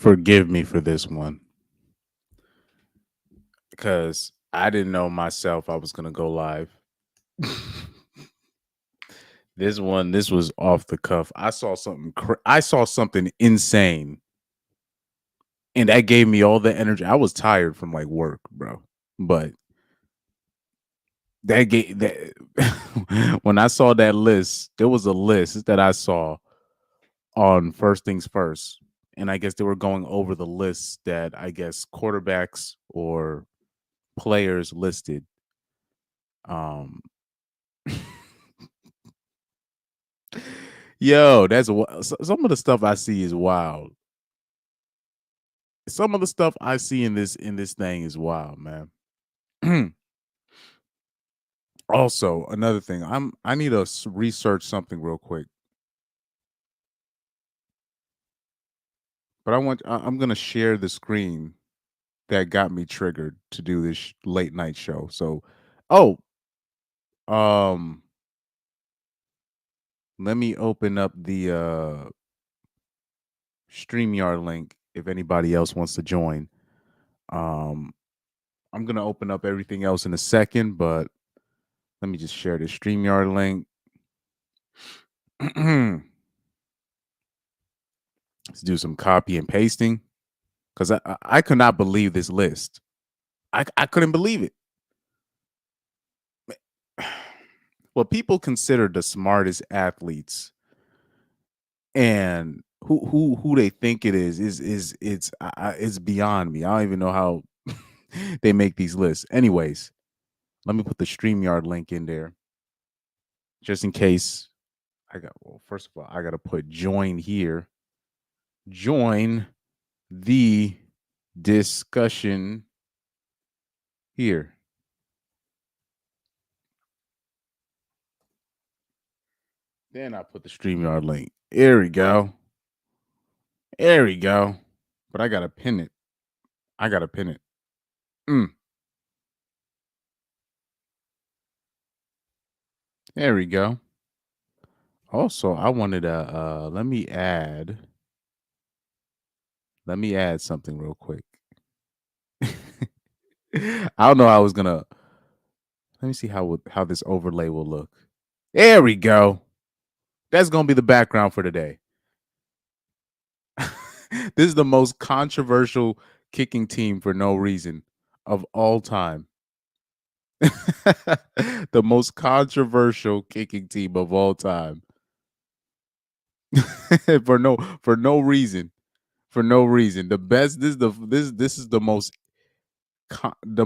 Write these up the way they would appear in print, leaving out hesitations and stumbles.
forgive me for this one because I didn't know myself I was gonna go live. This was off the cuff. I saw something. I saw something insane, and that gave me all the energy. I was tired from like work, bro, but that gave that when I saw that list, there was a list that I saw on First Things First, and I guess they were going over the lists that I guess quarterbacks or players listed. Um, yo, some of the stuff I see is wild. Some of the stuff I see in this thing is wild, man. Also, another thing, I need to research something real quick, but I'm gonna share the screen that got me triggered to do this late night show. So, oh, um, let me open up the StreamYard link if anybody else wants to join. Um, I'm gonna open up everything else in a second, but let me just share the StreamYard link. Let's do some copy and pasting because I could not believe this list. I couldn't believe it. What people consider the smartest athletes and who they think it is it's beyond me. I don't even know how they make these lists. Anyways, let me put the StreamYard link in there just in case. First of all, I got to put join here. Join the discussion here. Then I put the StreamYard link. There we go. There we go. But I got to pin it. I got to pin it. There we go. Also, I wanted to let me add something real quick. I don't know how I was gonna let me see how this overlay will look. There we go. That's gonna be the background for today. This is the most controversial kicking team for no reason of all time. The most controversial kicking team of all time. For no reason. For no reason. The best this is the most the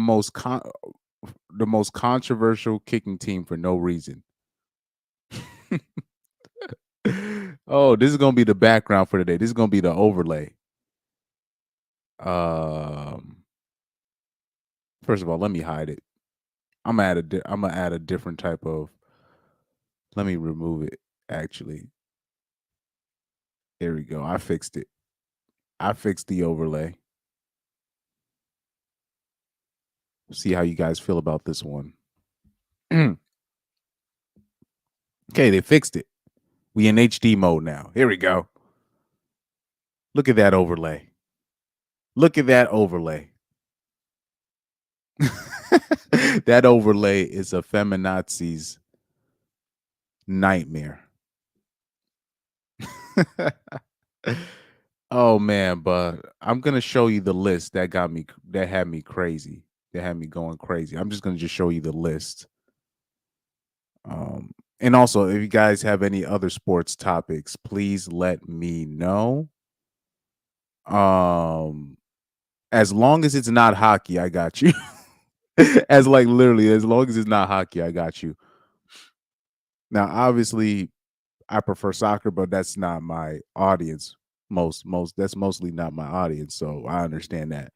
the most controversial kicking team for no reason. Oh, this is gonna be the background for today. This is gonna be the overlay. Um, First of all, let me hide it. I'm gonna add a different type of. Let me remove it. Actually, there we go. I fixed it. I fixed the overlay. See how you guys feel about this one. Okay, they fixed it. We in HD mode now. Here we go. Look at that overlay. Look at that overlay. That overlay is a feminazi's nightmare. Oh man, but I'm gonna show you the list that had me crazy. That had me going crazy. I'm just gonna just show you the list. Um, and also, if you guys have any other sports topics, please let me know. Um, as long as it's not hockey, I got you. As like literally, as long as it's not hockey, I got you. Now, obviously, I prefer soccer, but that's not my audience. Most that's mostly not my audience, so I understand that.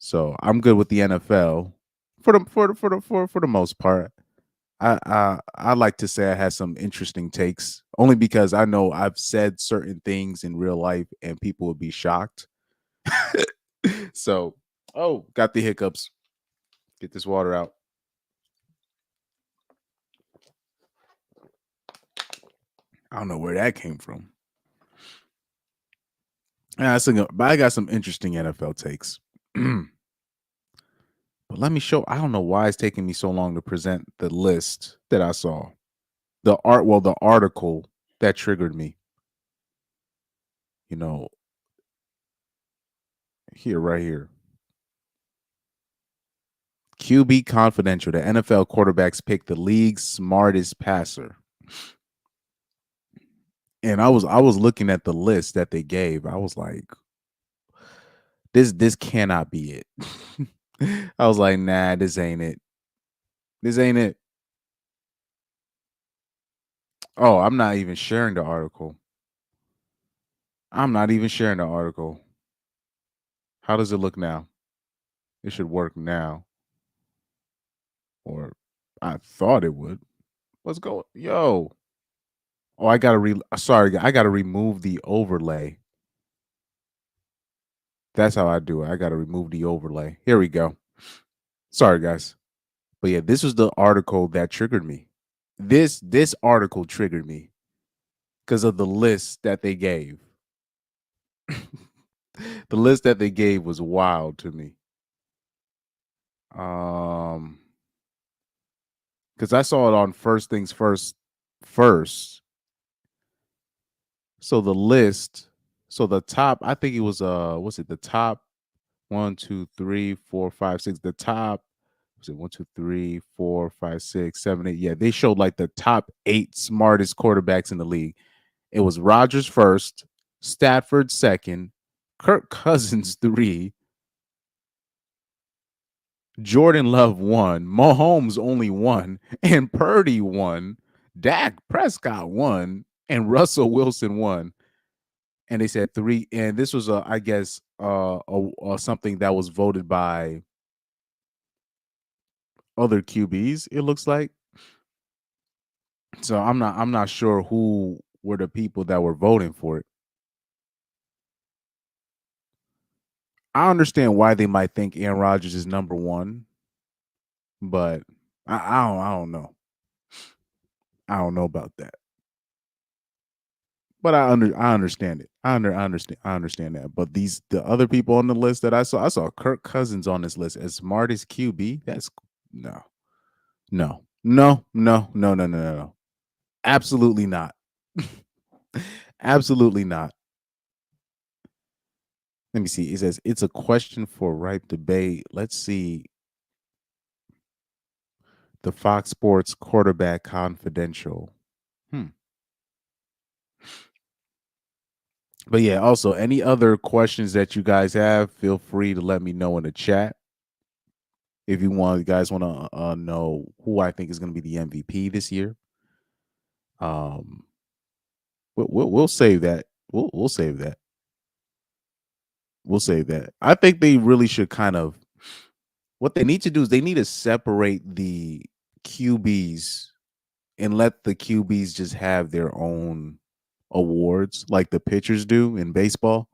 So I'm good with the NFL for the most part. I like to say I had some interesting takes, only because I know I've said certain things in real life and people would be shocked. So, oh, got the hiccups. Get this water out. I don't know where that came from. But I got some interesting NFL takes. But let me show. I don't know why it's taking me so long to present the list that I saw. The article that triggered me. You know, here, right here. QB Confidential. The NFL quarterbacks pick the league's smartest passer. And I was looking at the list that they gave. I was like, this cannot be it. I was like, nah, this ain't it. This ain't it. Oh, I'm not even sharing the article. I'm not even sharing the article. How does it look now? It should work now. Or I thought it would. Let's go. Yo. Oh, I gotta remove the overlay. That's how I do it. I gotta remove the overlay. Here we go. Sorry, guys. But yeah, this was the article that triggered me. This article triggered me because of the list that they gave. The list that they gave was wild to me. Because I saw it on First Things first. So the list, so the top, I think it was what's it, the top 1, 2, 3, 4, 5, 6. The top was it 1, 2, 3, 4, 5, 6, 7, 8. Yeah, they showed like the top 8 smartest quarterbacks in the league. It was Rodgers first, Stafford second, Kirk Cousins 3, Jordan Love 1, Mahomes only 1, and Purdy 1, Dak Prescott 1, and Russell Wilson 1. And they said 3, and this was I guess something that was voted by other QBs, it looks like. So I'm not sure who were the people that were voting for it. I understand why they might think Aaron Rodgers is number 1, but I don't know. I don't know about that. But I understand it. I understand that. But the other people on the list that I saw Kirk Cousins on this list as smart as QB. That's no. No. No. No. No. No. No. No. No. Absolutely not. Absolutely not. Let me see. It says it's a question for ripe debate. Let's see. The Fox Sports Quarterback Confidential. Hmm. But yeah, also any other questions that you guys have, feel free to let me know in the chat. If you guys want to know who I think is going to be the MVP this year, um, we'll save that. We'll save that. We'll save that. I think they really should kind of what they need to do is they need to separate the QBs and let the QBs just have their own awards like the pitchers do in baseball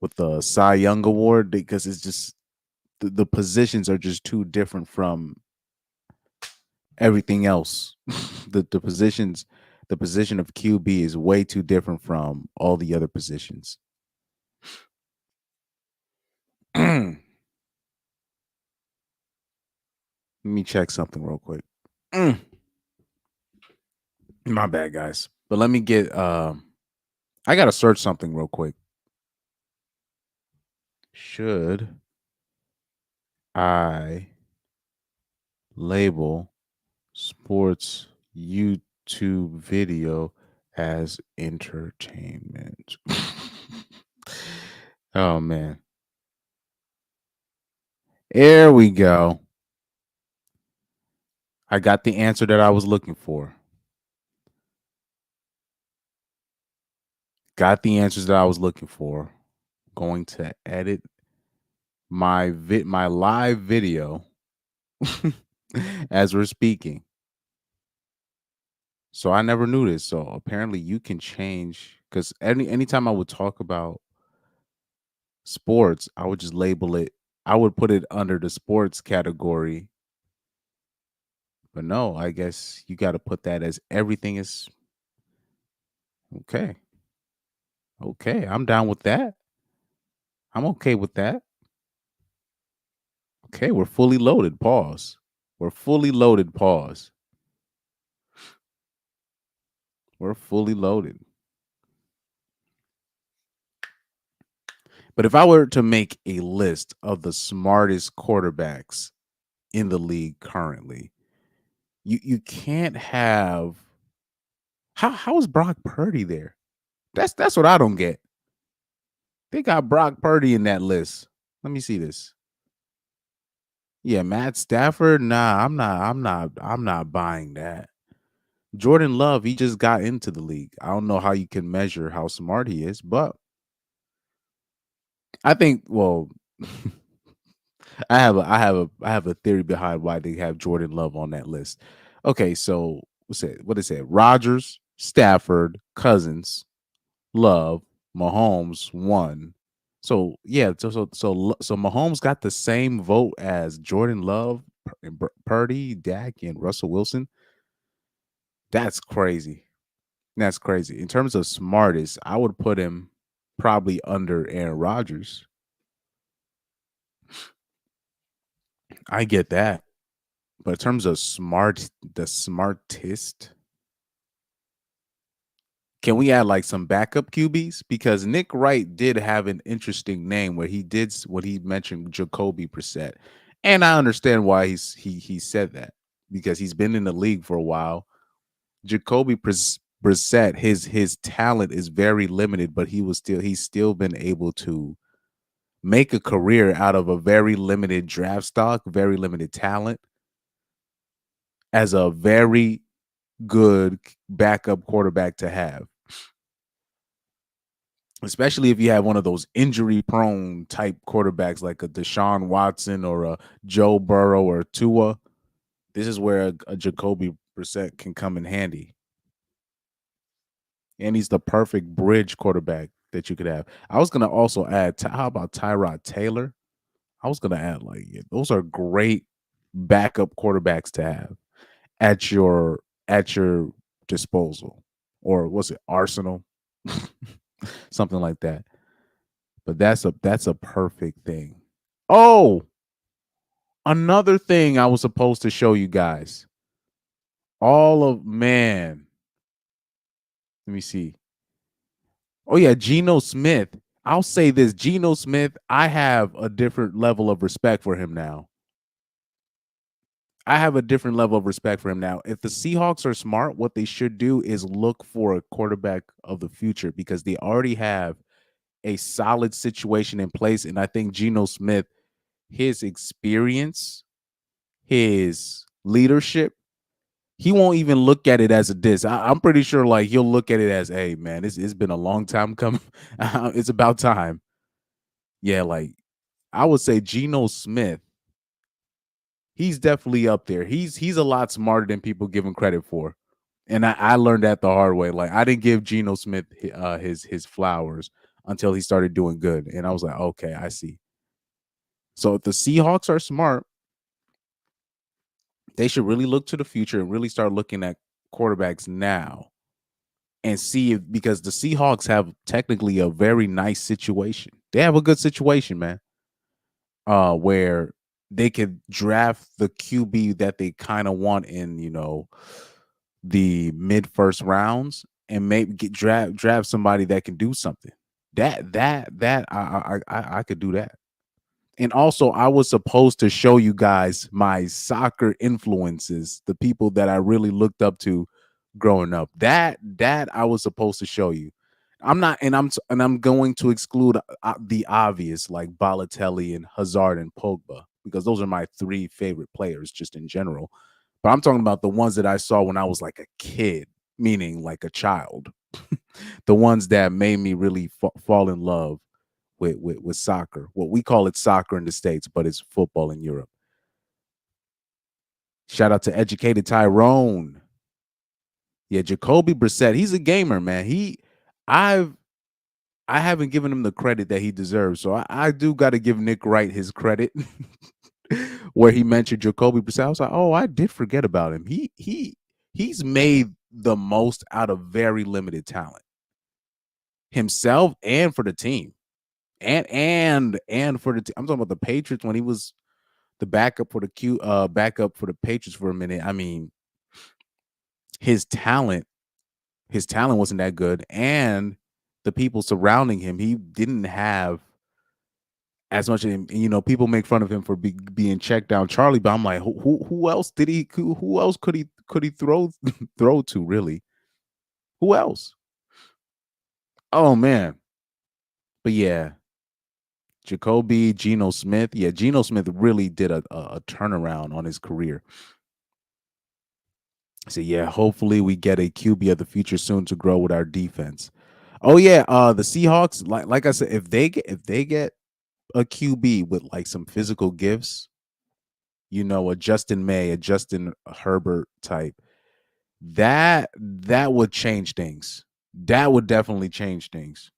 with the Cy Young Award because it's just the positions are just too different from everything else. The position of QB is way too different from all the other positions. Let me check something real quick. My bad, guys. But let me get I gotta search something real quick. Should I label sports YouTube video as entertainment? Oh man. There we go. I got the answer that I was looking for. Got the answers that I was looking for. Going to edit my live video as we're speaking. So I never knew this. So apparently you can change because anytime I would talk about sports, I would just label it. I would put it under the sports category. But no, I guess you got to put that as everything is okay. Okay, I'm down with that. I'm okay with that. Okay, we're fully loaded. Pause. We're fully loaded. Pause. We're fully loaded. But if I were to make a list of the smartest quarterbacks in the league currently, you can't have how is Brock Purdy there? That's what I don't get. They got Brock Purdy in that list. Let me see this. Yeah, Matt Stafford. Nah, I'm not buying that. Jordan Love, he just got into the league. I don't know how you can measure how smart he is, but I think well I have a theory behind why they have Jordan Love on that list. Okay, so what is it? Rodgers, Stafford, Cousins, Love, Mahomes, one. So yeah, so Mahomes got the same vote as Jordan Love, Purdy, Dak, and Russell Wilson. That's crazy. That's crazy. In terms of smartest, I would put him probably under Aaron Rodgers. I get that. But in terms of the smartest, can we add like some backup QBs? Because Nick Wright did have an interesting name where he did what he mentioned Jacoby Brissett, and I understand why he said that because he's been in the league for a while. Jacoby Brissett, his talent is very limited, but he's still been able to make a career out of a very limited draft stock, very limited talent as a very good backup quarterback to have, especially if you have one of those injury prone type quarterbacks like a Deshaun Watson or a Joe Burrow or Tua. This is where a Jacoby Brissett can come in handy. And he's the perfect bridge quarterback that you could have. I was going to also add, how about Tyrod Taylor? I was going to add, like, yeah, those are great backup quarterbacks to have at your disposal, or was it arsenal? Something like that. But that's a perfect thing. Oh, another thing I was supposed to show you guys. All of man. Let me see. Oh yeah, Geno Smith. I'll say this, Geno Smith, I have a different level of respect for him now. I have a different level of respect for him now. If the Seahawks are smart, what they should do is look for a quarterback of the future because they already have a solid situation in place. And I think Geno Smith, his experience, his leadership, he won't even look at it as a diss. I'm pretty sure like he'll look at it as, hey man, it's been a long time coming. It's about time. Yeah, like I would say Geno Smith, he's definitely up there. He's a lot smarter than people give him credit for. And I learned that the hard way. Like I didn't give Geno Smith his flowers until he started doing good. And I was like, okay, I see. So if the Seahawks are smart, they should really look to the future and really start looking at quarterbacks now and see if, because the Seahawks have technically a very nice situation. They have a good situation, man. Where they could draft the QB that they kind of want in, the mid first rounds and maybe draft somebody that can do something. That I could do that. And also, I was supposed to show you guys my soccer influences, the people that I really looked up to growing up. That I was supposed to show you. I'm not, and I'm going to exclude the obvious like Balotelli and Hazard and Pogba because those are my three favorite players just in general. But I'm talking about the ones that I saw when I was like a kid, meaning like a child. The ones that made me really fall in love with soccer. Well, we call it soccer in the States, but it's football in Europe. Shout out to Educated Tyrone. Yeah, Jacoby Brissett. He's a gamer, man. I've I haven't given him the credit that he deserves. So I do got to give Nick Wright his credit where he mentioned Jacoby Brissett. I was like, oh, I did forget about him. He's made the most out of very limited talent. himself and for the team. And for the I'm talking about the Patriots when he was the backup for the Patriots for a minute. I mean, his talent his talent wasn't that good, and the people surrounding him, he didn't have as much. People make fun of him for being checked down Charlie, but I'm like, who else did he? Who else could he throw throw to really? Who else? Oh man, but yeah, Jacoby, Geno Smith. Yeah, Geno Smith really did a turnaround on his career. So yeah, hopefully we get a QB of the future soon to grow with our defense. Oh yeah, the Seahawks, like I said, if they get a QB with like some physical gifts, a Justin May, a Justin Herbert type, that would change things. That would definitely change things.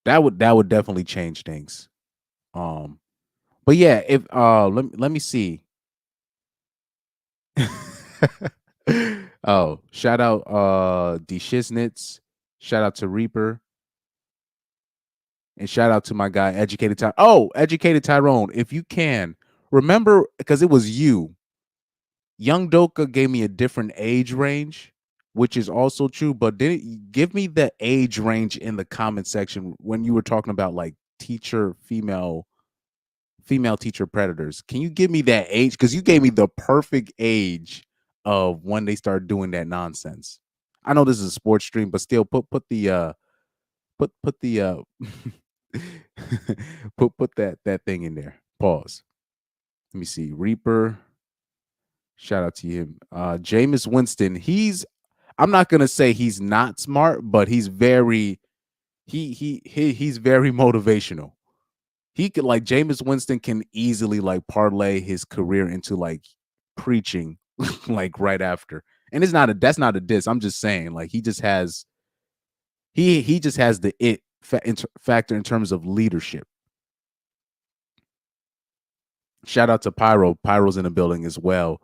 That would definitely change things. Um, but yeah, if let me see. Oh, shout out D Shiznits, shout out to Reaper, and shout out to my guy Educated Tyrone. Oh, Educated Tyrone, if you can remember, because it was you. Young Doka gave me a different age range, which is also true. But didn't give me the age range in the comment section when you were talking about like teacher female teacher predators. Can you give me that age? Because you gave me the perfect age of when they start doing that nonsense. I know this is a sports stream, but still put the put that thing in there. Pause. Let me see. Reaper. Shout out to him. Jameis Winston. I'm not gonna say he's not smart, but he's very he's very motivational. He could like Jameis Winston can easily like parlay his career into like preaching like right after. And that's not a diss. I'm just saying like he just has the factor in terms of leadership. Shout out to Pyro. Pyro's in the building as well.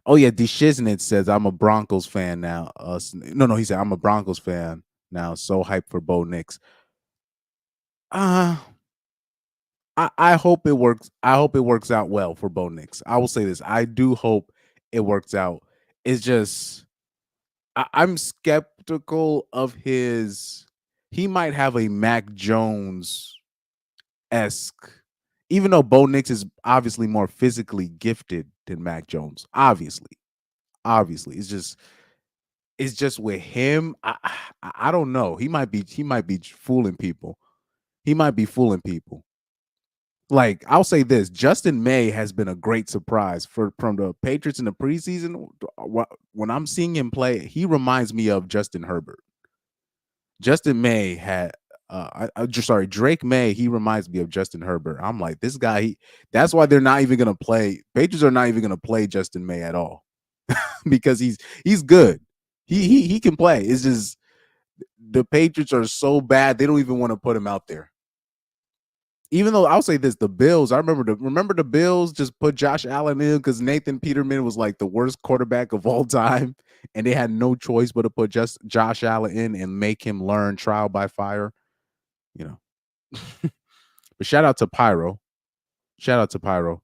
Oh yeah, Deshiznit says I'm a Broncos fan now. No, he said I'm a Broncos fan now. So hyped for Bo Nix. Uh I hope it works. I hope it works out well for Bo Nix. I will say this. I do hope it works out. It's just I'm skeptical of his. He might have a Mac Jones esque, even though Bo Nix is obviously more physically gifted than Mac Jones. Obviously, it's just with him. I don't know. He might be fooling people. He might be fooling people. Like I'll say this, Justin May has been a great surprise from the Patriots in the preseason. When I'm seeing him play, he reminds me of Justin Herbert. Justin May had, sorry, Drake May. He reminds me of Justin Herbert. I'm like, this guy. That's why they're not even gonna play. Patriots are not even gonna play Justin May at all because he's good. He can play. It's just the Patriots are so bad they don't even want to put him out there. Even though I'll say this, the Bills, I remember the Bills just put Josh Allen in because Nathan Peterman was like the worst quarterback of all time, and they had no choice but to put just Josh Allen in and make him learn trial by fire. You know. But shout out to Pyro. Shout out to Pyro.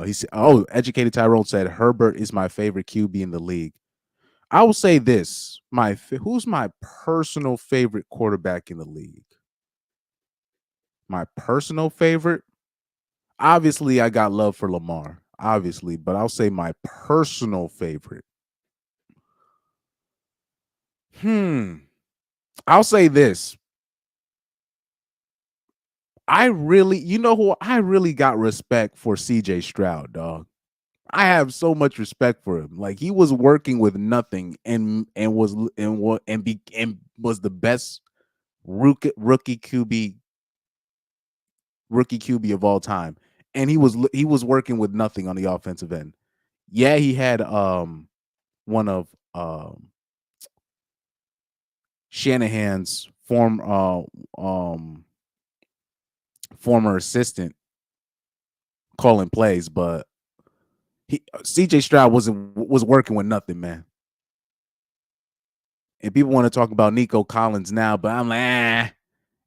He said, "Oh, Educated Tyrone said Herbert is my favorite QB in the league." I will say this: who's my personal favorite quarterback in the league? My personal favorite, obviously, I got love for Lamar, obviously, but I'll say my personal favorite. Hmm. I'll say this. Who I really got respect for CJ Stroud, dog. I have so much respect for him. Like he was working with nothing and was and what and was the best rookie QB of all time. And he was working with nothing on the offensive end. Yeah, he had one of Shanahan's former assistant calling plays, but CJ Stroud was working with nothing, man. And people want to talk about Nico Collins now, but I'm like,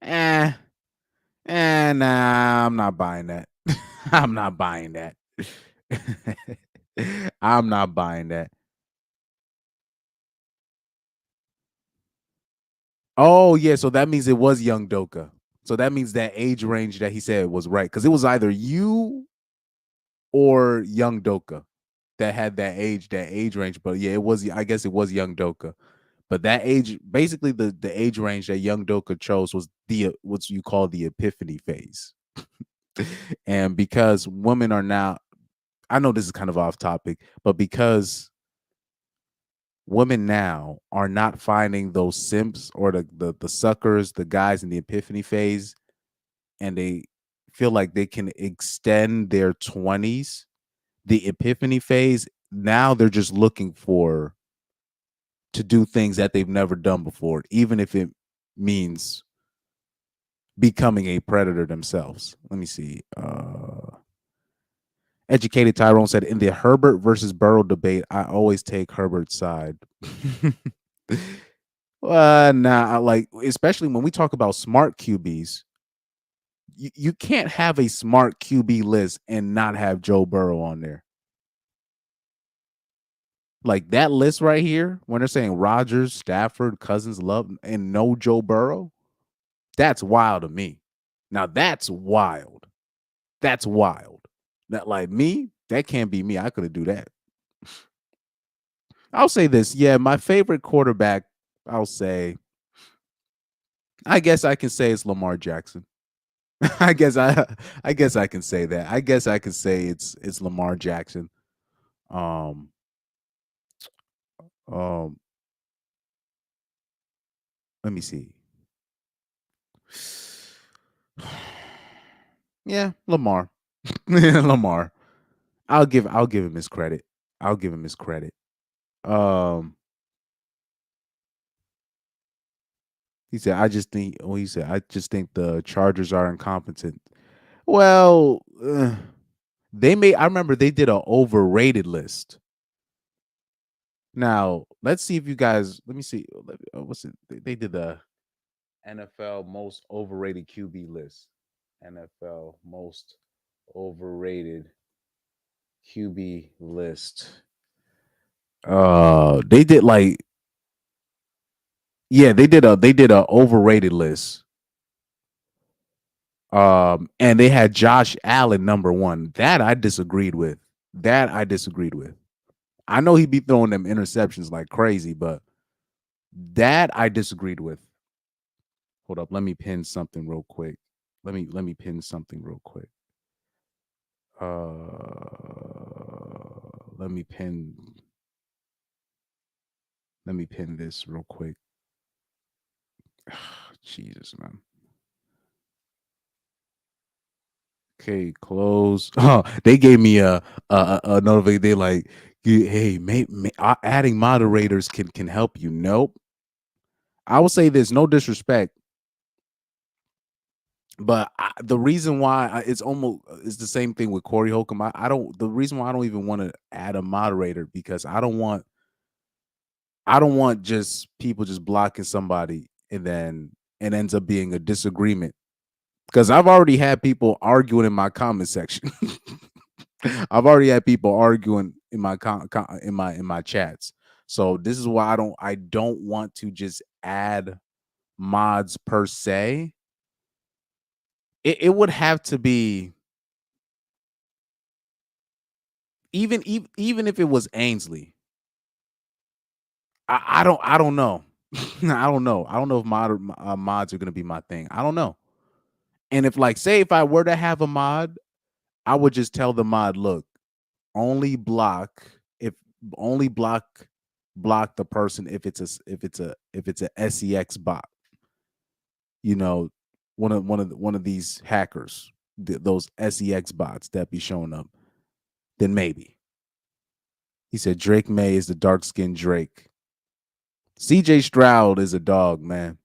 eh, nah, I'm not buying that. I'm not buying that. I'm not buying that. Oh, yeah, so that means it was young Doka. So that means that age range that he said was right, because it was either you or young Doka that had that age range. But yeah, it was. I guess it was young Doka. But that age, basically, the age range that young Doka chose was the what you call the epiphany phase. And because women are now, I know this is kind of off topic, but because women now are not finding those simps or the suckers, the guys in the epiphany phase, and they feel like they can extend their 20s, the epiphany phase, now they're just looking for to do things that they've never done before, even if it means becoming a predator themselves. Let me see. Educated Tyrone said, in the Herbert versus Burrow debate, I always take Herbert's side. Nah, like, especially when we talk about smart QBs, you can't have a smart QB list and not have Joe Burrow on there. Like that list right here, when they're saying Rodgers, Stafford, Cousins, Love, and no Joe Burrow, that's wild to me. Now that's wild. That's wild. That, like, me, that can't be me. I couldn't do that. I'll say this. Yeah, my favorite quarterback, I'll say, I guess I can say it's Lamar Jackson. I guess I guess I can say that. I guess I can say it's Lamar Jackson. Um um let me see. Yeah, Lamar. Lamar. I'll give him his credit. I'll give him his credit. Um he said I just think he said I just think the Chargers are incompetent. Well, they may I remember they did a overrated list. Now, let's see if you guys let me see. What's it? They did the NFL most overrated QB list. NFL most overrated QB list. They did like yeah, they did a overrated list. And they had Josh Allen number one. That I disagreed with. That I disagreed with. I know he'd be throwing them interceptions like crazy, but that I disagreed with. Hold up, let me pin something real quick. Let me pin something real quick. Let me pin this real quick. Jesus, man. Okay, close. Oh, they gave me a notification. They like, hey, adding moderators can help you. Nope. I will say this, no disrespect, but the reason why it's almost it's the same thing with Corey Holcomb. I don't. The reason why I don't even want to add a moderator because I don't want just people just blocking somebody and then it ends up being a disagreement. Because I've already had people arguing in my comment section. I've already had people arguing in my in my chats. So this is why I don't want to just add mods per se. It would have to be even if it was Ainsley. I don't know. I don't know. I don't know if mods are gonna be my thing. I don't know. And if like say if I were to have a mod, I would just tell the mod, look, only block if only block the person if it's a sex bot. You know, one of these hackers, those sex bots that be showing up. Then maybe he said Drake May is the dark skinned Drake. CJ Stroud is a dog, man.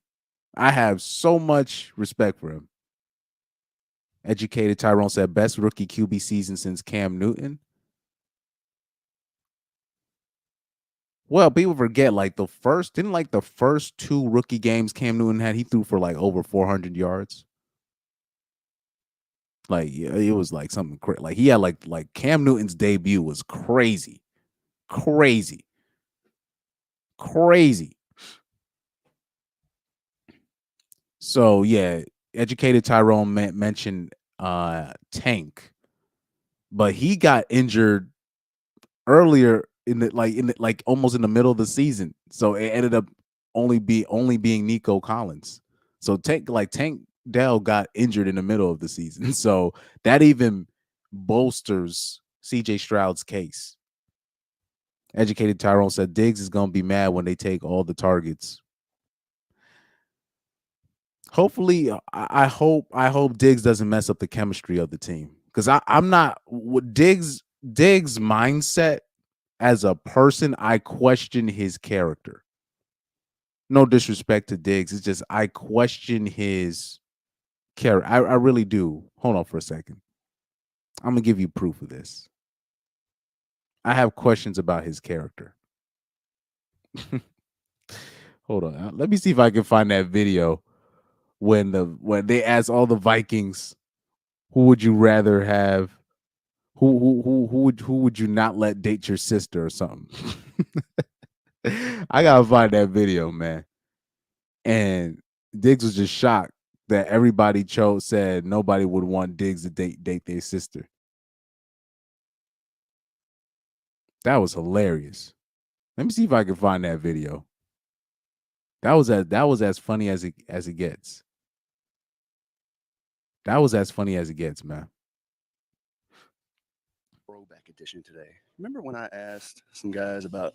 I have so much respect for him. Educated Tyrone said best rookie QB season since Cam Newton. Well, people forget like the first two rookie games Cam Newton had, he threw for like over 400 yards. Like yeah, it was like something crazy. Like he had like Cam Newton's debut was crazy, crazy, crazy. So yeah, educated Tyrone mentioned Tank, but he got injured earlier in the almost in the middle of the season. So it ended up only being Nico Collins. So Tank Dell got injured in the middle of the season. So that even bolsters CJ Stroud's case. Educated Tyrone said Diggs is gonna be mad when they take all the targets. Hopefully, I hope Diggs doesn't mess up the chemistry of the team because I'm not with Diggs mindset as a person. I question his character. No disrespect to Diggs, it's just I question his character. I really do. Hold on for a second. I'm gonna give you proof of this. I have questions about his character. Hold on, let me see if I can find that video when they asked all the Vikings, who would you rather have? Who would you not let date your sister or something? I gotta find that video, man. And Diggs was just shocked that everybody said nobody would want Diggs to date their sister. That was hilarious. Let me see if I can find that video. That was as funny as it gets. That was as funny as it gets, man. Throwback edition today. Remember when I asked some guys about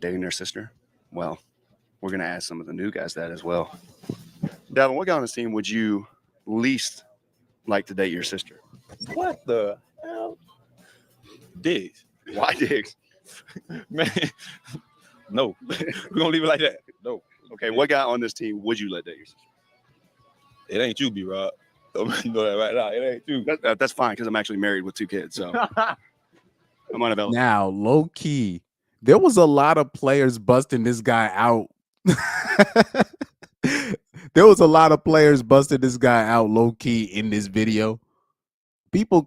dating their sister? Well, we're going to ask some of the new guys that as well. Davin, what guy on this team would you least like to date your sister? What the hell? Diggs. Why Diggs? Man, no. We're gonna leave it like that. No. Okay, what guy on this team would you let date your sister? It ain't you, B-Rob. You know that right now. It ain't you. That's fine because I'm actually married with 2 kids, so I'm unavailable. Now, low key, there was a lot of players busting this guy out. There was a lot of players busting this guy out low key in this video. People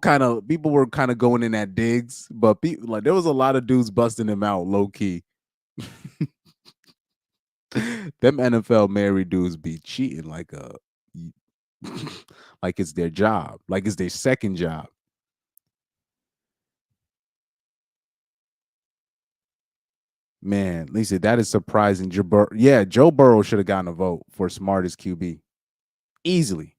were kind of going in at Diggs, but like there was a lot of dudes busting him out low key. Them NFL married dudes be cheating like like it's their job, like it's their second job. Man, Lisa, that is surprising. Joe Burrow should have gotten a vote for smartest QB easily.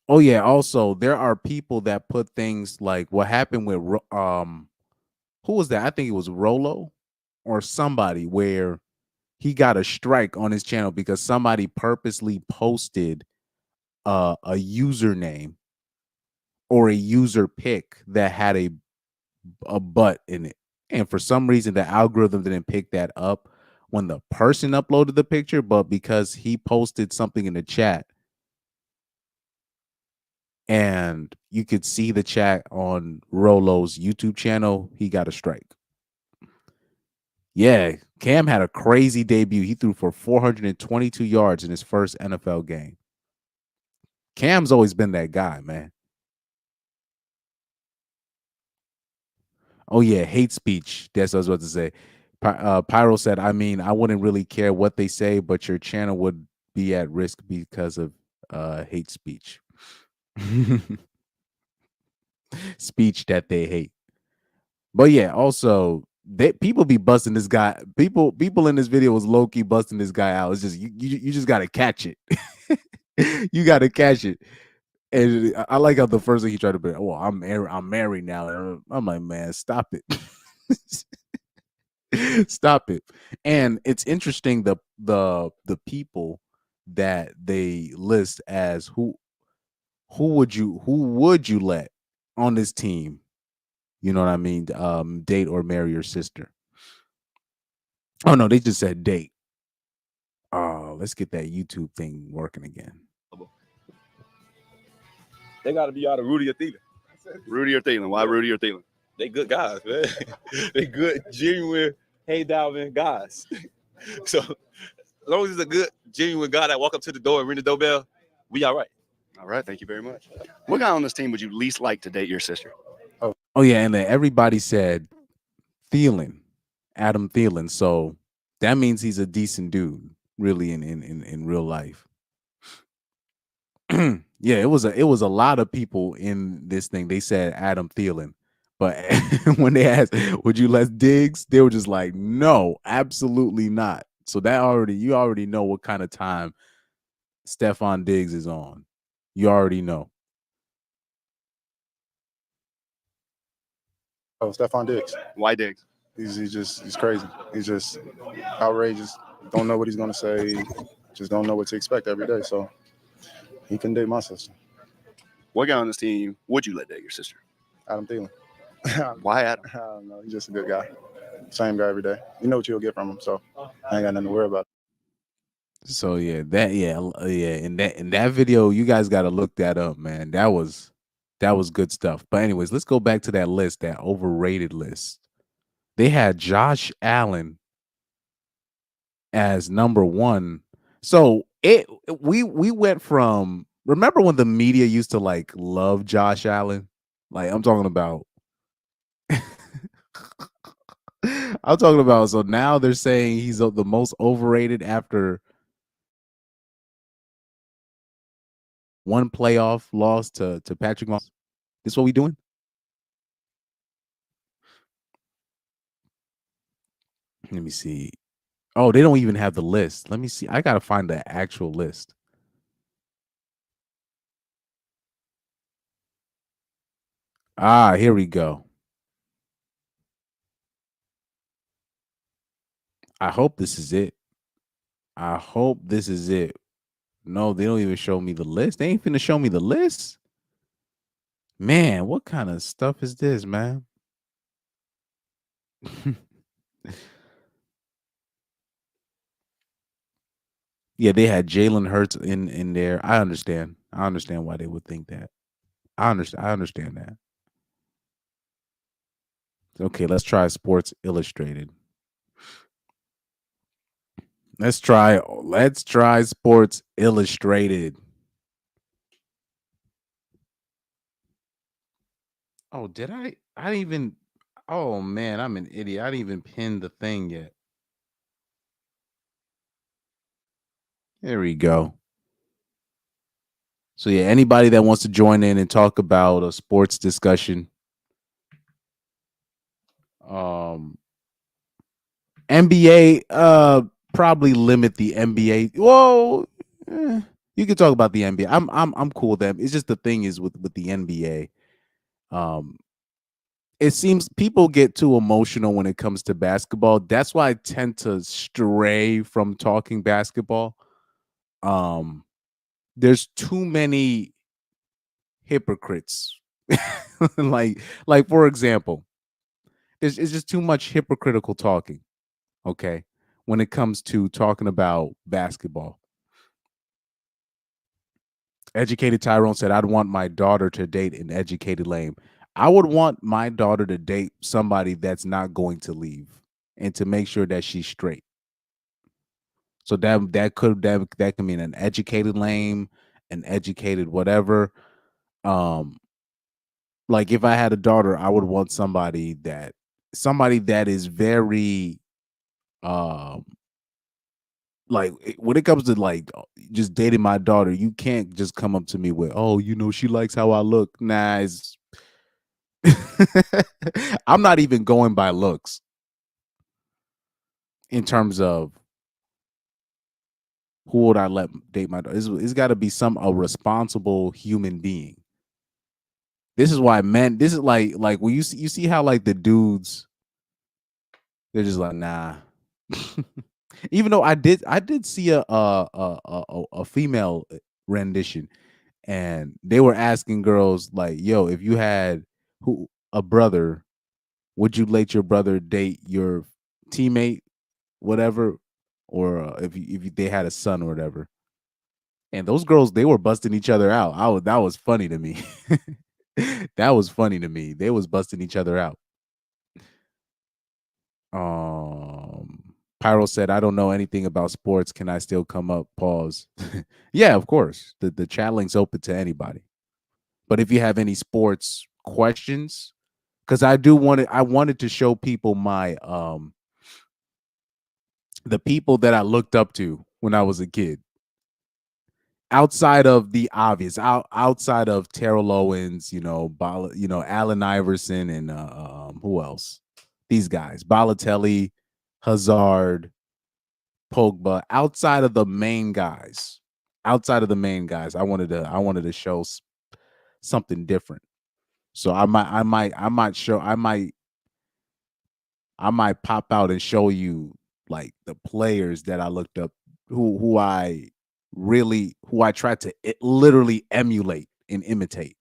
Oh yeah, also there are people that put things like what happened with who was that? I think it was Rolo or somebody where he got a strike on his channel because somebody purposely posted a username or a user pick that had a butt in it. And for some reason the algorithm didn't pick that up when the person uploaded the picture, but because he posted something in the chat and you could see the chat on Rolo's YouTube channel, he got a strike. Yeah, Cam had a crazy debut. He threw for 422 yards in his first NFL game. Cam's always been that guy, man. Oh yeah, hate speech. That's what I was about to say. Pyro said, I mean, I wouldn't really care what they say, but your channel would be at risk because of hate speech. Speech that they hate. But yeah, also people be busting this guy. People in this video was low key busting this guy out. It's just you just gotta catch it. You gotta catch it. And I like how the first thing he tried to be, oh, I'm married now. I'm like, man, stop it. Stop it. And it's interesting the people that they list as who would you let on this team, you know what I mean, date or marry your sister. Oh no, they just said date. Oh, let's get that YouTube thing working again. They gotta be out of Rudy or Thielen. Rudy or Thielen? Why Rudy or Thielen? They good guys, man. They good, genuine, hey Dalvin guys. So as long as it's a good, genuine guy that walk up to the door and ring the doorbell, we all right. All right, thank you very much. What guy on this team would you least like to date your sister? Oh yeah, and then everybody said Thielen, Adam Thielen. So that means he's a decent dude, really, in real life. Yeah, it was a lot of people in this thing. They said Adam Thielen, but when they asked, "Would you let Diggs?" They were just like, "No, absolutely not." So you already know what kind of time Stephon Diggs is on. You already know. Oh, Stephon Diggs. Why Diggs? He's crazy. He's just outrageous. Don't know what he's gonna say. Just don't know what to expect every day. So he can date my sister, What guy on this team would you let date your sister? Adam Thielen. Why Adam? I don't know. He's just a good guy. Same guy every day. You know what you'll get from him. So I ain't got nothing to worry about. So yeah, in that video, you guys got to look that up, man. That was good stuff. But anyways, let's go back to that list, that overrated list. They had Josh Allen as number 1. So we went from, remember when the media used to like love Josh Allen? Like I'm talking about so now they're saying he's the most overrated after one playoff loss to Patrick Mahomes. This what we doing? Let me see. Oh, they don't even have the list. Let me see. I gotta find the actual list. Ah, here we go. I hope this is it. No, they don't even show me the list. They ain't finna show me the list. Man, what kind of stuff is this, man? Yeah, they had Jalen Hurts in there. I understand why they would think that. I understand that. Okay, let's try Sports Illustrated. Let's try Sports Illustrated. Oh, did I didn't even, oh man, I'm an idiot. I didn't even pin the thing yet. There we go. So yeah, anybody that wants to join in and talk about a sports discussion, NBA, probably limit the NBA. Whoa, you can talk about the NBA. I'm cool with them. It's just the thing is with the NBA, it seems people get too emotional when it comes to basketball. That's why I tend to stray from talking basketball. There's too many hypocrites. like for example, it's just too much hypocritical talking. Okay, when it comes to talking about basketball. Educated Tyrone said, I'd want my daughter to date an educated lame. I would want my daughter to date somebody that's not going to leave and to make sure that she's straight. So that can mean an educated lame, an educated whatever. Like if I had a daughter, I would want somebody that is very like when it comes to like just dating my daughter, you can't just come up to me with, oh, she likes how I look. Nah, it's I'm not even going by looks in terms of who would I let date my daughter. It's got to be a responsible human being. This is why men. This is like when you see how like the dudes, they're just like nah. Even though I did see a female rendition, and they were asking girls like, "Yo, if you had a brother, would you let your brother date your teammate, whatever, or if they had a son or whatever?" And those girls, they were busting each other out. That was funny to me. That was funny to me. They was busting each other out. Pyro said, I don't know anything about sports. Can I still come up? Pause. Yeah, of course. The chat link's open to anybody. But if you have any sports questions, because I wanted to show people my the people that I looked up to when I was a kid. Outside of the obvious, outside of Terrell Owens, Allen Iverson, and who else? These guys, Balotelli, Hazard, Pogba. Outside of the main guys, I wanted to show something different. So I might pop out and show you like the players that I looked up, who I tried to literally emulate and imitate.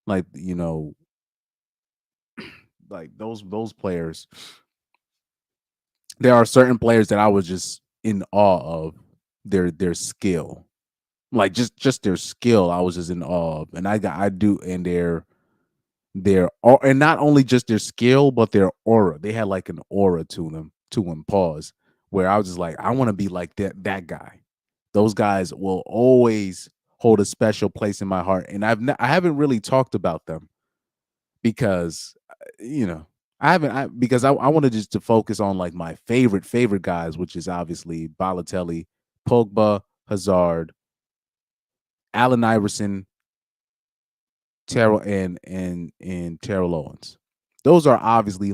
Like, like those players. There are certain players that I was just in awe of their skill. Like just their skill, I was just in awe of. And and not only just their skill, but their aura. They had like an aura to them, pause, where I was just like, I want to be like that guy. Those guys will always hold a special place in my heart. And I haven't really talked about them because, because I wanted just to focus on like my favorite guys, which is obviously Balotelli, Pogba, Hazard, Allen Iverson, Terrell and Terrell Owens. Those are obviously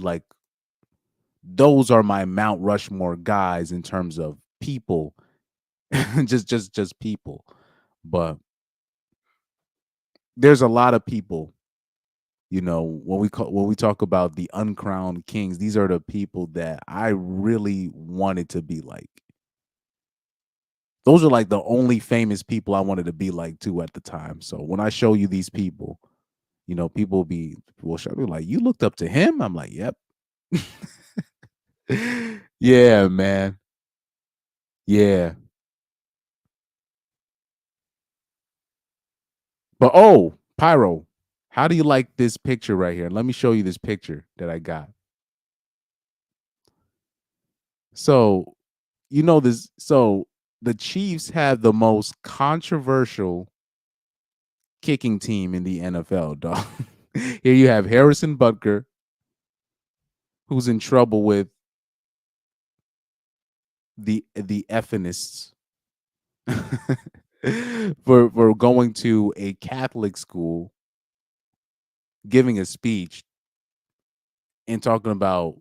those are my Mount Rushmore guys in terms of people, just people. But there's a lot of people, when we talk about the uncrowned kings, these are the people that I really wanted to be like. Those are like the only famous people I wanted to be like too at the time. So when I show you these people, people will show me like, you looked up to him? I'm like, yep. Yeah, man. Yeah. But Pyro, how do you like this picture right here? Let me show you this picture that I got. So, the Chiefs have the most controversial kicking team in the NFL, dog. Here you have Harrison Butker, who's in trouble with the effinists for going to a Catholic school, giving a speech, and talking about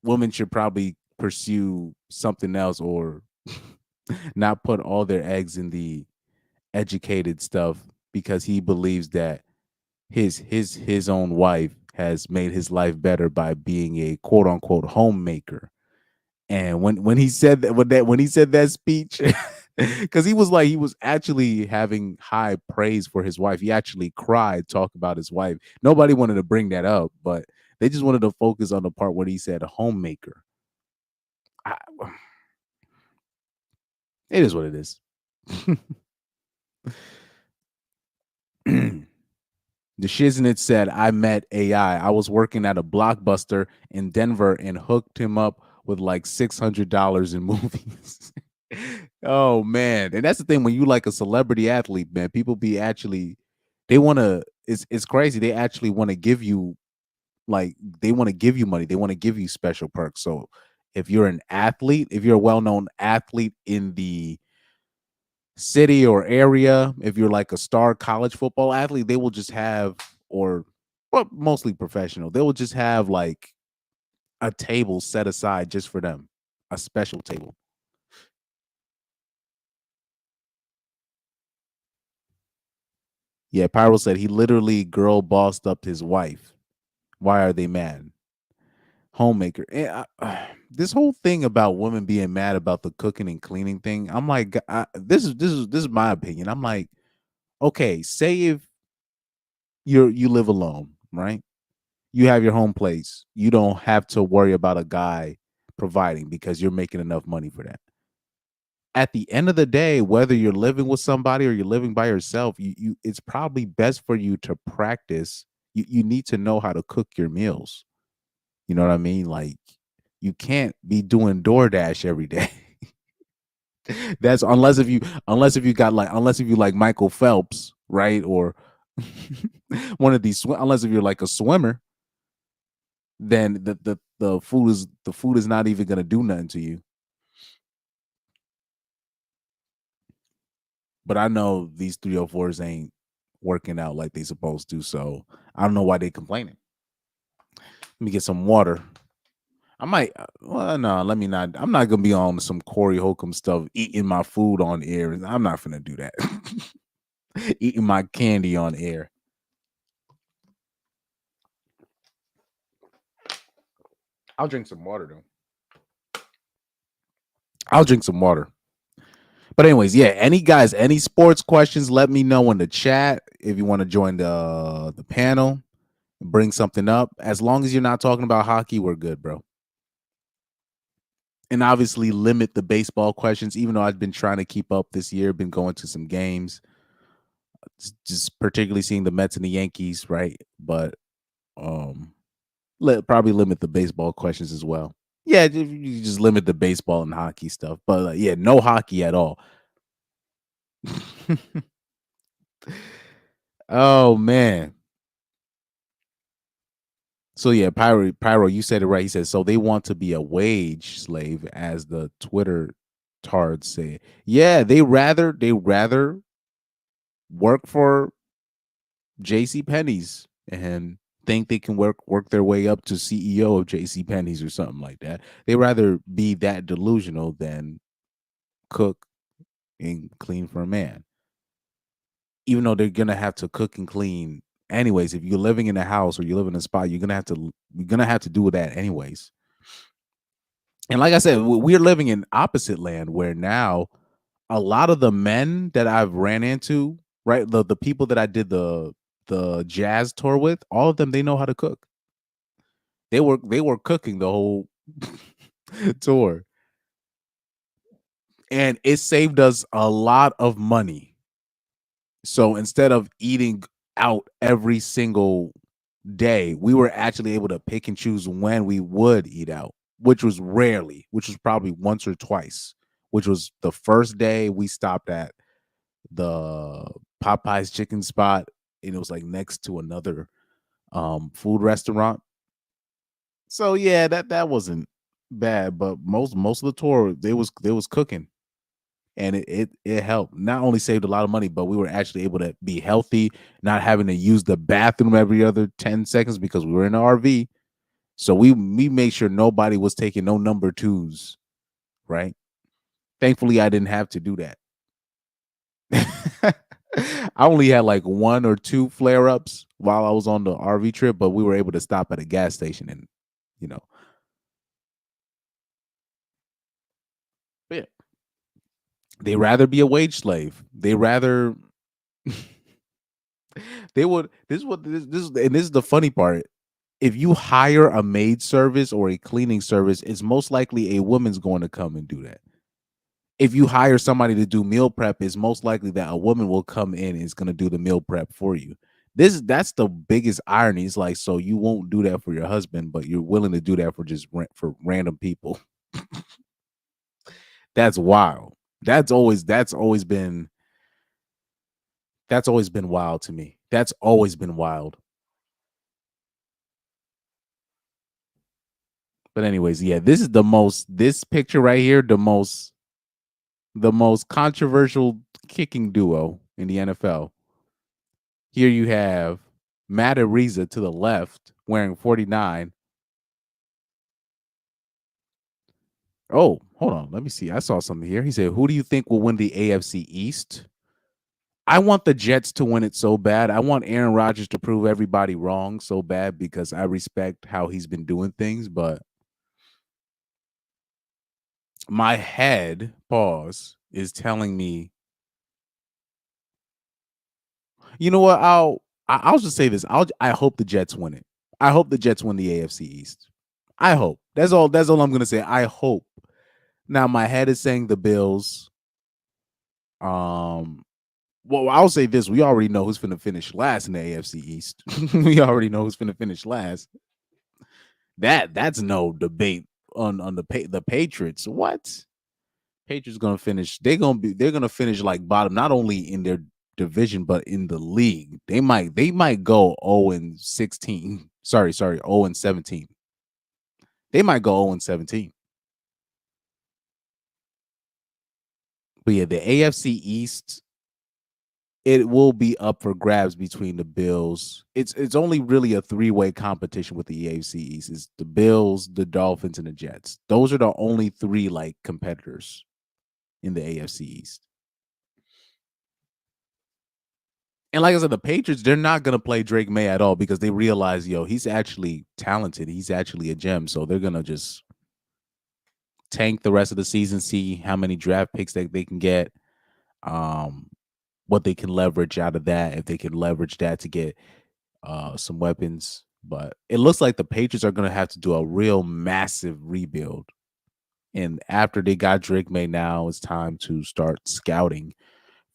women should probably pursue something else or not put all their eggs in the educated stuff, because he believes that his own wife has made his life better by being a quote unquote homemaker. And when he said that speech, because he was actually having high praise for his wife. He actually cried, talk about his wife. Nobody wanted to bring that up, but they just wanted to focus on the part where he said homemaker. It is what it is. The Shiznit said, I met AI. I was working at a Blockbuster in Denver and hooked him up with like $600 in movies. Oh, man. And that's the thing, when you like a celebrity athlete, man, people be actually, it's crazy. They actually want to give you, they want to give you money. They want to give you special perks. So if you're an athlete, if you're a well-known athlete in the city or area, if you're like a star college football athlete, they will just have, mostly professional, they will just have like a table set aside just for them, a special table. Yeah, Pyro said he literally girl bossed up his wife. Why are they mad? Homemaker. This whole thing about women being mad about the cooking and cleaning thing, I'm like, this is my opinion. I'm like, okay, say if you live alone, right? You have your home place. You don't have to worry about a guy providing because you're making enough money for that. at the end of the day, whether you're living with somebody or you're living by yourself, you it's probably best for you to practice. You need to know how to cook your meals. You know what I mean? Like you can't be doing DoorDash every day. That's unless if you got like unless if you like Michael Phelps, right? Or one of these unless if you're like a swimmer, then the food is not even gonna do nothing to you. But I know these 304s ain't working out like they supposed to, so I don't know why they complaining. Let me get some water. I might. Well, no, let me not. I'm not gonna be on some Corey Holcomb stuff, eating my food on air. I'm not gonna do that. Eating my candy on air. I'll drink some water though. I'll drink some water. But anyways, yeah. Any sports questions? Let me know in the chat if you want to join the panel. Bring something up. As long as you're not talking about hockey, we're good, bro. And obviously limit the baseball questions, even though I've been trying to keep up this year, been going to some games, just particularly seeing the Mets and the Yankees, right? But probably limit the baseball questions as well. Yeah, you just limit the baseball and hockey stuff. But yeah, no hockey at all. Oh man. So yeah, Pyro, you said it right. He said, so they want to be a wage slave, as the Twitter tards say. Yeah, they rather work for JC Penney's and think they can work their way up to CEO of JC Penney's or something like that. They rather be that delusional than cook and clean for a man. Even though they're gonna have to cook and clean anyways. If you're living in a house or you live in a spot, you're gonna have to do that anyways. And like I said, we're living in opposite land where now a lot of the men that I've ran into, right, the people that I did the jazz tour with, all of them, they know how to cook. They were cooking the whole tour, and it saved us a lot of money. So instead of eating out every single day, we were actually able to pick and choose when we would eat out, which was rarely, which was probably once or twice, which was the first day we stopped at the Popeye's chicken spot, and it was like next to another food restaurant. So yeah, that wasn't bad, but most of the tour they was cooking. And it helped. Not only saved a lot of money, but we were actually able to be healthy, not having to use the bathroom every other 10 seconds because we were in an RV. So we made sure nobody was taking no number twos, right? Thankfully, I didn't have to do that. I only had like 1 or 2 flare-ups while I was on the RV trip, but we were able to stop at a gas station and, you know. But yeah. They rather be a wage slave. They rather they would this is what this is the funny part. If you hire a maid service or a cleaning service, it's most likely a woman's going to come and do that. If you hire somebody to do meal prep, it's most likely that a woman will come in and is going to do the meal prep for you. That's the biggest irony. It's like, so you won't do that for your husband, but you're willing to do that for just for random people. That's wild. That's always been wild to me. That's always been wild. But anyways, yeah, this picture right here, the most controversial kicking duo in the NFL. Here you have Matt Ariza to the left wearing 49. Oh, hold on. Let me see. I saw something here. He said, who do you think will win the AFC East? I want the Jets to win it so bad. I want Aaron Rodgers to prove everybody wrong so bad because I respect how he's been doing things. But my head, is telling me, you know what? I'll just say this. I hope the Jets win it. I hope the Jets win the AFC East. I hope. That's all I'm gonna say. I hope. Now my head is saying the Bills. Well, I'll say this: we already know who's finna finish last in the AFC East. We already know who's finna finish last. That's no debate on the Patriots. What? Patriots gonna finish? They're gonna finish like bottom, not only in their division but in the league. They might go 0-16. Sorry, 0-17. They might go 0-17. But yeah, the AFC East, it will be up for grabs between the Bills. It's only really a three-way competition with the AFC East. It's the Bills, the Dolphins, and the Jets. Those are the only three like competitors in the AFC East. And like I said, the Patriots, they're not gonna play Drake May at all because they realize, he's actually talented. He's actually a gem. So they're gonna just tank the rest of the season, see how many draft picks that they can get, what they can leverage out of that, if they can leverage that to get some weapons. But it looks like the Patriots are gonna have to do a real massive rebuild. And after they got Drake May, now it's time to start scouting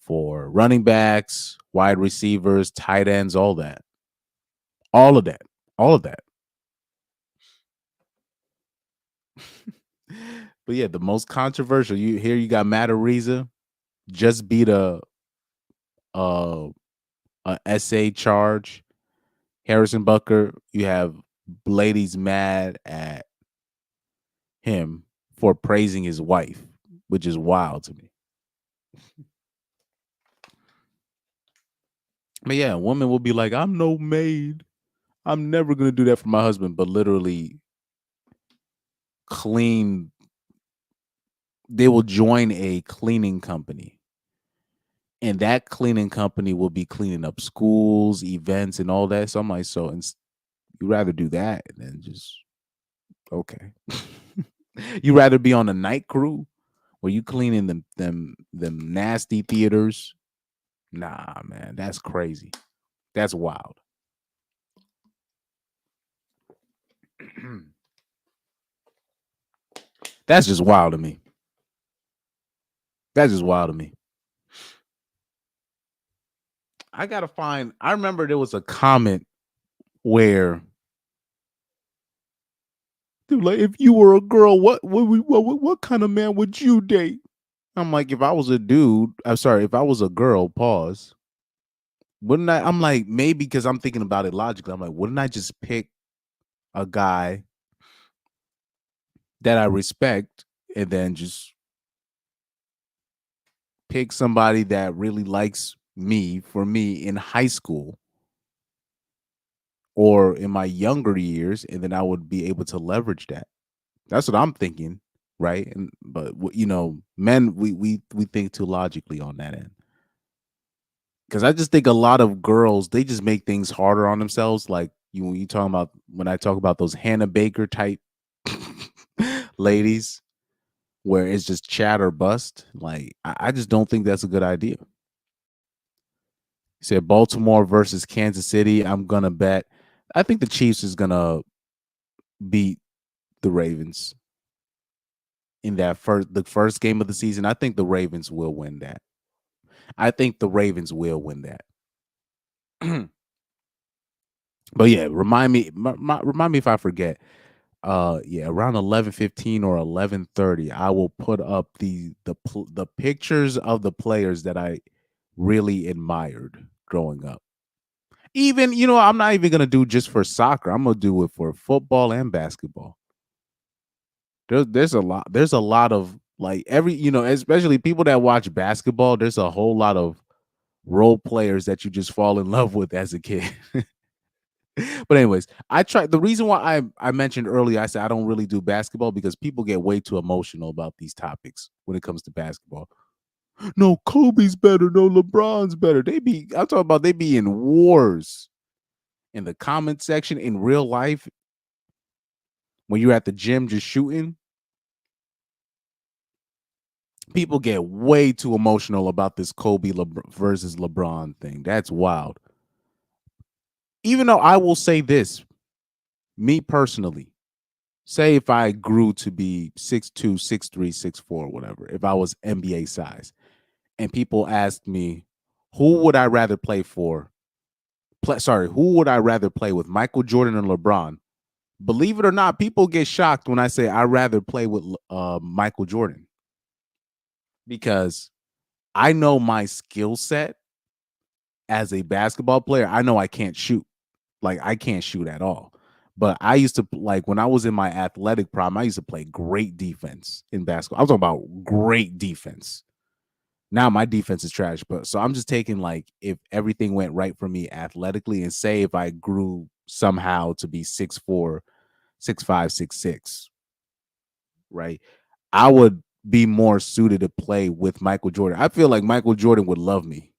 for running backs, wide receivers, tight ends, all that. All of that. All of that. But yeah, the most controversial, you got Matt Ariza just beat a SA charge. Harrison Butker, you have ladies mad at him for praising his wife, which is wild to me. But yeah, a woman will be like, I'm no maid. I'm never going to do that for my husband, but literally clean. They will join a cleaning company. And that cleaning company will be cleaning up schools, events, and all that. So I'm like, you rather do that than just, okay. You rather be on a night crew where you cleaning them nasty theaters? Nah, man, that's crazy. That's wild. That's just wild to me. That's just wild to me. I remember there was a comment where they were like, if you were a girl, what kind of man would you date? I'm like, if I was a dude, if I was a girl, pause. Wouldn't I? I'm like, maybe because I'm thinking about it logically. I'm like, wouldn't I just pick a guy that I respect and then just pick somebody that really likes me for me in high school or in my younger years, and then I would be able to leverage that. That's what I'm thinking, right? But men, we think too logically on that end. Because I just think a lot of girls, they just make things harder on themselves. Like when I talk about those Hannah Baker type ladies, where it's just chat or bust. Like I just don't think that's a good idea. He said Baltimore versus Kansas City. I'm gonna bet. I think the Chiefs is gonna beat the Ravens in the first game of the season. I think the Ravens will win that. But yeah, remind me if I forget. Around 11:15 or 11:30, I will put up the pictures of the players that I really admired growing up. Even, I'm not even gonna do just for soccer. I'm gonna do it for football and basketball. There's a lot of like especially people that watch basketball. There's a whole lot of role players that you just fall in love with as a kid. But anyways, the reason why I mentioned earlier, I said I don't really do basketball because people get way too emotional about these topics when it comes to basketball. No, Kobe's better. No, LeBron's better. I'm talking about they be in wars in the comment section in real life when you're at the gym just shooting. People get way too emotional about this Kobe versus LeBron thing. That's wild. Even though I will say this, me personally, say if I grew to be 6'2", 6'3", 6'4", whatever, if I was NBA size, and people ask me, who would I rather play for? Who would I rather play with, Michael Jordan or LeBron? Believe it or not, people get shocked when I say I'd rather play with Michael Jordan, because I know my skill set as a basketball player. I know I can't shoot. Like, I can't shoot at all. But I used to, like, when I was in my athletic prime, I used to play great defense in basketball. I was talking about great defense. Now my defense is trash, but so I'm just taking, like, if everything went right for me athletically, and say if I grew somehow to be 6'4", 6'5", 6'6", right? I would be more suited to play with Michael Jordan. I feel like Michael Jordan would love me.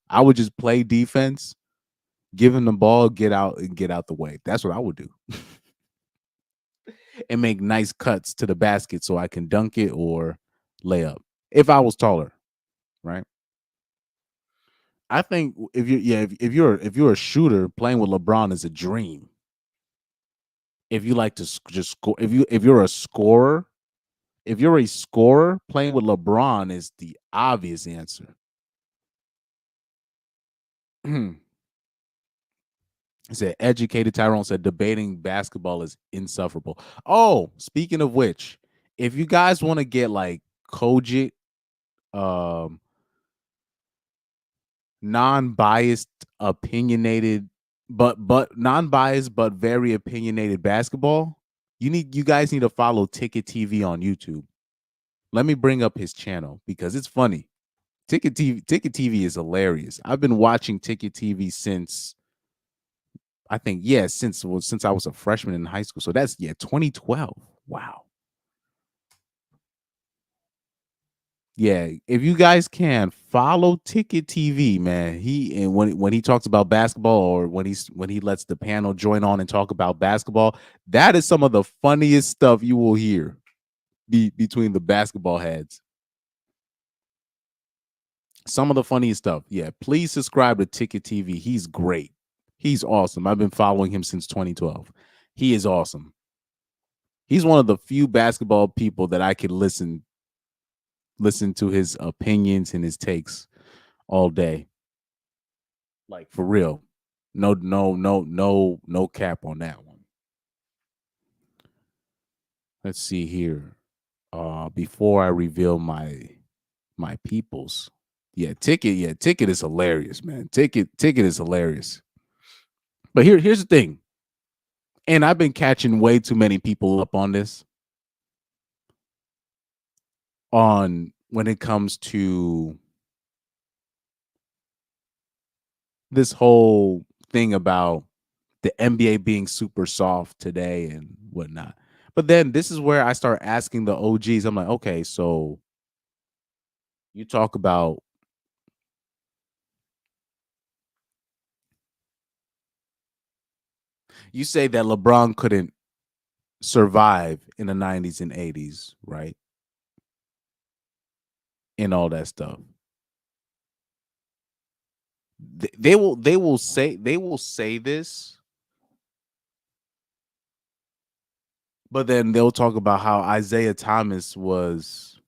I would just play defense, give him the ball, get out the way. That's what I would do. And make nice cuts to the basket so I can dunk it or lay up if I was taller, right? I think if you're a shooter, playing with LeBron is a dream. If you like to just score, if you're a scorer, playing with LeBron is the obvious answer. He said, educated Tyrone said, debating basketball is insufferable. Oh, speaking of which, if you guys want to get like cogent, non-biased, opinionated, but non-biased but very opinionated basketball, you guys need to follow Ticket TV on YouTube. Let me bring up his channel because it's funny. Ticket TV is hilarious. I've been watching Ticket TV since I was a freshman in high school. So that's 2012. Wow. Yeah, if you guys can follow Ticket TV, man. When he talks about basketball, or when he lets the panel join on and talk about basketball, that is some of the funniest stuff you will hear between the basketball heads. Some of the funniest stuff. Yeah, please subscribe to Ticket TV. He's great. He's awesome. I've been following him since 2012. He is awesome. He's one of the few basketball people that I could listen to his opinions and his takes all day. Like, for real. No cap on that one. Let's see here. Before I reveal my peoples. Ticket is hilarious, man. Ticket is hilarious. But here's the thing. And I've been catching way too many people up on this. On when it comes to this whole thing about the NBA being super soft today and whatnot. But then this is where I start asking the OGs. I'm like, okay, so you talk about you say that LeBron couldn't survive in the 90s and 80s, right? And all that stuff. They will say this, but then they'll talk about how Isaiah Thomas was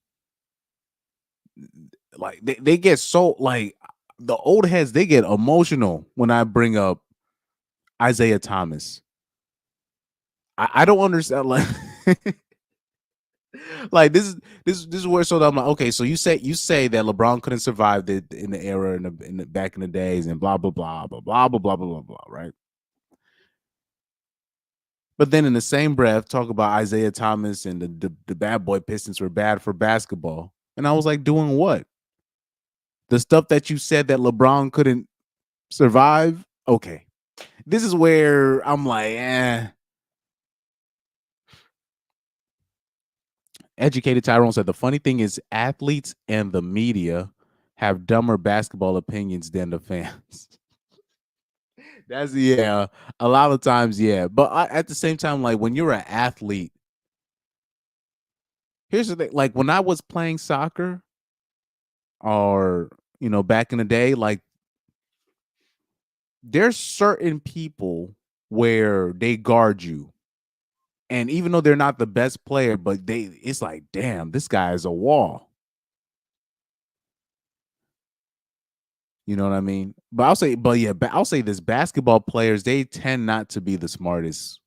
like they get so like the old heads, they get emotional when I bring up Isaiah Thomas. I don't understand, like like this is where, so I'm like, okay, so you say that LeBron couldn't survive in the era in the back in the days and blah blah blah blah blah blah blah blah blah blah, right? But then in the same breath, talk about Isaiah Thomas and the bad boy Pistons were bad for basketball. And I was like, doing what? The stuff that you said that LeBron couldn't survive? Okay. This is where I'm like, Educated Tyrone said, the funny thing is athletes and the media have dumber basketball opinions than the fans. That's a lot of times, yeah. But at the same time, like when you're an athlete, here's the thing, like when I was playing soccer or, back in the day, like there's certain people where they guard you. And even though they're not the best player, but it's like, damn, this guy is a wall. You know what I mean? But I'll say this: basketball players, they tend not to be the smartest.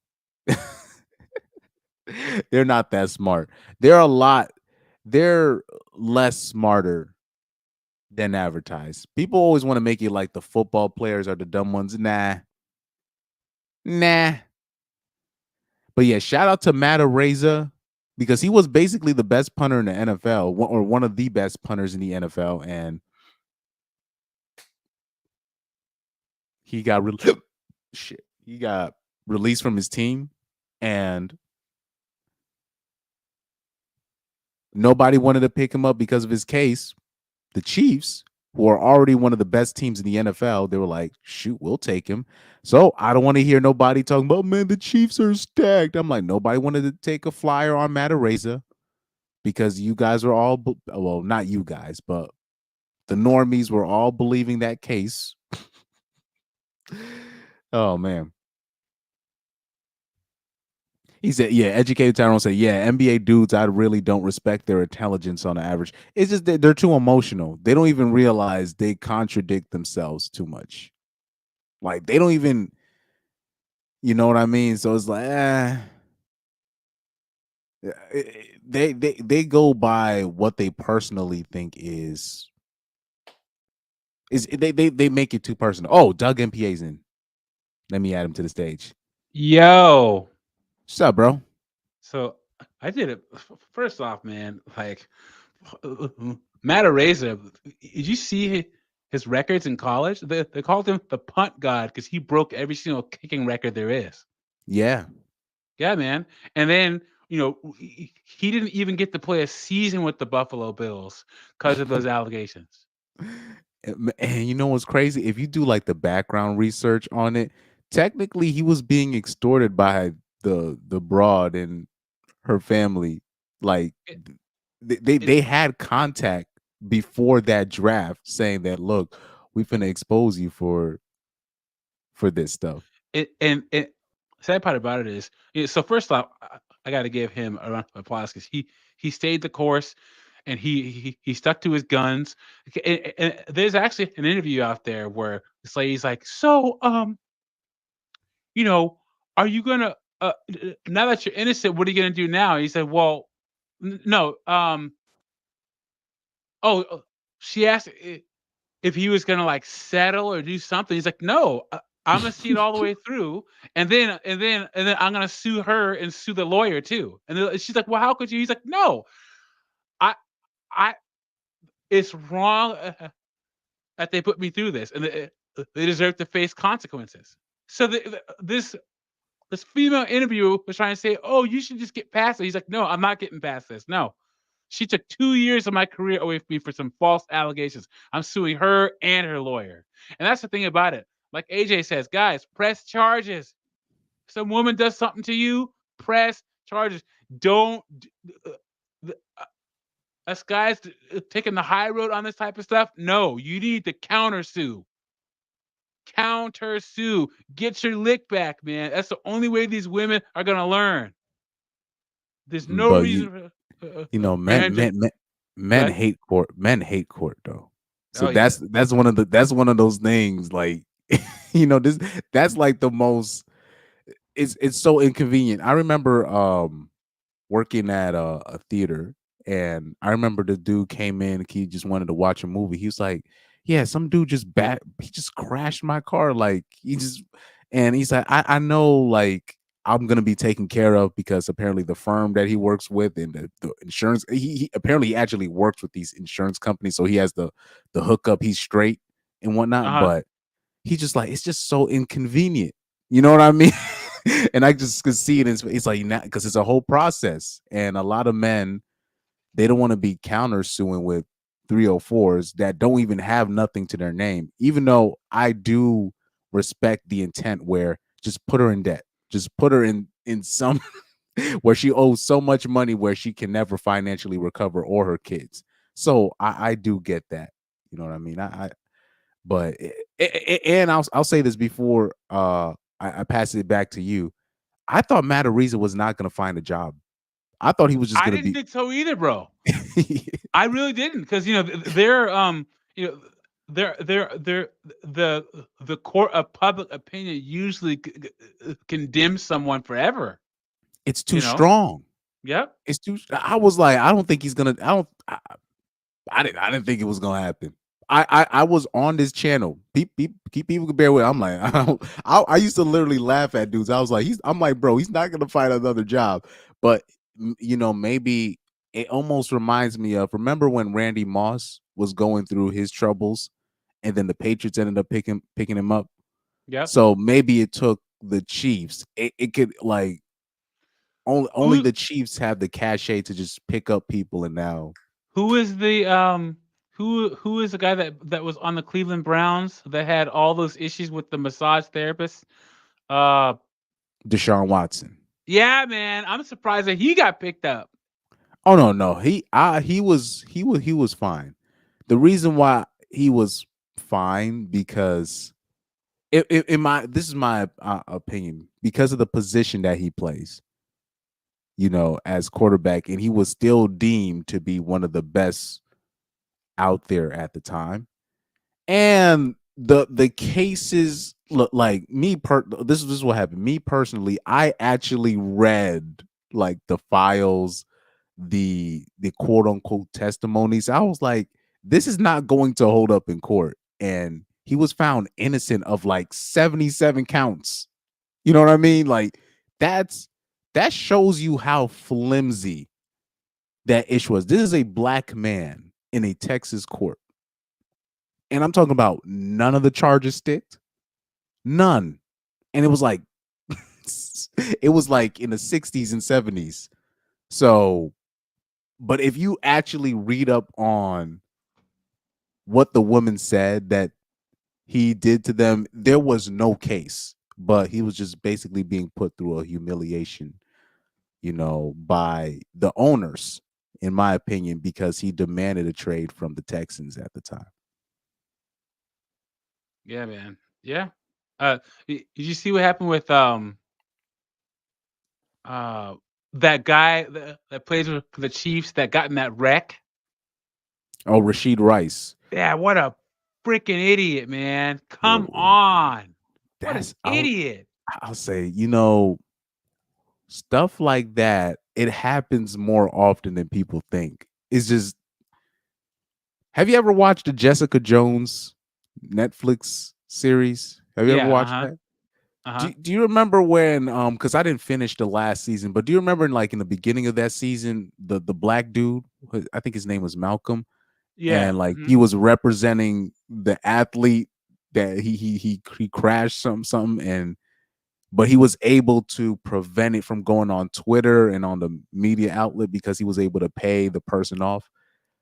They're not that smart. They're a lot. They're less smarter than advertised. People always want to make it like the football players are the dumb ones. Nah. But yeah, shout out to Matt Araiza because he was basically the best punter in the NFL, or one of the best punters in the NFL, and he got he got released from his team, and nobody wanted to pick him up because of his case. The Chiefs, who are already one of the best teams in the NFL, they were like, shoot, we'll take him. So I don't want to hear nobody talking about, man, the Chiefs are stacked. I'm like, nobody wanted to take a flyer on Matt Araiza because you guys were all, well, not you guys, but the normies were all believing that case. Oh, man. He said, yeah, Educated Tyrone said, yeah, NBA dudes, I really don't respect their intelligence on the average. It's just that they're too emotional. They don't even realize they contradict themselves too much. Like, they don't even, you know what I mean? So it's like, they go by what they personally think is they make it too personal. Oh, Doug MPA's in. Let me add him to the stage. Yo. What's up, bro? So I did it. First off, man, like Matt Araiza, did you see his records in college? They called him the punt god because he broke every single kicking record there is. Yeah. Yeah, man. And then, he didn't even get to play a season with the Buffalo Bills because of those allegations. And you know what's crazy? If you do like the background research on it, technically he was being extorted by the broad and her family. Like they had contact before that draft saying that, look, we finna expose you for this stuff. And sad part about it is, so first off, I got to give him a round of applause because he stayed the course and he stuck to his guns. And there's actually an interview out there where this lady's like, so are you gonna now that you're innocent, what are you gonna do now? He said, well, no. She asked if he was gonna like settle or do something. He's like, no, I'm gonna see it all the way through, and then I'm gonna sue her and sue the lawyer too. And she's like, well, how could you? He's like, no, I it's wrong that they put me through this, and they deserve to face consequences. So this female interviewer was trying to say, oh, you should just get past it. He's like, no, I'm not getting past this. No. She took 2 years of my career away from me for some false allegations. I'm suing her and her lawyer. And that's the thing about it. Like AJ says, guys, press charges. Some woman does something to you, press charges. Don't us guys taking the high road on this type of stuff. No, you need to counter sue. Counter sue. Get your lick back, man. That's the only way these women are gonna learn. There's no reason. Men hate court. Men hate court though. So Oh, that's one of those things. Like, that's like the most. It's so inconvenient. I remember working at a theater, and I remember the dude came in. He just wanted to watch a movie. He was like, "Yeah, some dude he just crashed my car. Like and he's like, I know, like." I'm gonna be taken care of because apparently the firm that he works with and the insurance, he apparently actually works with these insurance companies, so he has the hookup. He's straight and whatnot, but he just like, it's just so inconvenient. You know what I mean? And I just could see it. It's like, because it's a whole process, and a lot of men, they don't want to be counter suing with 304s that don't even have nothing to their name. Even though I do respect the intent, where just put her in debt. Just put her in some where she owes so much money where she can never financially recover, or her kids. So I do get that. You know what I mean? And I'll say this before I pass it back to you. I thought Matt Araiza was not going to find a job. I thought he was just going to be. I didn't think so either, bro. I really didn't, because they're the court of public opinion usually condemns someone forever. It's too You know? strong. Yep. It's too. I was like, I don't think he's gonna. I didn't think it was gonna happen. I was on this channel. People can bear with. I'm like, I used to literally laugh at dudes. I was like, I'm like, bro, he's not gonna find another job. But you know, maybe it almost reminds me of, remember when Randy Moss was going through his troubles, and then the Patriots ended up picking him up. Yep. So maybe it took the Chiefs. It could like only the Chiefs have the cachet to just pick up people, and now. Who is the who is the guy that was on the Cleveland Browns that had all those issues with the massage therapist? Deshaun Watson. Yeah, man. I'm surprised that he got picked up. Oh no. He was fine. The reason why he was fine, because this is my opinion, because of the position that he plays, you know, as quarterback, and he was still deemed to be one of the best out there at the time. And the cases look like this is what happened. Me personally, I actually read like the files, the quote unquote testimonies. I was like, this is not going to hold up in court. And he was found innocent of like 77 counts. You know what I mean? Like that shows you how flimsy that issue was. This is a black man in a Texas court. And I'm talking about none of the charges sticked. None. And it was like it was like in the 60s and 70s. So, but if you actually read up on what the woman said that he did to them, there was no case, but he was just basically being put through a humiliation, you know, by the owners, in my opinion, because he demanded a trade from the Texans at the time. Yeah, man. Yeah. Did you see what happened with that guy that plays with the Chiefs that got in that wreck? Oh, Rashid Rice. Yeah, what a freaking idiot, man. Come Oh, on. What an that's idiot. I'll say, you know, stuff like that, it happens more often than people think. It's just, have you ever watched the Jessica Jones Netflix series? Have you ever Yeah, watched uh-huh. that? Uh-huh. Do you remember when because I didn't finish the last season, but do you remember in the beginning of that season, the black dude, I think his name was Malcolm, Yeah. and like mhm. he was representing the athlete that he crashed something, but he was able to prevent it from going on Twitter and on the media outlet because he was able to pay the person off.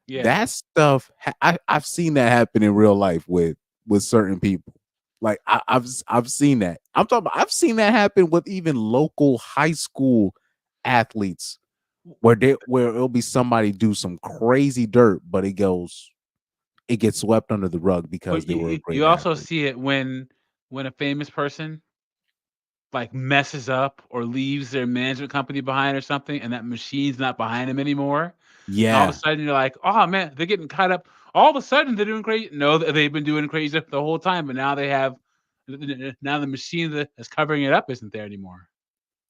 Yeah. That stuff, I've seen that happen in real life with certain people. Like I've seen that. I'm talking about, I've seen that happen with even local high school athletes, where it'll be somebody do some crazy dirt, but it gets swept under the rug because But they were a great you also athlete. see it when a famous person like messes up or leaves their management company behind or something, and that machine's not behind them anymore. And all of a Yeah. sudden you're like, oh man, they're getting caught up. All of a sudden they're doing crazy. No, they've been doing crazy stuff the whole time, but now they have now the machine that's covering it up isn't there anymore.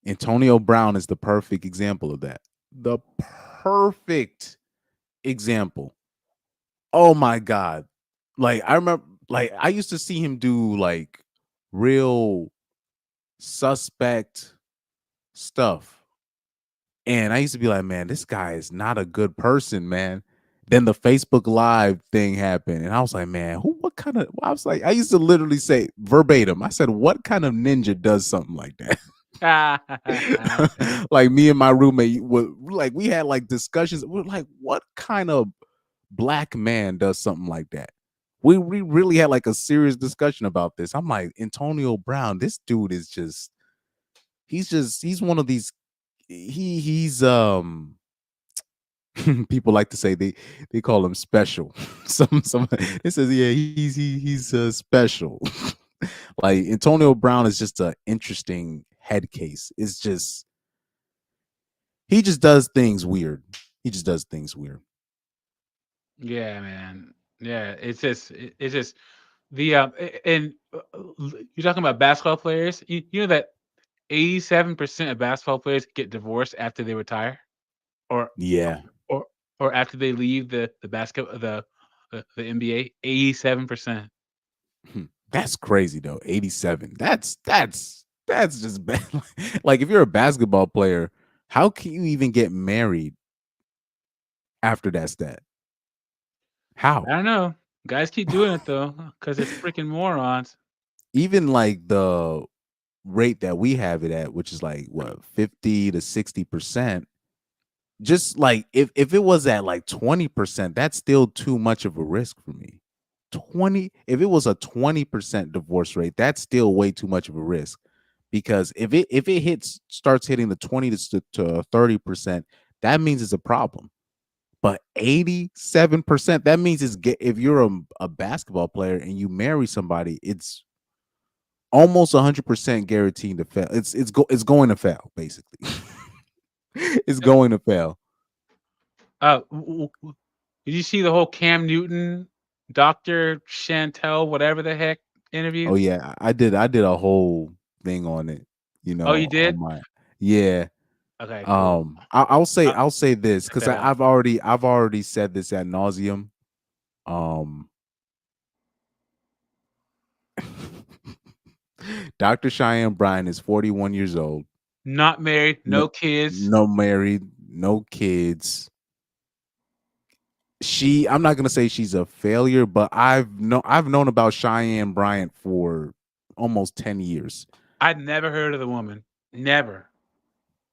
Antonio Brown is the perfect example of that. The perfect example. Oh my God. Like I remember, like I used to see him do like real suspect stuff. And I used to be like, man, this guy is not a good person, man. Then the Facebook Live thing happened. And I was like, man, what kind of, I was like, I used to literally say verbatim, I said, what kind of ninja does something like that? Like me and my roommate we had like discussions. We're like, what kind of black man does something like that? We really had like a serious discussion about this. I'm like, Antonio Brown, this dude is he's one of these, he's people like to say they call him special. some it says, yeah, he's special. Like Antonio Brown is just an interesting head case. It's just, he just does things weird. He just does things weird. Yeah, man. Yeah, it's just the you're talking about basketball players. You know that 87% of basketball players get divorced after they retire, or Yeah. or or after they leave the NBA. 87%. That's crazy though. 87. That's just bad. Like if you're a basketball player, how can you even get married after that stat? How? I don't know. Guys keep doing it though, because it's freaking morons. Even like the rate that we have it at, which is like what 50 to 60%. Just like if it was at like 20%, that's still too much of a risk for me. 20, if it was a 20% divorce rate, that's still way too much of a risk. Because if it starts hitting the 20 to 30%, that means it's a problem. But 87%, that means if you're a basketball player and you marry somebody, it's almost 100% guaranteed to fail. It's going to fail, basically. It's Yeah. going to fail. Did you see the whole Cam Newton, Dr. Chantel, whatever the heck interview? Oh yeah, I did a whole thing on it, Oh, you on did? my yeah. Okay, cool. I'll say this Check because that out. I've already said this ad nauseum. Um Dr. Cheyenne Bryan is 41 years old. Not married, No, no kids. no married, no kids. I'm not gonna say she's a failure, but I've known about Cheyenne Bryant for almost 10 years. I'd never heard of the woman. Never. Like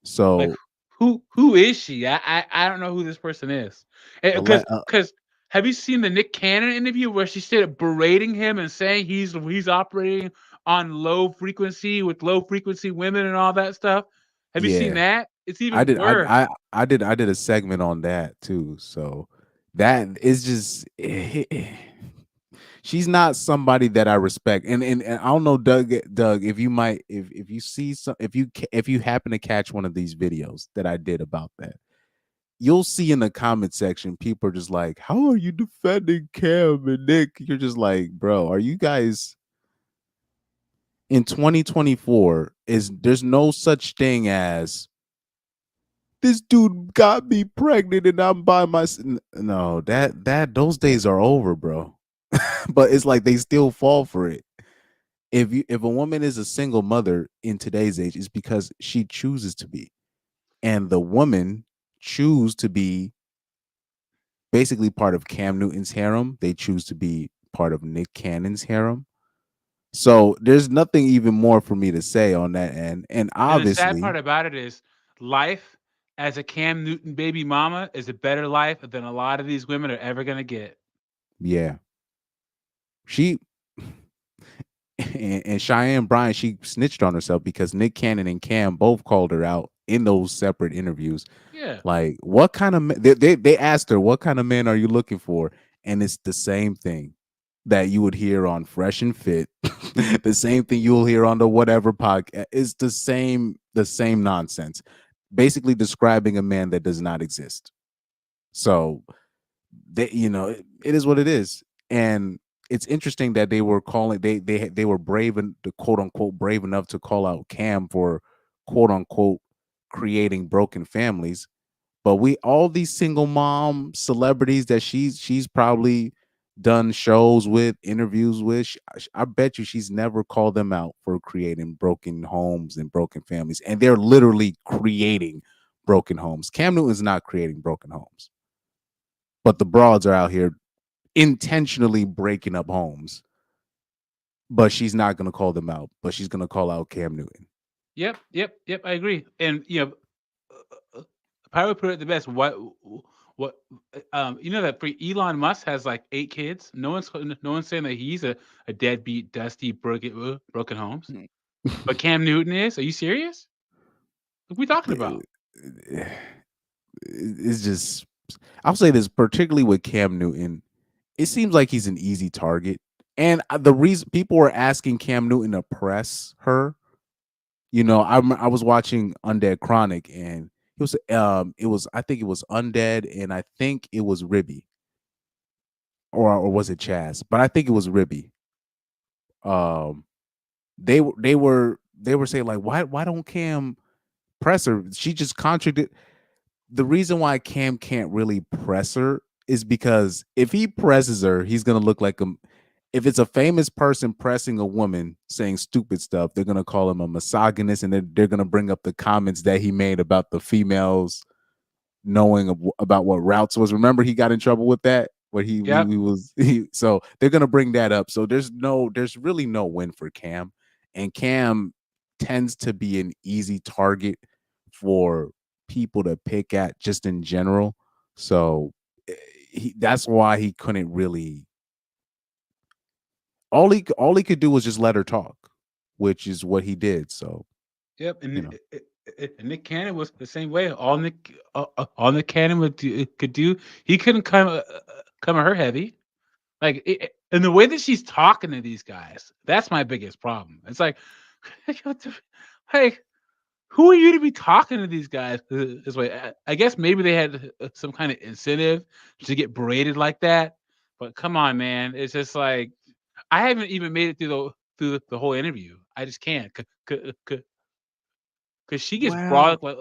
So who is she? I don't know who this person is. ele- Because have you seen the Nick Cannon interview where she started berating him and saying he's operating on low frequency with low frequency women and all that stuff? Have you seen yeah, that? It's I even did. worse. I did a segment on that too. So that is just she's not somebody that I respect. And I don't know, Doug, if you might, if you see some, if you happen to catch one of these videos that I did about that, you'll see in the comment section people are just like, "How are you defending Cam and Nick?" You're just like, "Bro, are you guys?" In 2024, there's no such thing as this dude got me pregnant and I'm by myself. No, those days are over, bro. But it's like they still fall for it. If a woman is a single mother in today's age, it's because she chooses to be. And the woman choose to be basically part of Cam Newton's harem. They choose to be part of Nick Cannon's harem. So there's nothing even more for me to say on that end. And And the sad obviously, part about it is life as a Cam Newton baby mama is a better life than a lot of these women are ever gonna get. yeah, she and Cheyenne Bryan, she snitched on herself because Nick Cannon and Cam both called her out in those separate interviews. Yeah. Like, what kind of they asked her, what kind of man are you looking for? And it's the same thing that you would hear on Fresh and Fit, the same thing you'll hear on the whatever podcast. It's the same nonsense. Basically describing a man that does not exist. So it is what it is. And it's interesting that they were calling they were brave and the quote unquote brave enough to call out Cam for quote unquote creating broken families. But all these single mom celebrities that she's probably done shows with, interviews with, I bet you she's never called them out for creating broken homes and broken families. And they're literally creating broken homes. Cam Newton's not creating broken homes. But the broads are out here intentionally breaking up homes. But she's not going to call them out. But she's going to call out Cam Newton. Yep. I agree. And I would put it the best. What? You know that Elon Musk has like 8 kids. No one's saying that he's a deadbeat, dusty, broken homes. But Cam Newton is. Are you serious? What are we talking about? It's just, I'll say this, particularly with Cam Newton, it seems like he's an easy target. And the reason people were asking Cam Newton to press her, I was watching Undead Chronic, and it was I think it was Undead, and I think it was Ribby. or was it Chaz? But I think it was Ribby. They were saying like, why don't Cam press her? She just contradicted. The reason why Cam can't really press her is because if he presses her, he's gonna look like a. If it's a famous person pressing a woman saying stupid stuff, they're gonna call him a misogynist, and they're gonna bring up the comments that he made about the females knowing about what routes was. Remember, he got in trouble with that. What he was. So they're gonna bring that up. So there's really no win for Cam, and Cam tends to be an easy target for people to pick at just in general. So that's why he couldn't really. All he could do was just let her talk, which is what he did. So, yep. And Nick Cannon was the same way. All Nick Cannon could do, he couldn't come at her heavy. Like, and the way that she's talking to these guys, that's my biggest problem. It's like, who are you to be talking to these guys this way? I guess maybe they had some kind of incentive to get braided like that. But come on, man. It's just like, I haven't even made it through the whole interview. I just can't, because she gets brought up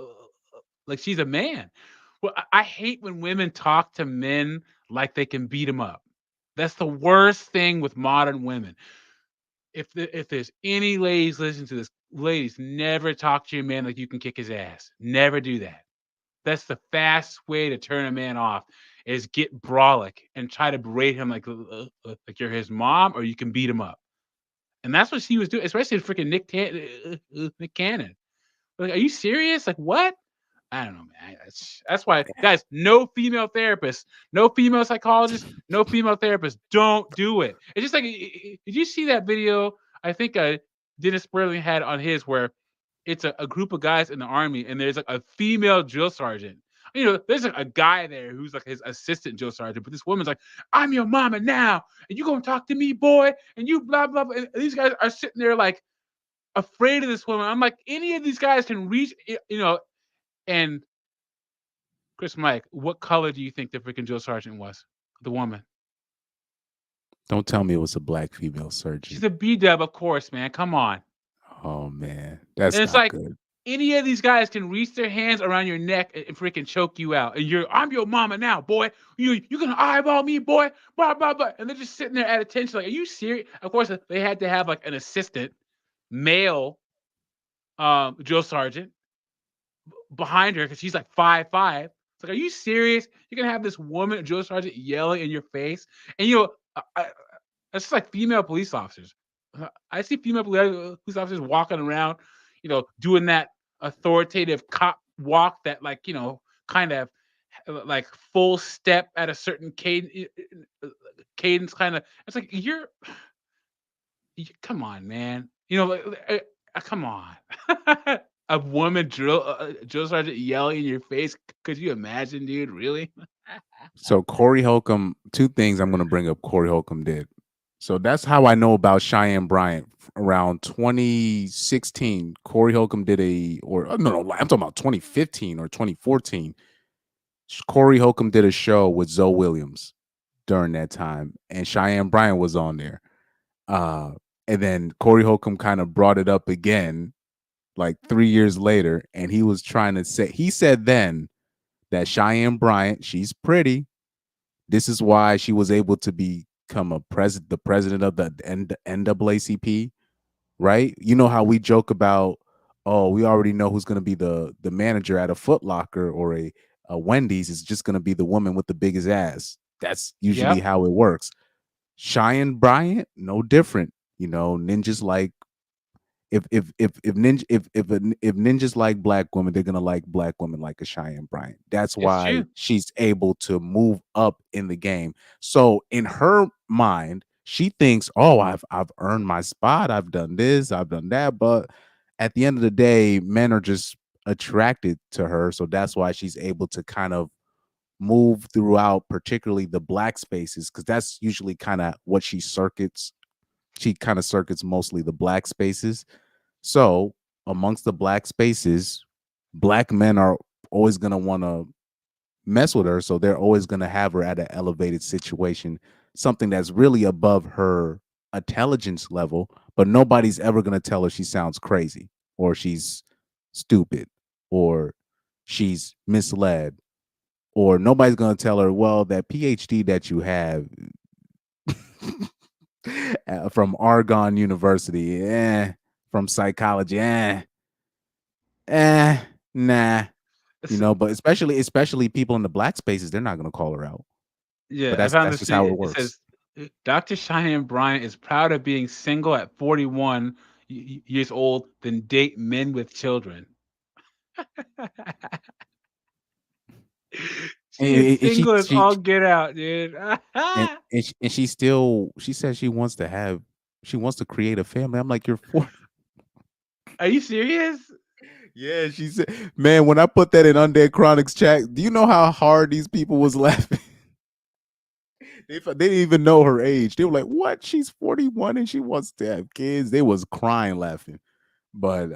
like she's a man. Well, I hate when women talk to men like they can beat them up. That's the worst thing with modern women. If there's any ladies listening to this, ladies, never talk to your man like you can kick his ass. Never do that. That's the fast way to turn a man off, is get brawlic and try to berate him like you're his mom, or you can beat him up. And that's what she was doing, especially freaking Nick Cannon. Like, are you serious? Like, what? I don't know, man. That's why, guys, no female therapist, no female psychologist, no female therapist. Don't do it. It's just like, did you see that video? I think Dennis Sperling had on his, where it's a group of guys in the army, and there's like a female drill sergeant. You know, there's like a guy there who's like his assistant drill sergeant, but this woman's like, "I'm your mama now, and you gonna talk to me, boy?" And you blah blah blah. And these guys are sitting there like afraid of this woman. I'm like, any of these guys can reach, And Chris Mike, what color do you think the freaking drill sergeant was? The woman. Don't tell me it was a black female surgeon. She's a B-dub, of course, man. Come on. Oh man, that's And it's not like, good. any of these guys can reach their hands around your neck and freaking choke you out. And I'm your mama now, boy. You gonna eyeball me, boy? Blah blah blah. And they're just sitting there at attention, like, are you serious? Of course, they had to have like an assistant, male, drill sergeant behind her, because she's like 5'5". It's like, are you serious? You're gonna have this woman, drill sergeant, yelling in your face? And it's just like female police officers. I see female police officers walking around, doing that authoritative cop walk, that, like, kind of like full step at a certain cadence kind of. It's like, come on, man. Come on. A woman drill sergeant yelling in your face. Could you imagine, dude? Really? So Corey Holcomb, two things I'm going to bring up Corey Holcomb did. So that's how I know about Cheyenne Bryant. Around 2016, Corey Holcomb did I'm talking about 2015 or 2014. Corey Holcomb did a show with Zoe Williams during that time, and Cheyenne Bryant was on there. And then Corey Holcomb kind of brought it up again, like 3 years later, and he was trying to say, he said then that Cheyenne Bryant, she's pretty. This is why she was able to become the president of the NAACP, right? You know how we joke about, oh, we already know who's going to be the manager at a Foot Locker or a Wendy's. Is just going to be the woman with the biggest ass. That's usually how it works. Cheyenne Bryant, no different. Ninjas like, if ninjas like black women, they're gonna like black women like a Cheyenne Bryant. That's why she's able to move up in the game. So in her mind, she thinks, oh, I've earned my spot. I've done this, I've done that. But at the end of the day, men are just attracted to her. So that's why she's able to kind of move throughout, particularly the black spaces, because that's usually kind of what she circuits. She kind of circuits mostly the black spaces. So amongst the black spaces, black men are always going to want to mess with her. So they're always going to have her at an elevated situation something that's really above her intelligence level, but nobody's ever going to tell her she sounds crazy or she's stupid or she's misled, or nobody's going to tell her, well, that PhD that you have from Argonne University, from psychology, nah, but especially people in the black spaces, they're not going to call her out. Yeah, But I found that's this just how thing. it It works. says Dr. Cheyenne Bryant is proud of being single at 41 years old than date men with children. She is And single as all get out, dude. she says she wants to create a family. I'm like, you're 40. Are you serious? Yeah, she said, man, when I put that in Undead Chronics chat, do you know how hard these people was laughing? They didn't even know her age. They were like, what? She's 41 and she wants to have kids. They was crying laughing. But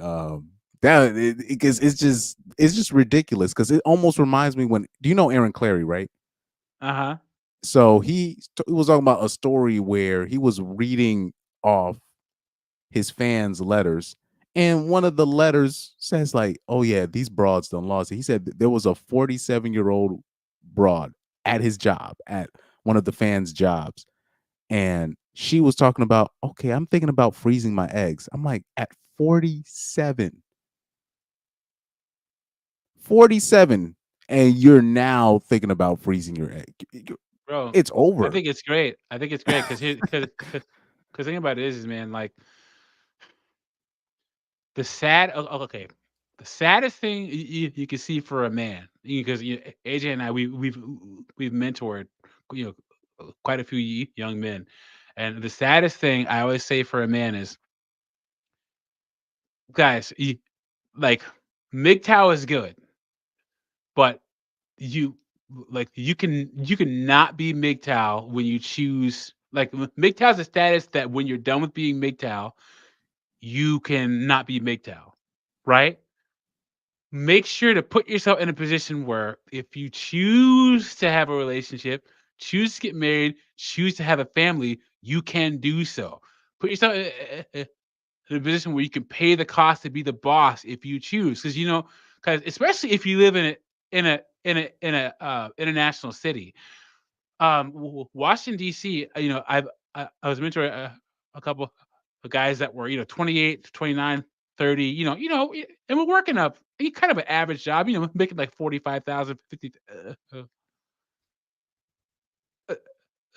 because it's just ridiculous, because it almost reminds me do you know Aaron Clary, right? Uh-huh. So he was talking about a story where he was reading off his fans' letters, and one of the letters says like, "Oh yeah, these broads done lost it." He said there was a 47-year-old broad at his job, at one of the fans' jobs, and she was talking about, "Okay, I'm thinking about freezing my eggs." I'm like, at 47, and you're now thinking about freezing your egg. Bro, It's I over. think it's great. I think it's great because thing about it is, man, like okay, the saddest thing you can see for a man, because AJ and I we've mentored quite a few young men, and the saddest thing I always say for a man is, guys, like MGTOW is good, but you you can not be MGTOW when you choose, like, MGTOW is a status that when you're done with being MGTOW, you can not be MGTOW, right? Make sure to put yourself in a position where if you choose to have a relationship, choose to get married, choose to have a family, you can do so. Put yourself in a position where you can pay the cost to be the boss if you choose, because especially if you live in a international city. Washington D.C. I was mentoring a couple of guys that were 28, 29, 30. And we're working up kind of an average job. Making like 45,000, 50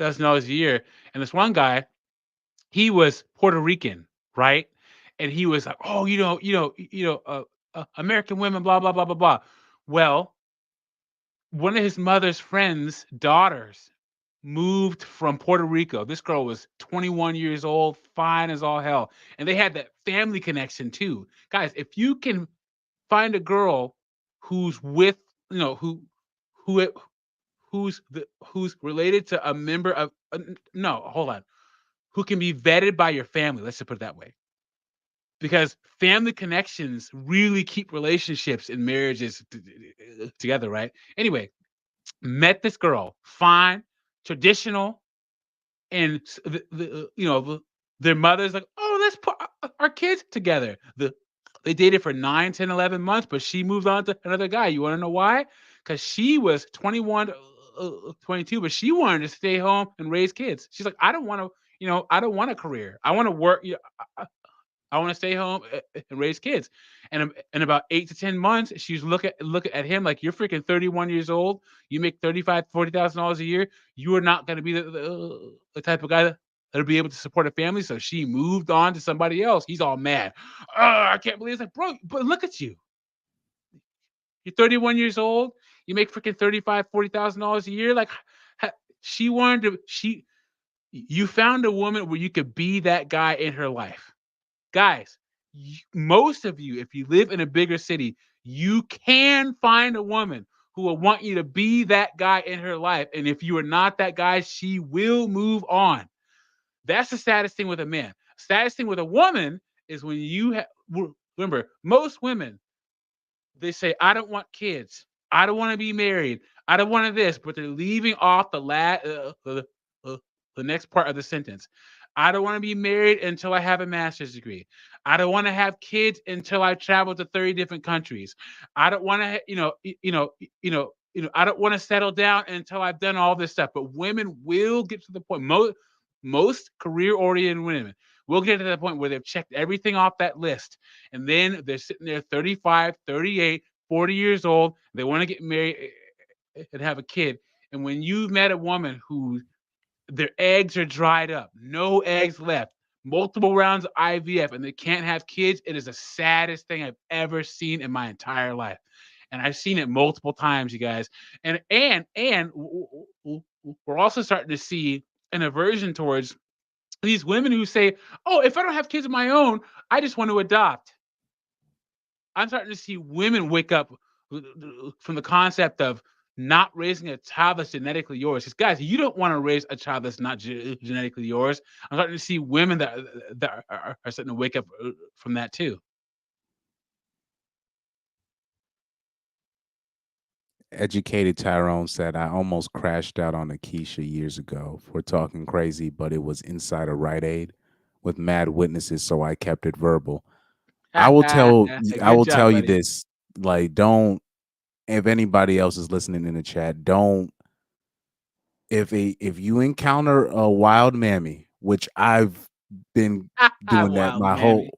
$1,000 a year. And this one guy, he was Puerto Rican, right? And he was like, oh, American women, blah blah blah blah blah. Well, one of his mother's friends' daughters moved from Puerto Rico. This girl was 21 years old, fine as all hell. And they had that family connection too. Guys, if you can find a girl who's with, who who's related to a member of no, hold on. Who can be vetted by your family, let's just put it that way. Because family connections really keep relationships and marriages together, right? Anyway, met this girl, fine, traditional, and their mother's like, oh, let's put our kids together. They dated for 9, 10, 11 months, but she moved on to another guy. You want to know why? Because she was 21, 22, but she wanted to stay home and raise kids. She's like, I don't want to, I don't want a career. I want to work. I want to stay home and raise kids. And in about 8 to 10 months, she's looking at him like, you're freaking 31 years old. You make $40,000 a year. You are not going to be the type of guy that'll be able to support a family. So she moved on to somebody else. He's all mad. Oh, I can't believe it's like, bro, but look at you. You're 31 years old. You make freaking $40,000 a year. Like, she wanted to, you found a woman where you could be that guy in her life. Guys, most of you, if you live in a bigger city, you can find a woman who will want you to be that guy in her life. And if you are not that guy, she will move on. That's the saddest thing with a man. Saddest thing with a woman is when remember, most women, they say, I don't want kids. I don't want to be married. I don't want this, but they're leaving off the The next part of the sentence. I don't want to be married until I have a master's degree. I don't want to have kids until I travel to 30 different countries. I don't want to, I don't want to settle down until I've done all this stuff. But women will get to the point. Most career-oriented women will get to the point where they've checked everything off that list. And then they're sitting there 35, 38, 40 years old. They want to get married and have a kid. And when you met a woman who their eggs are dried up, no eggs left, multiple rounds of IVF, and they can't have kids, it is the saddest thing I've ever seen in my entire life. And I've seen it multiple times, you guys. And we're also starting to see an aversion towards these women who say, "Oh, if I don't have kids of my own, I just want to adopt." I'm starting to see women wake up from the concept of not raising a child that's genetically yours. Because guys, you don't want to raise a child that's not genetically yours. I'm starting to see women that are starting to wake up from that too. Educated Tyrone said, I almost crashed out on Akeisha years ago for talking crazy, but it was inside a Rite Aid with mad witnesses, so I kept it verbal. I will tell Good job, you buddy. this, like, don't, if anybody else is listening in the chat, don't, if you encounter a wild mammy, which I've been doing that Wild my mammy.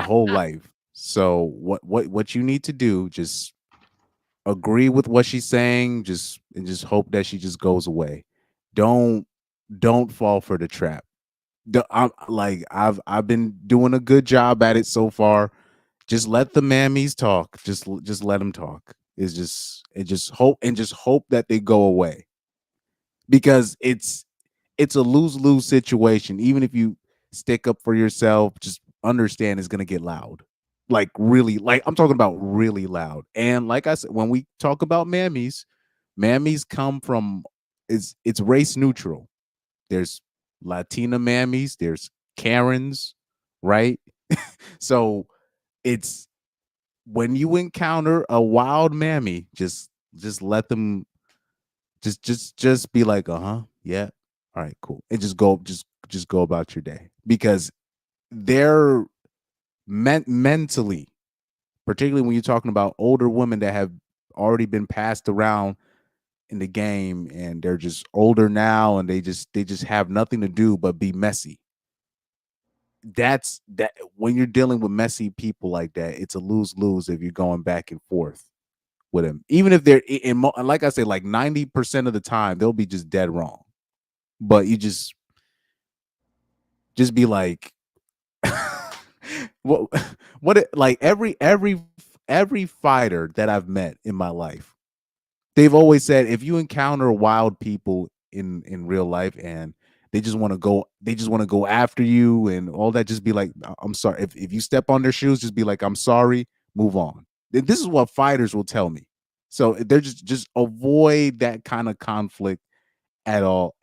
whole life. So what you need to do, just agree with what she's saying, just hope that she just goes away. Don't fall for the trap. I've been doing a good job at it so far. Just let the mammies talk. Just let them talk. It's just hope that they go away, because it's a lose-lose situation. Even if you stick up for yourself, just understand it's gonna get loud. Like, really, like, I'm talking about really loud. And like I said, when we talk about mammies come from, it's race neutral. There's Latina mammies, there's Karens, right? So it's, when you encounter a wild mammy, just let them, just be like, yeah, all right, cool, and just go about your day, because they're mentally, particularly when you're talking about older women that have already been passed around in the game, and they're just older now, and they just have nothing to do but be messy. That when you're dealing with messy people like that, it's a lose-lose if you're going back and forth with them, even if they're like I say, like 90% of the time they'll be just dead wrong, but you just be like, like every fighter that I've met in my life, they've always said, if you encounter wild people in real life and they just want to go after you and all that, just be like, I'm sorry. If you step on their shoes, just be like, I'm sorry, move on. This is what fighters will tell me. So they're just avoid that kind of conflict at all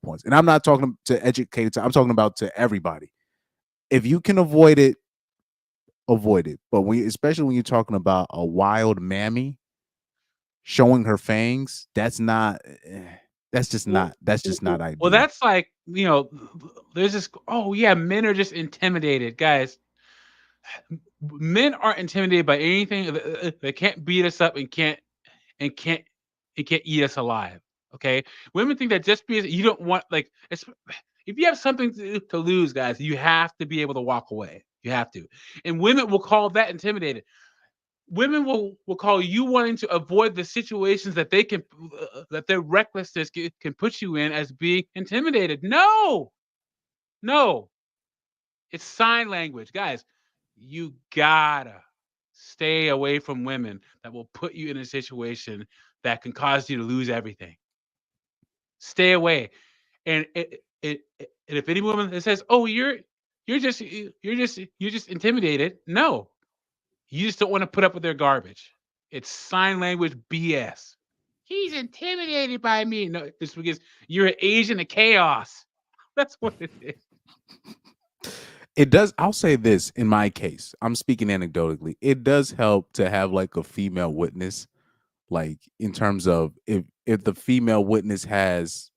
points. And I'm not talking to educated, I'm talking about to everybody. If you can avoid it, avoid it. But especially when you're talking about a wild mammy showing her fangs, that's just not ideal. Well, that's like, there's this, oh yeah, men are just intimidated, guys. Men aren't intimidated by anything. They can't beat us up and can't eat us alive. Okay, women think that just because you don't want, like, if you have something to lose, guys, you have to be able to walk away. You have to, and women will call that intimidated. Women will call you wanting to avoid the situations that they can, that their recklessness can put you in, as being intimidated. No, it's sign language, guys. You gotta stay away from women that will put you in a situation that can cause you to lose everything. Stay away. And if any woman that says, "Oh, you're just intimidated," no, you just don't want to put up with their garbage. It's sign language BS. He's intimidated by me. No, it's because you're an agent of chaos. That's what it is. It does. I'll say this, in my case, I'm speaking anecdotally. It does help to have like a female witness, like, in terms of if the female witness has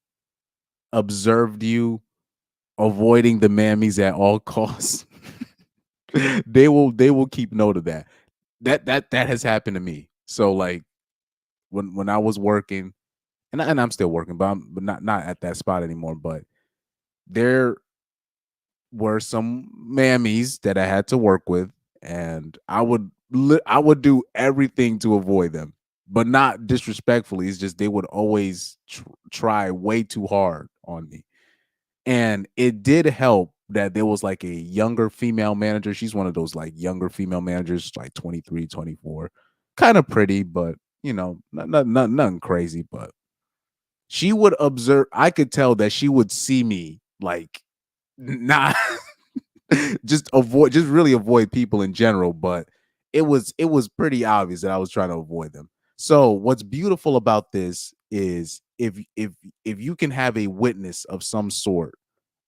observed you avoiding the mammies at all costs, they will keep note of that. That has happened to me. So like when I was working, and I'm still working, but not at that spot anymore. But there were some mammies that I had to work with, and I would do everything to avoid them, but not disrespectfully. It's just they would always try way too hard on me, and it did help that there was like a younger female manager. She's one of those like younger female managers, like 23, 24, kind of pretty, but nothing crazy. But she would observe. I could tell that she would see me like not just really avoid people in general, but it was pretty obvious that I was trying to avoid them. So what's beautiful about this is if you can have a witness of some sort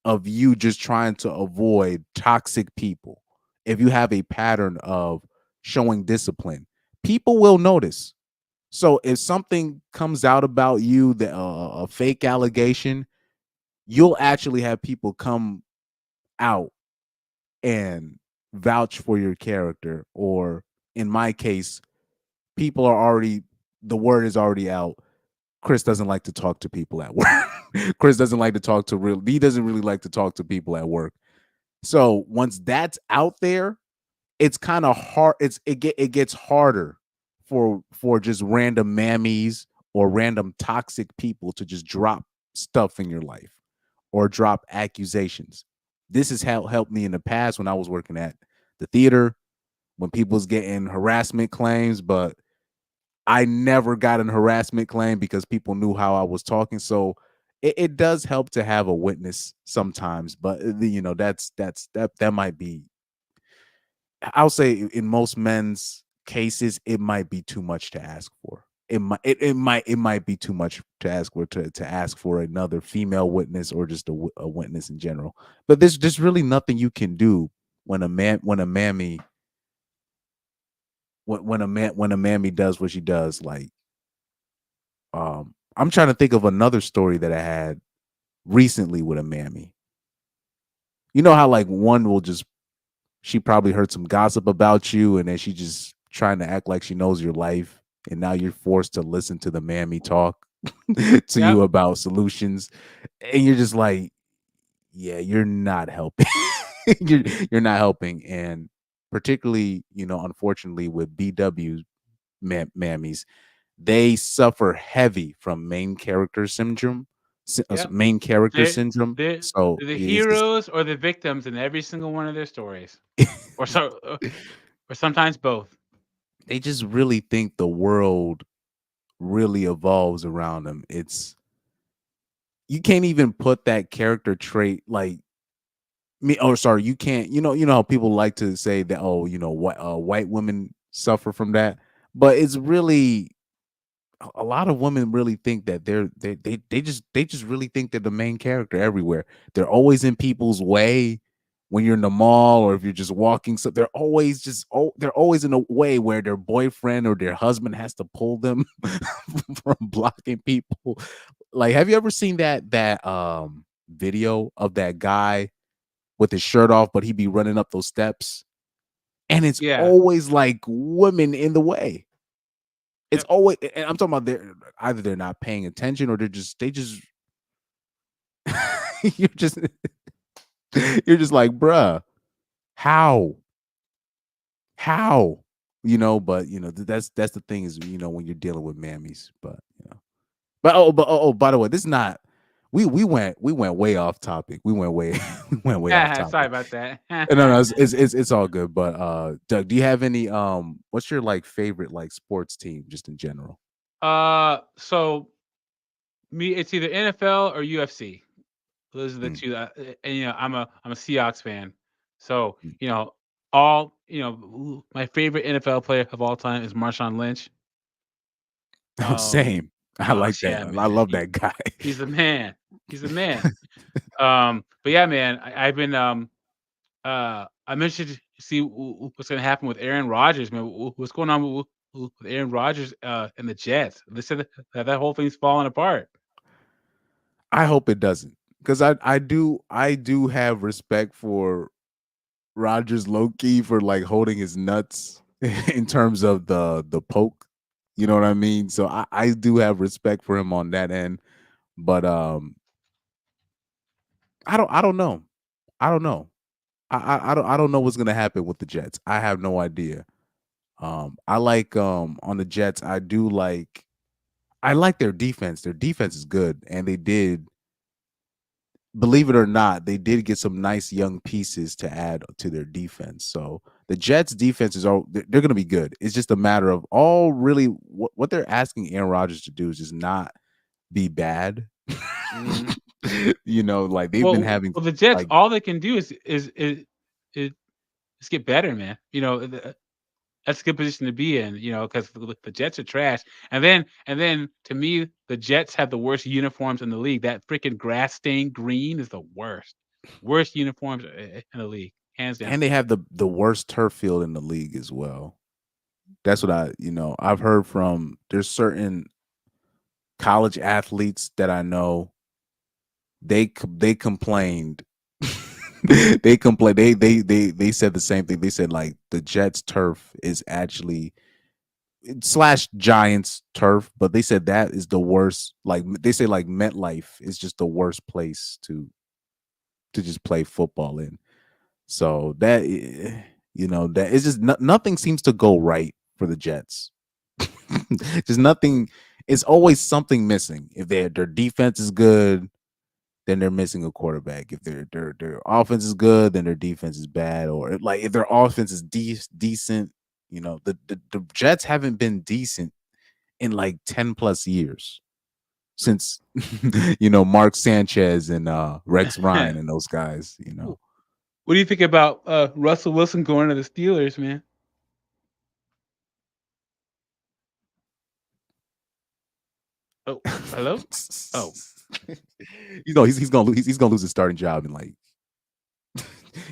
of you just trying to avoid toxic people, if you have a pattern of showing discipline, people will notice. So if something comes out about you, that a fake allegation, you'll actually have people come out and vouch for your character. Or in my case, people are already, the word is already out. Chris doesn't like to talk to people at work. Chris doesn't like to talk to real. He doesn't really like to talk to people at work. So once that's out there, it's kind of hard. It gets harder for just random mammies or random toxic people to just drop stuff in your life or drop accusations. This has helped me in the past when I was working at the theater, when people was getting harassment claims, but I never got an harassment claim because people knew how I was talking. So it does help to have a witness sometimes, but that might be, I'll say in most men's cases, it might be too much to ask for. It might be too much to ask for, to ask for another female witness or just a witness in general. But there's really nothing you can do when a mammy when a mammy does what she does. Like I'm trying to think of another story that I had recently with a mammy. You know how like one will just, she probably heard some gossip about you, and then she just trying to act like she knows your life, and now you're forced to listen to the mammy talk to Yep. you about solutions, and you're just like, yeah, you're not helping. you're not helping. And particularly, unfortunately with BW mammies, they suffer heavy from main character syndrome, Yep. main character They're syndrome. they're So they're the it's just heroes or the victims in every single one of their stories, or so, or sometimes both. they just really think the world really evolves around them. It's, you can't even put that character trait like me. Oh, sorry, you can't. You know how people like to say that. Oh, what white women suffer from that, but it's really a lot of women really think that they just really think they're the main character everywhere. They're always in people's way when you're in the mall, or if you're just walking. So they're always in a way where their boyfriend or their husband has to pull them from blocking people. Like, have you ever seen that video of that guy with his shirt off, but he be running up those steps, and it's Yeah. always like women in the way. It's Yep. always, and I'm talking about they're not paying attention, or they just you're just you're just like, bruh, how? How? But that's the thing is, when you're dealing with mammies, but by the way, this is not, we went way off topic. We went way we went way off Sorry topic. about that. No, it's all good. But Doug, do you have any what's your like favorite like sports team just in general? So me, it's either NFL or UFC. Those are the Mm, two that, and I'm a Seahawks fan. So mm. my favorite NFL player of all time is Marshawn Lynch. Oh, Um, same. I Gosh, like that. yeah, I man, love that guy. he's the man. He's the man. But yeah, man, I've been I'm interested to see what's going to happen with Aaron Rodgers, man. What's going on with Aaron Rodgers and the Jets? They said that whole thing's falling apart. I hope it doesn't, because I do have respect for Rodgers low key for like holding his nuts in terms of the poke. You know what I mean? So I do have respect for him on that end, but I don't know. I don't know. I don't know what's gonna happen with the Jets. I have no idea. I like on the Jets. I like their defense. Their defense is good, and they did, believe it or not, they did get some nice young pieces to add to their defense. So the Jets defense is all they're going to be good. It's just a matter of all really what they're asking Aaron Rodgers to do is just not be bad. You know, like they've been having the Jets, like all they can do is get better, man. You know, that's a good position to be in. You know, because the Jets are trash, and then to me, the Jets have the worst uniforms in the league. That freaking grass stained green is the worst uniforms in the league, hands down. and they have the worst turf field in the league as well. That's what I've heard from. There's certain college athletes that I know. They complained. They complained. They said the same thing. They said like the Jets turf is actually / Giants turf, but they said that is the worst. Like they say, like MetLife is just the worst place to just play football in. So that that it's just nothing seems to go right for the Jets. Just nothing. It's always something missing. If their defense is good, then they're missing a quarterback. If their offense is good, then their defense is bad. Or like if their offense is decent, the Jets haven't been decent in like 10 plus years since Mark Sanchez and Rex Ryan and those guys. What do you think about Russell Wilson going to the Steelers, man? Oh, hello. Oh, he's gonna lose his starting job and like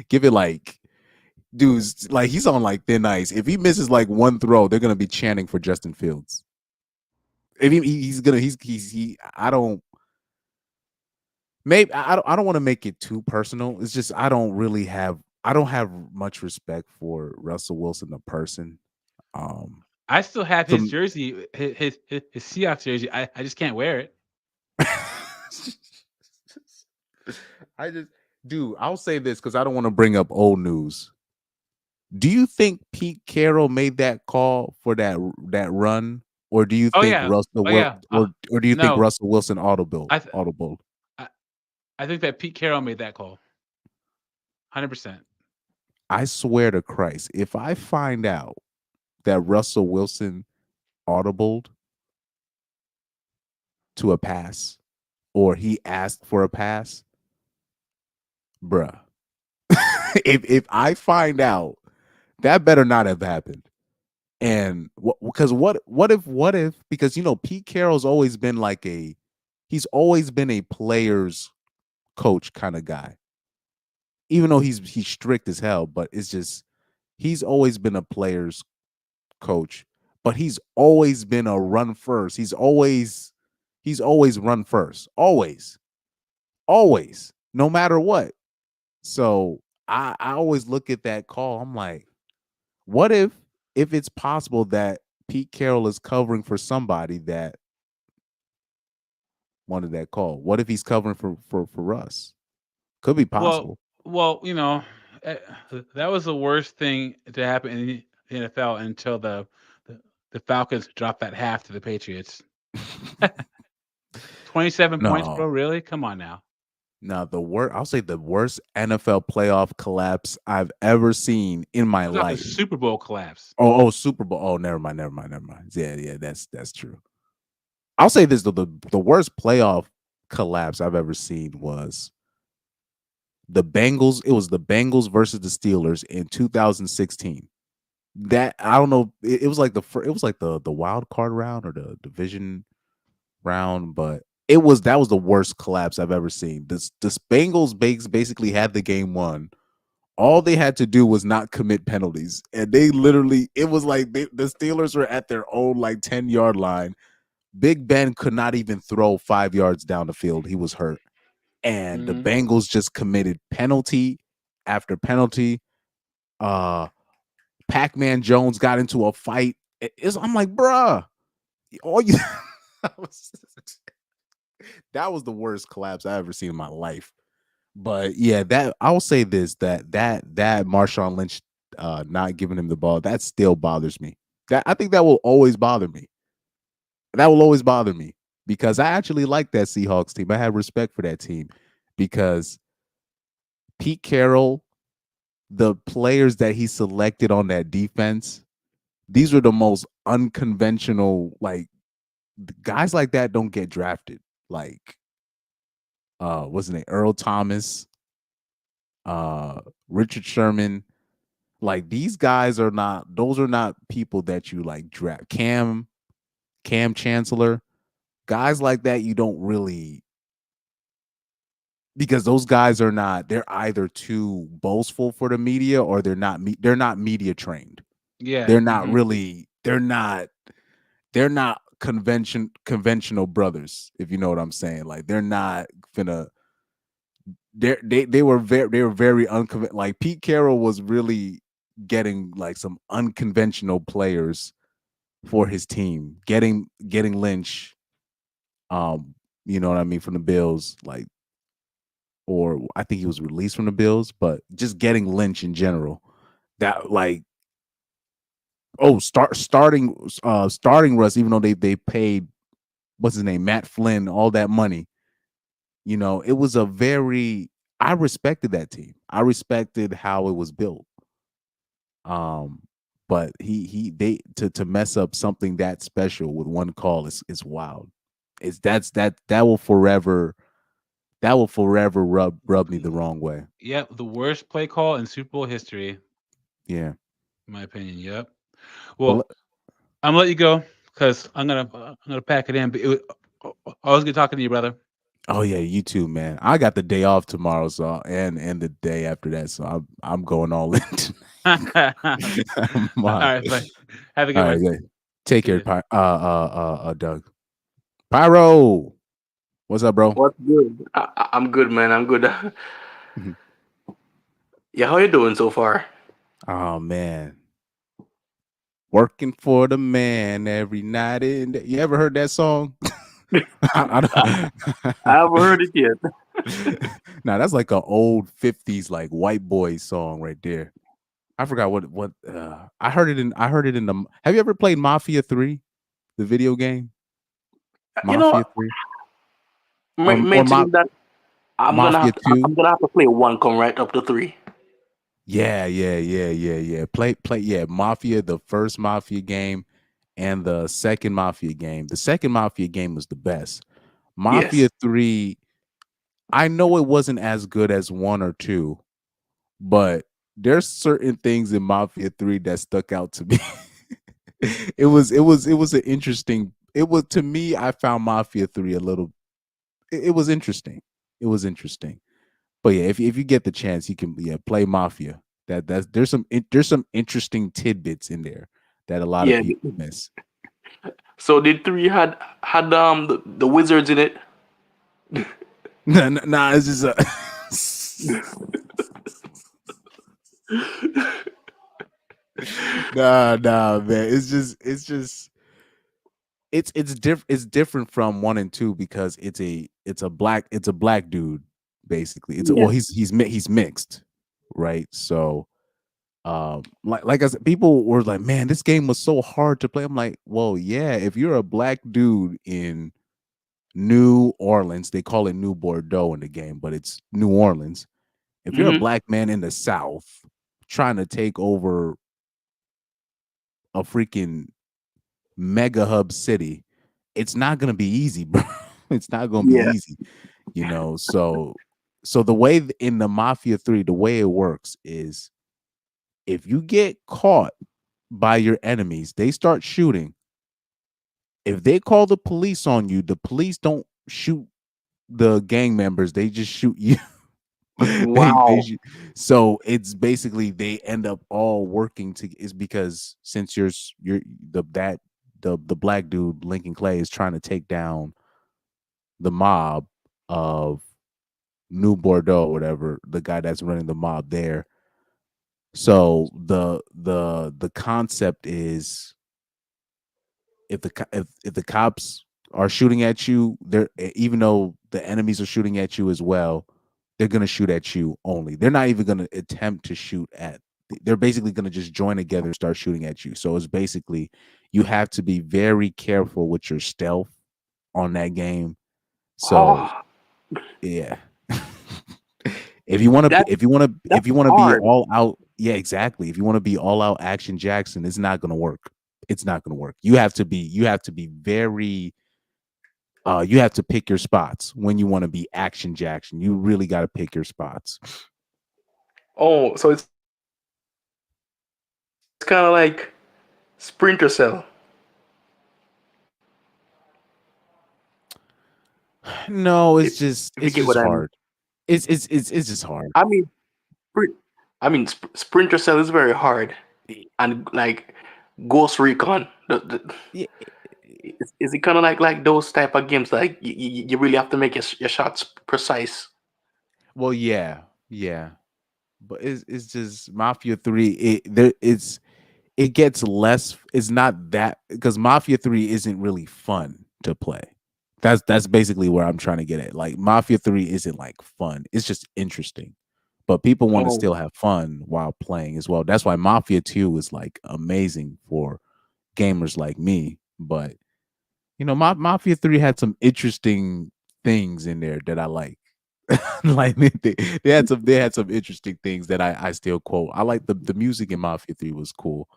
give it like dudes like he's on like thin ice. If he misses like one throw, they're gonna be chanting for Justin Fields. If I don't want to make it too personal. It's just I don't have much respect for Russell Wilson the person. I still have his jersey, his Seahawks jersey. I just can't wear it. I'll say this because I don't want to bring up old news. Do you think Pete Carroll made that call for that run, or do you think or do you think Russell Wilson audible? I think that Pete Carroll made that call. 100%. I swear to Christ, if I find out that Russell Wilson audibled to a pass or he asked for a pass, bruh. if I find out, that better not have happened. And because what if because Pete Carroll's always been like he's always been a player's coach kind of guy. Even though he's strict as hell, but it's just he's always been a player's coach, but he's always been a run first. He's always run first. Always, no matter what. So I always look at that call. I'm like, what if it's possible that Pete Carroll is covering for somebody that wanted that call? What if he's covering for Russ? Could be possible. Well, that was the worst thing to happen in the NFL until the Falcons dropped that half to the Patriots. 27 points, bro. Really? Come on now. Now I'll say the worst NFL playoff collapse I've ever seen in my life. The Super Bowl collapse. Oh, Super Bowl. Oh, never mind. Yeah, that's true. I'll say this though: the worst playoff collapse I've ever seen was the Bengals. It was the Bengals versus the Steelers in 2016. That I don't know. It was like the wild card round or the division round, but that was the worst collapse I've ever seen. The Bengals basically had the game won. All they had to do was not commit penalties, and they literally it was like the Steelers were at their own like 10-yard line. Big Ben could not even throw 5 yards down the field. He was hurt. And the Bengals just committed penalty after penalty. Pac-Man Jones got into a fight. I'm like, bruh, all you that was the worst collapse I ever seen in my life. But yeah, that I'll say this, that Marshawn Lynch not giving him the ball, that still bothers me. That I think that will always bother me. That will always bother me because I actually like that Seahawks team. I have respect for that team because Pete Carroll, the players that he selected on that defense, these are the most unconventional, like guys like that don't get drafted. Like what's his name? Earl Thomas, Richard Sherman. Like these guys are not, those are not people that you like draft. Cam Chancellor, guys like that you don't really, because those guys are not, they're either too boastful for the media or they're not media trained. Yeah. They're not really, they're not conventional brothers, if you know what I'm saying. Like they're not finna, they were very unconventional. Like Pete Carroll was really getting like some unconventional players for his team, getting Lynch, you know what I mean, from the Bills, like, or I think he was released from the Bills, but just getting Lynch in general, that like, starting Russ, even though they paid what's his name, Matt Flynn, all that money, you know, it was a very, I respected that team. I respected how it was built. But they to mess up something that special with one call is wild. That will forever rub me the wrong way. Yep, the worst play call in Super Bowl history, Yeah. in my opinion. Yep. Well, I'm gonna let you go because I'm gonna pack it in. But always good talking to you, brother. Oh yeah, you too, man. I got the day off tomorrow, so and the day after that, so I'm going all in. All right, bye. Have a good one. Yeah. Take care, Doug. Pyro, what's up, bro? What's good? I'm good, man. I'm good. Yeah, how you doing so far? Oh man, working for the man every night and day. You ever heard that song? I haven't heard it yet. Nah, that's like an old 50s like white boy song right there. I forgot what I heard it in the, have you ever played Mafia 3, the video game? You know Mafia what? 3 Mentioning that, Mafia 2. I'm gonna have to play 1 come right up to 3. Yeah. Play Mafia, the first Mafia game and the second Mafia game. The second Mafia game was the best. Mafia 3, I know it wasn't as good as 1 or 2, but there's certain things in Mafia 3 that stuck out to me. It was an interesting, to me, I found Mafia 3 a little, it was interesting. It was interesting. But yeah, if you get the chance, you can play Mafia. There's some interesting tidbits in there that a lot of people miss. So did 3 had the wizards in it? Nah, it's just nah, man. It's different from 1 and 2 because it's a black dude basically. He's mixed, right? So like I said, people were like, man, this game was so hard to play. I'm like, well, yeah, if you're a black dude in New Orleans, they call it New Bordeaux in the game, but it's New Orleans. If you're a black man in the South trying to take over a freaking mega hub city, it's not gonna be easy, bro. It's not gonna be easy, you know. So the way in the Mafia 3, the way it works is, if you get caught by your enemies, they start shooting. If they call the police on you, the police don't shoot the gang members, they just shoot you. Wow. So it's basically they end up all working to, is because since you're that the black dude Lincoln Clay is trying to take down the mob of New Bordeaux, whatever, the guy that's running the mob there. So the concept is if the cops are shooting at you, they're even though the enemies are shooting at you as well, they're gonna shoot at you only. They're not even gonna attempt to shoot at. They're basically gonna just join together and start shooting at you. So it's basically you have to be very careful with your stealth on that game. So Oh, yeah. If you want to, that if you want to, that's if you want to be hard. all out, yeah, exactly. If you want to be all out Action Jackson, it's not gonna work. It's not gonna work. You have to be very. You have to pick your spots when you want to be Action Jackson. You really got to pick your spots. Oh, so it's kind of like Sprinter Cell. No, If, if you it's get just what I mean. hard. It's just hard. I mean, Sprin- Sprinter Cell is very hard, and like Ghost Recon. Yeah, Is it kind of like those type of games? Like you really have to make your shots precise. well, yeah, but it's just Mafia 3. It gets less. It's not that because Mafia 3 isn't really fun to play. That's basically where I'm trying to get at. Like Mafia 3 isn't like fun. It's just interesting. But people want to Oh, still have fun while playing as well. That's why Mafia 2 is like amazing for gamers like me. But Mafia 3 had some interesting things in there that I like. Like they had some interesting things that I still quote. I like the music in Mafia 3 was cool.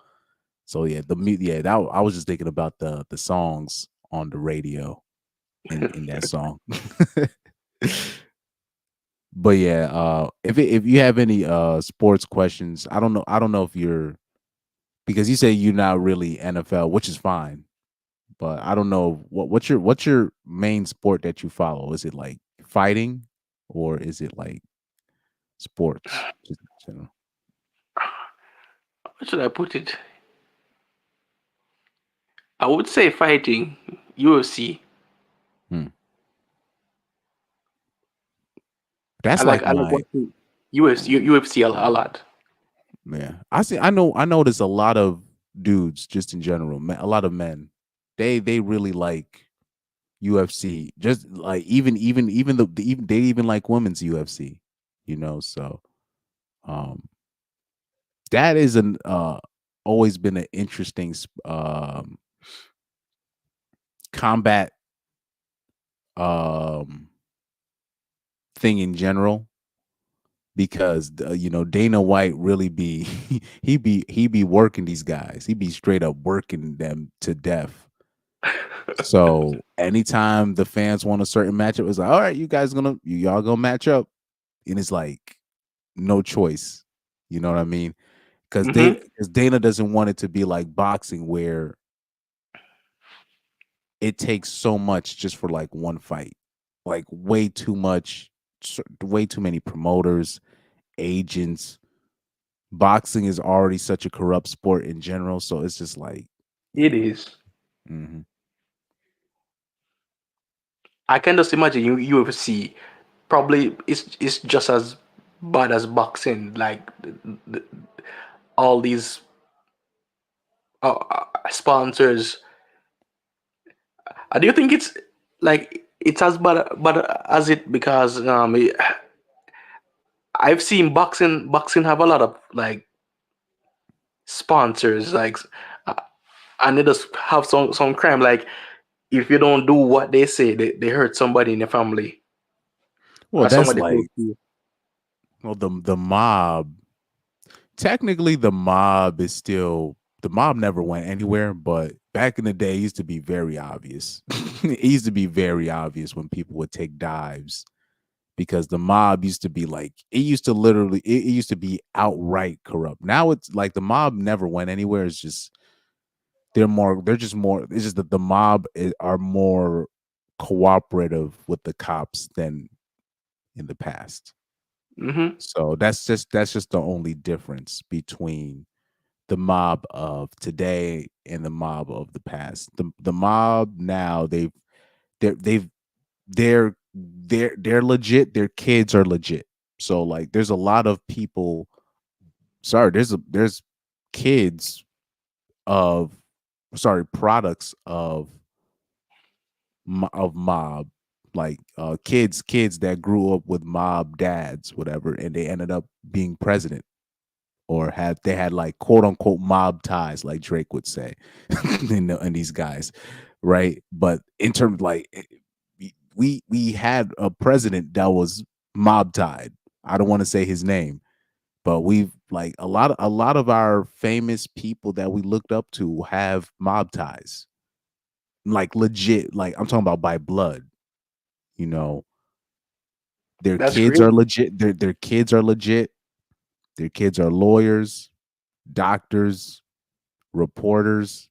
So yeah, I was just thinking about the songs on the radio in that song. But yeah, if you have any sports questions, I don't know if you're because you say you're not really NFL, which is fine. But I don't know what's your main sport that you follow? Is it like fighting or is it like sports? Just in general? how should I put it? I would say fighting, UFC. Hmm. That's like I like my watching UFC a lot. yeah. I notice a lot of dudes just in general, a lot of men. They really like UFC. Just like even they even like women's UFC, so um that is an always been an interesting combat um thing in general because Dana White really be he be working these guys. He be straight up working them to death. So anytime the fans want a certain matchup, it's like, all right, y'all gonna match up, and it's like no choice. You know what I mean? Because hmm Dana doesn't want it to be like boxing where it takes so much just for like one fight, like way too much, way too many promoters, agents. Boxing is already such a corrupt sport in general, so it's just like, It is. mhm. I can just imagine UFC probably it's just as bad as boxing. Like the, all these sponsors. Do you think it's like it's as bad as it because I've seen boxing have a lot of like sponsors uh, and they just have some crime like if you don't do what they say they hurt somebody in the family Well, or that's somebody close like, to you. well, the mob. Technically, the mob never went anywhere, but back in the day, it used to be very obvious. It used to be very obvious when people would take dives because the mob used to be like it used to literally it used to be outright corrupt. Now it's like the mob never went anywhere. It's just they're just more. It's just that the mob are more cooperative with the cops than in the past. hmm So that's just the only difference between the mob of today and the mob of the past. The mob now they've they're legit. Their kids are legit. So like there's a lot of people. Sorry, there's kids of products of mob, like kids that grew up with mob dads, whatever, and they ended up being president, or they had like quote unquote mob ties, like Drake would say, and these guys, right? But in terms like we had a president that was mob tied. I don't want to say his name, but we've like a lot of our famous people that we looked up to have mob ties, like legit. Like I'm talking about by blood. You know, their That's kids great. are legit. Their kids are legit. Their kids are lawyers, doctors, reporters,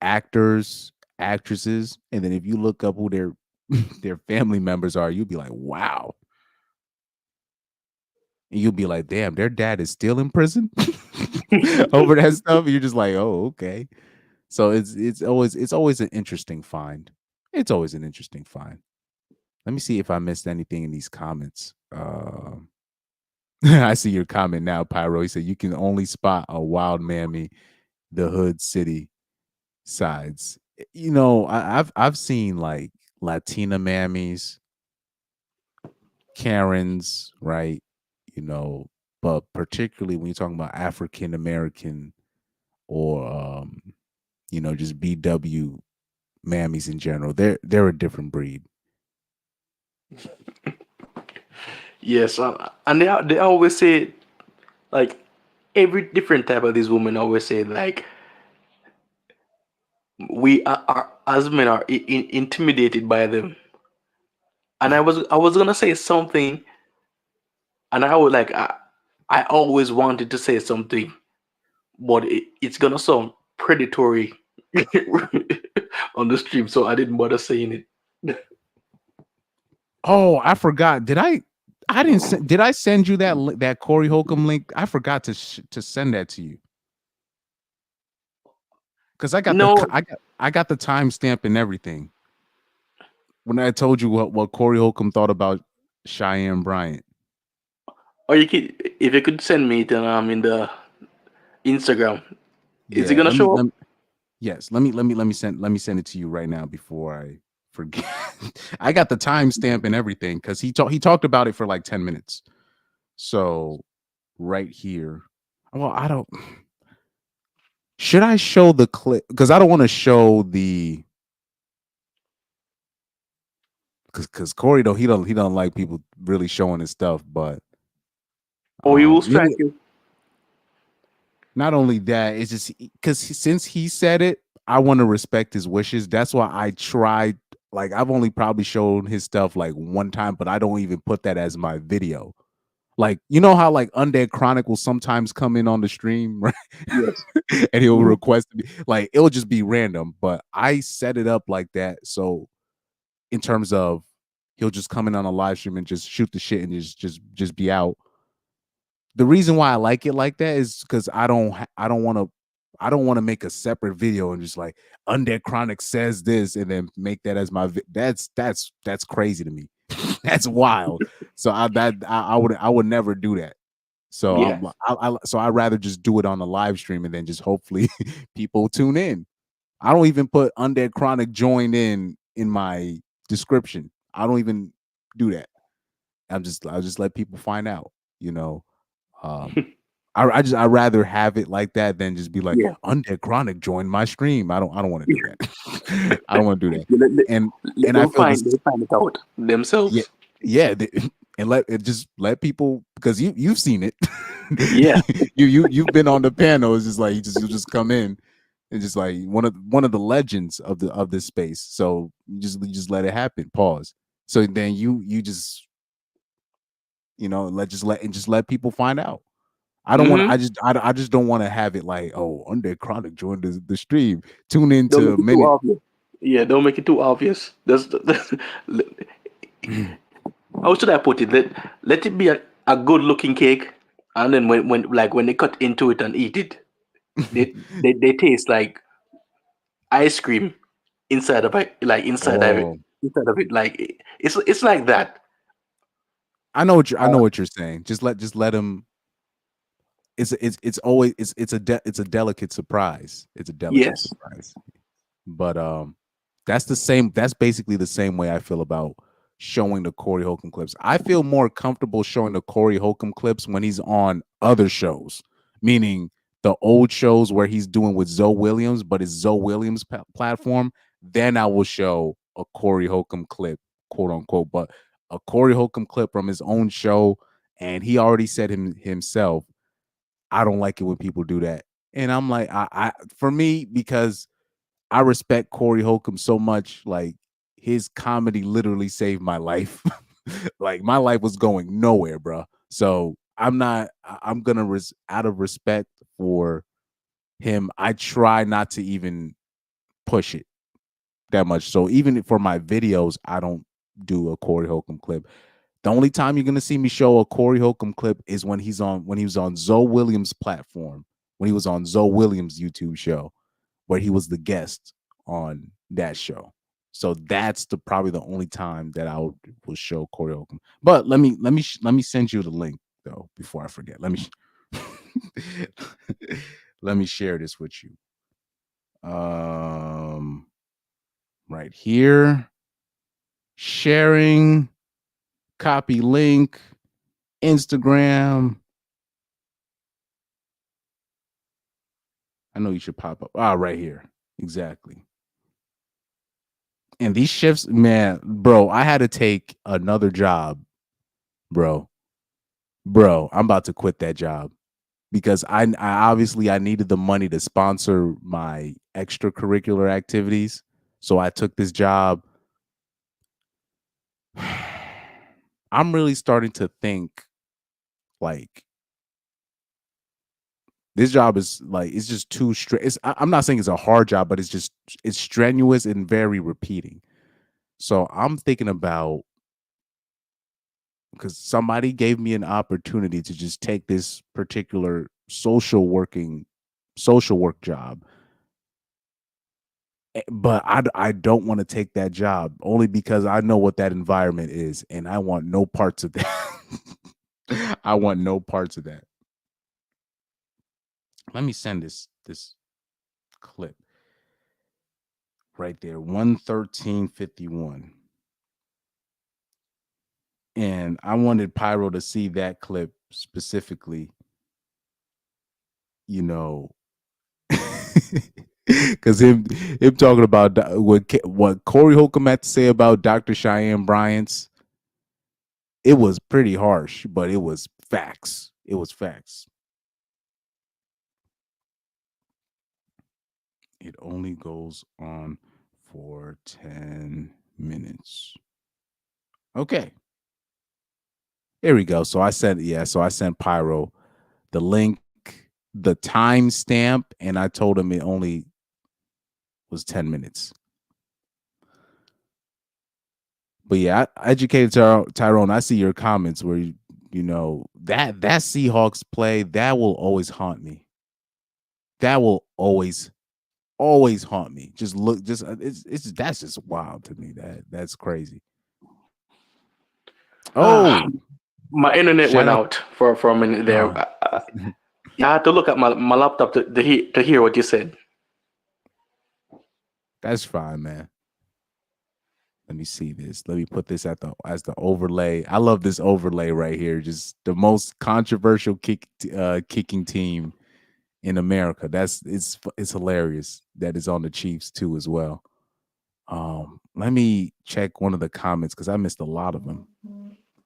actors, actresses, and then if you look up who their their family members are, you'll be like, wow. And you'll be like, damn, their dad is still in prison over that stuff. You're just like, oh, okay. So it's always an interesting find. It's always an interesting find. Let me see if I missed anything in these comments. I see your comment now, Pyro. He said you can only spot a wild mammy, the hood city sides. You know, I've seen like Latina mammies, Karens, right? You know, but particularly when you're talking about African American or you know, just BW mammies in general, they're a different breed. Yes, and they always say, like, every different type of these women always say, like, we are as men are intimidated by them. And I was gonna say something, and I was like, I always wanted to say something, but it's gonna sound predatory on the stream, so I didn't bother saying it. Oh, I forgot. I didn't did I send you that Corey Holcomb link? I forgot to send that to you. Because I got No, I got the timestamp and everything. When I told you what Corey Holcomb thought about Cheyenne Bryant. or if you could send me it in the Instagram, is it Yeah, gonna show up? yes, let me send it to you right now before I forget. I got the timestamp and everything because he talked about it for like 10 minutes. So right here. Well, I don't. Should I show the clip? Because I don't want to show the. Because Corey he don't like people really showing his stuff, but Oh, he will strike you. not only that, it's just because since he said it, I want to respect his wishes. That's why I tried. Like I've only probably shown his stuff like one time, but I don't even put that as my video. Like you know how like Undead Chronic will sometimes come in on the stream, right? Yes. And he'll Mhm. request me, like it'll just be random. But I set it up like that, so in terms of he'll just come in on a live stream and just shoot the shit and just be out. The reason why I like it like that is because I don't want to make a separate video and just like Undead Chronic says this and then make that as my that's crazy to me. That's wild. So I would never do that. So Yeah. I'd rather just do it on the live stream and then just hopefully people tune in. I don't even put Undead Chronic joined in my description. I don't even do that. I'll just let people find out, you know. I'd rather have it like that than just be like Yeah. Undead Chronic joined my stream. I don't want to do that. I don't want to do that. And Let I them feel find it out themselves. yeah, and let people, because you've seen it. Yeah. you've been on the panel. It's just like you just come in and just like one of the legends of this space. So you just let it happen. Pause. So then you just let people find out. I don't want. I just don't want to have it like, oh, Undead Chronic joined the stream. Tune in Don't to make it too obvious. Yeah, don't make it too obvious. How should I put it? Let it be a good looking cake And then when they cut into it and eat it, they taste like ice cream inside of it, like Oh, inside of it. Like it's like that. I know what you're saying. Just let him. It's always it's a delicate surprise. It's a delicate Yes. surprise. But that's basically the same way I feel about showing the Corey Holcomb clips. I feel more comfortable showing the Corey Holcomb clips when he's on other shows, meaning the old shows where he's doing with Zoe Williams, but it's Zoe Williams platform. Then I will show a Corey Holcomb clip, quote unquote, but a Corey Holcomb clip from his own show, and he already said himself, I don't like it when people do that. And I'm like, I for me, because I respect Corey Holcomb so much. Like his comedy literally saved my life. Like my life was going nowhere, bro. So I'm not. I'm gonna out of respect for him. I try not to even push it that much. So even for my videos, I don't do a Corey Holcomb clip. The only time you're gonna see me show a Corey Holcomb clip is when he was on Zoe Williams' platform, when he was on Zoe Williams' YouTube show, where he was the guest on that show. So that's probably the only time that will show Corey Holcomb. But let me send you the link though before I forget. Let me let me share this with you. Right here, sharing, copy link, Instagram. I know you should pop up. Right here. Exactly. And these shifts, man, bro, I had to take another job, bro. Bro, I'm about to quit that job because I obviously I needed the money to sponsor my extracurricular activities. So I took this job. I'm really starting to think like this job is like it's just too I'm not saying it's a hard job, but it's strenuous and very repeating. So I'm thinking about, because somebody gave me an opportunity to just take this particular social work job. But I don't want to take that job only because I know what that environment is and I want no parts of that. I want no parts of that. Let me send this clip right there, 113:51. And I wanted Pyro to see that clip specifically, you know, because him talking about what Corey Holcomb had to say about Dr. Cheyenne Bryant's, it was pretty harsh, but it was facts. It was facts. It only goes on for 10 minutes. Okay. There we go. So I sent Pyro the link, the timestamp, and I told him it only was 10 minutes. But yeah, I educated Tyrone. I see your comments where you know that Seahawks play that will always haunt me. That will always haunt me. Just look, it's that's just wild to me. That's crazy. Oh, My internet went out for a minute there. Oh. I had to look at my laptop to hear what you said. That's fine, man. Let me see this. Let me put this as the overlay. I love this overlay right here. Just the most controversial kicking team in America. It's hilarious that it's on the Chiefs too as well. Let me check one of the comments because I missed a lot of them.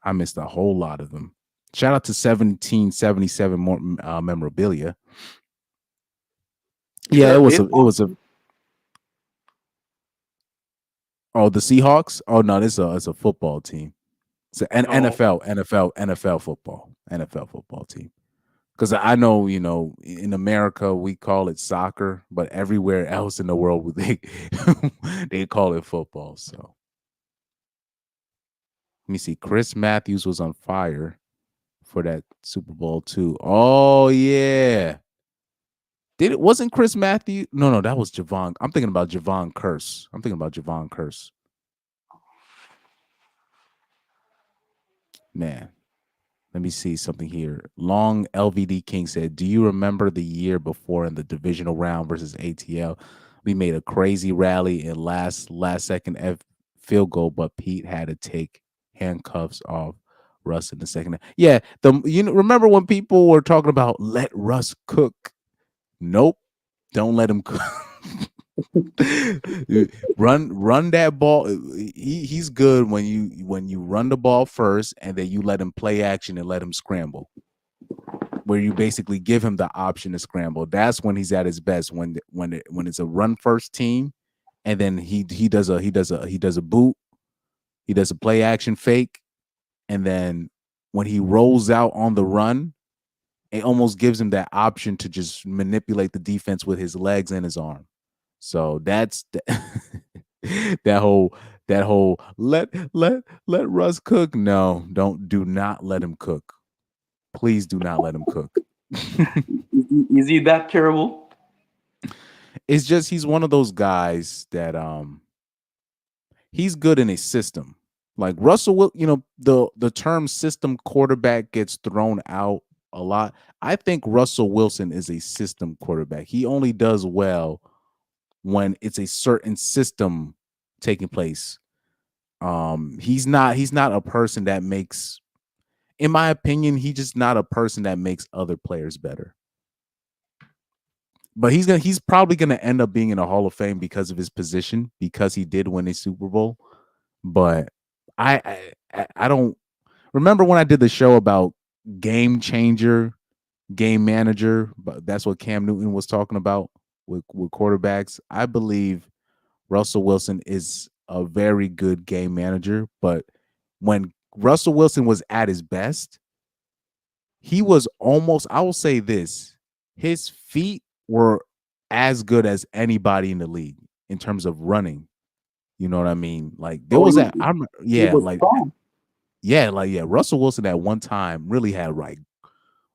I missed a whole lot of them. Shout out to 1777 more memorabilia. Yeah, it was a. Oh, the Seahawks? Oh no, it's a football team. It's an NFL football team. Because I know, you know, in America we call it soccer, but everywhere else in the world they call it football. So let me see. Chris Matthews was on fire for that Super Bowl too. Oh yeah. Wasn't Chris Matthews? No, that was Javon. I'm thinking about Javon Curse. Man, let me see something here. Long LVD King said, "Do you remember the year before in the divisional round versus ATL? We made a crazy rally and last second field goal, but Pete had to take handcuffs off Russ in the second." Yeah, remember when people were talking about let Russ cook? Nope, don't let him cook. run that ball. He's good when you run the ball first and then you let him play action and let him scramble, where you basically give him the option to scramble. That's when he's at his best, when it's a run first team, and then he does a boot, he does a play action fake, and then when he rolls out on the run, it almost gives him that option to just manipulate the defense with his legs and his arm. So that's that whole let Russ cook. No, do not let him cook. Please do not let him cook. Is he that terrible? It's just he's one of those guys that he's good in a system. Like Russell, the term system quarterback gets thrown out a lot. I think Russell Wilson is a system quarterback. He only does well when it's a certain system taking place. He's not a person that makes, in my opinion, he's just not a person that makes other players better. But he's probably gonna end up being in a Hall of Fame because of his position, because he did win a Super Bowl. But I don't remember when I did the show about game changer, game manager, but that's what Cam Newton was talking about with quarterbacks. I believe Russell Wilson is a very good game manager, but when Russell Wilson was at his best, he was almost, I will say this, his feet were as good as anybody in the league in terms of running. You know what I mean? Like there was that. Russell Wilson at one time really had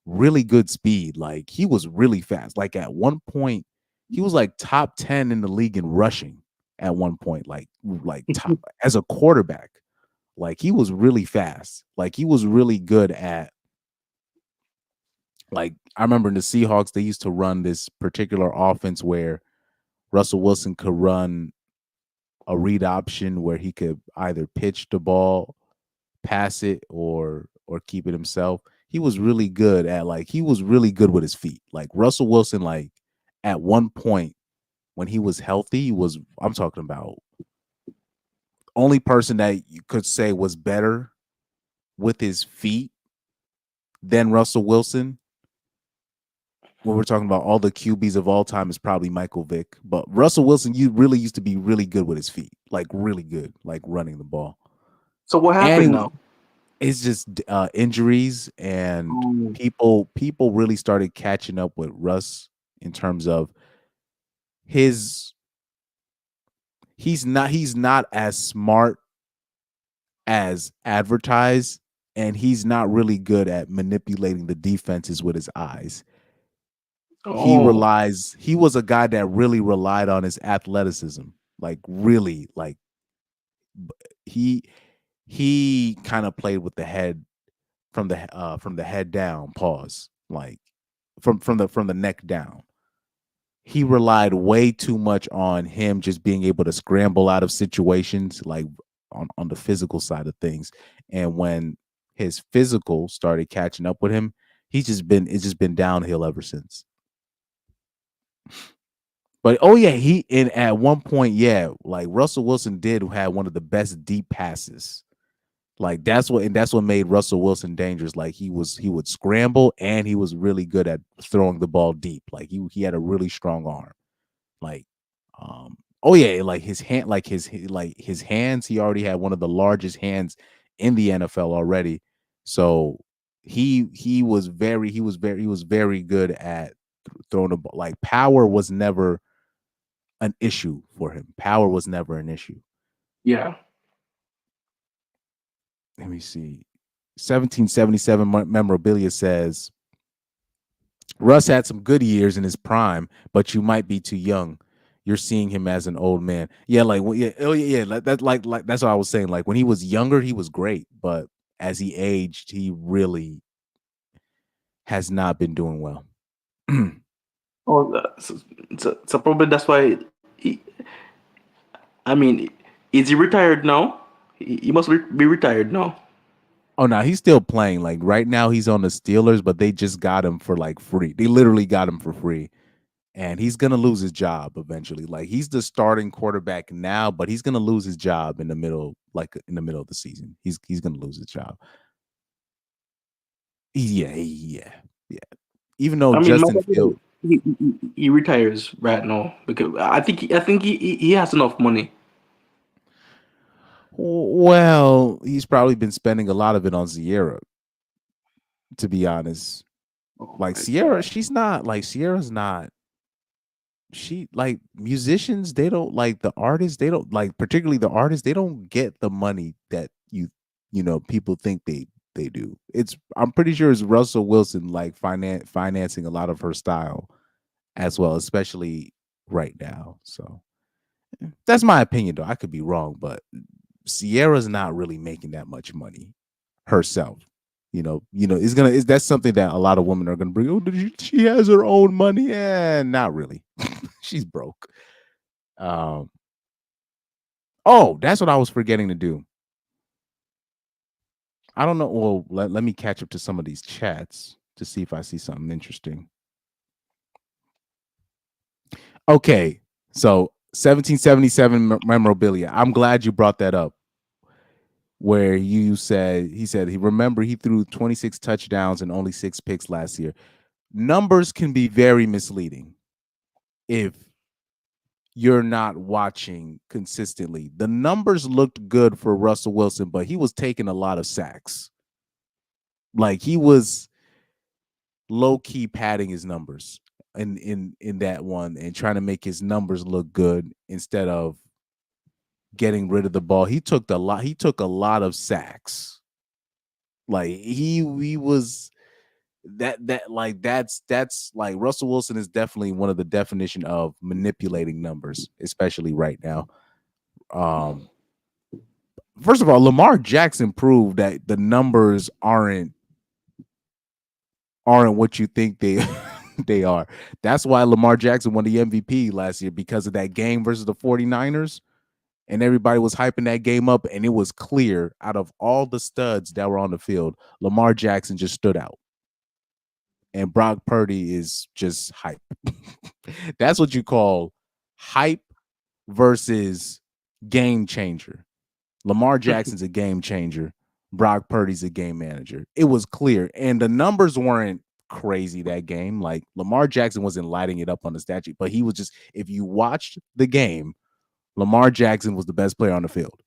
really good speed. Like he was really fast. Like at one point, he was like top 10 in the league in rushing at one point, like top as a quarterback. Like he was really fast. Like he was really good at, like, I remember in the Seahawks, they used to run this particular offense where Russell Wilson could run a read option where he could either pitch the ball, pass it, or keep it himself. He was really good with his feet. Like Russell Wilson, like at one point when he was healthy, I'm talking about only person that you could say was better with his feet than Russell Wilson. When we're talking about all the QBs of all time, is probably Michael Vick. But Russell Wilson, you really used to be really good with his feet, like really good, like running the ball. So what happened now? It's just injuries, and people really started catching up with Russ in terms of he's not as smart as advertised, and he's not really good at manipulating the defenses with his eyes. He was a guy that really relied on his athleticism, like really, like he kind of played with the head from the head down, pause, like from the neck down. He relied way too much on him just being able to scramble out of situations, like on the physical side of things. And when his physical started catching up with him, it's just been downhill ever since. But at one point, like Russell Wilson did have one of the best deep passes. Like that's what made Russell Wilson dangerous. Like he would scramble, and he was really good at throwing the ball deep. Like he had a really strong arm. Like like his hands, he already had one of the largest hands in the NFL already. So he was very good at throwing the ball. Like power was never an issue for him. Power was never an issue. Yeah. Let me see. 1777 memorabilia says Russ had some good years in his prime, but you might be too young. You're seeing him as an old man. Yeah, like that's what I was saying. Like when he was younger, he was great, but as he aged, he really has not been doing well. Oh, so probably that's why. I mean, is he retired now? He must be retired now. Oh no, he's still playing. Like right now, he's on the Steelers, but they just got him for like free. They literally got him for free, and he's gonna lose his job eventually. Like he's the starting quarterback now, but he's gonna lose his job in the middle of the season. He's gonna lose his job. Yeah. Even though I mean, Justin Fields, he retires right now because I think he has enough money. well, he's probably been spending a lot of it on Sierra. To be honest, Oh like my Sierra, God. Sierra's not. She like musicians, they don't like the artists, they don't like particularly the artists, they don't get the money that people think they do. I'm pretty sure it's Russell Wilson like financing a lot of her style as well, especially right now. So that's my opinion though. I could be wrong, but Sierra's not really making that much money herself. That's something that a lot of women are going to bring. Oh, she has her own money, and not really. She's broke. Oh, that's what I was forgetting to do. I don't know. Well, let me catch up to some of these chats to see if I see something interesting. Okay, so 1777 memorabilia. I'm glad you brought that up. Where he said he threw 26 touchdowns and only 6 picks last year. Numbers can be very misleading if you're not watching consistently. The numbers looked good for Russell Wilson, but he was taking a lot of sacks. Like he was low-key padding his numbers in that one and trying to make his numbers look good instead of getting rid of the ball. He took a lot of sacks. Like he was that's like Russell Wilson is definitely one of the definition of manipulating numbers, especially right now. First of all, Lamar Jackson proved that the numbers aren't what you think they are. That's why Lamar Jackson won the MVP last year, because of that game versus the 49ers. And everybody was hyping that game up, and it was clear out of all the studs that were on the field, Lamar Jackson just stood out. And Brock Purdy is just hype. That's what you call hype versus game changer. Lamar Jackson's a game changer. Brock Purdy's a game manager. It was clear. And the numbers weren't crazy that game. Like Lamar Jackson wasn't lighting it up on the stat sheet, but he was just, if you watched the game, Lamar Jackson was the best player on the field.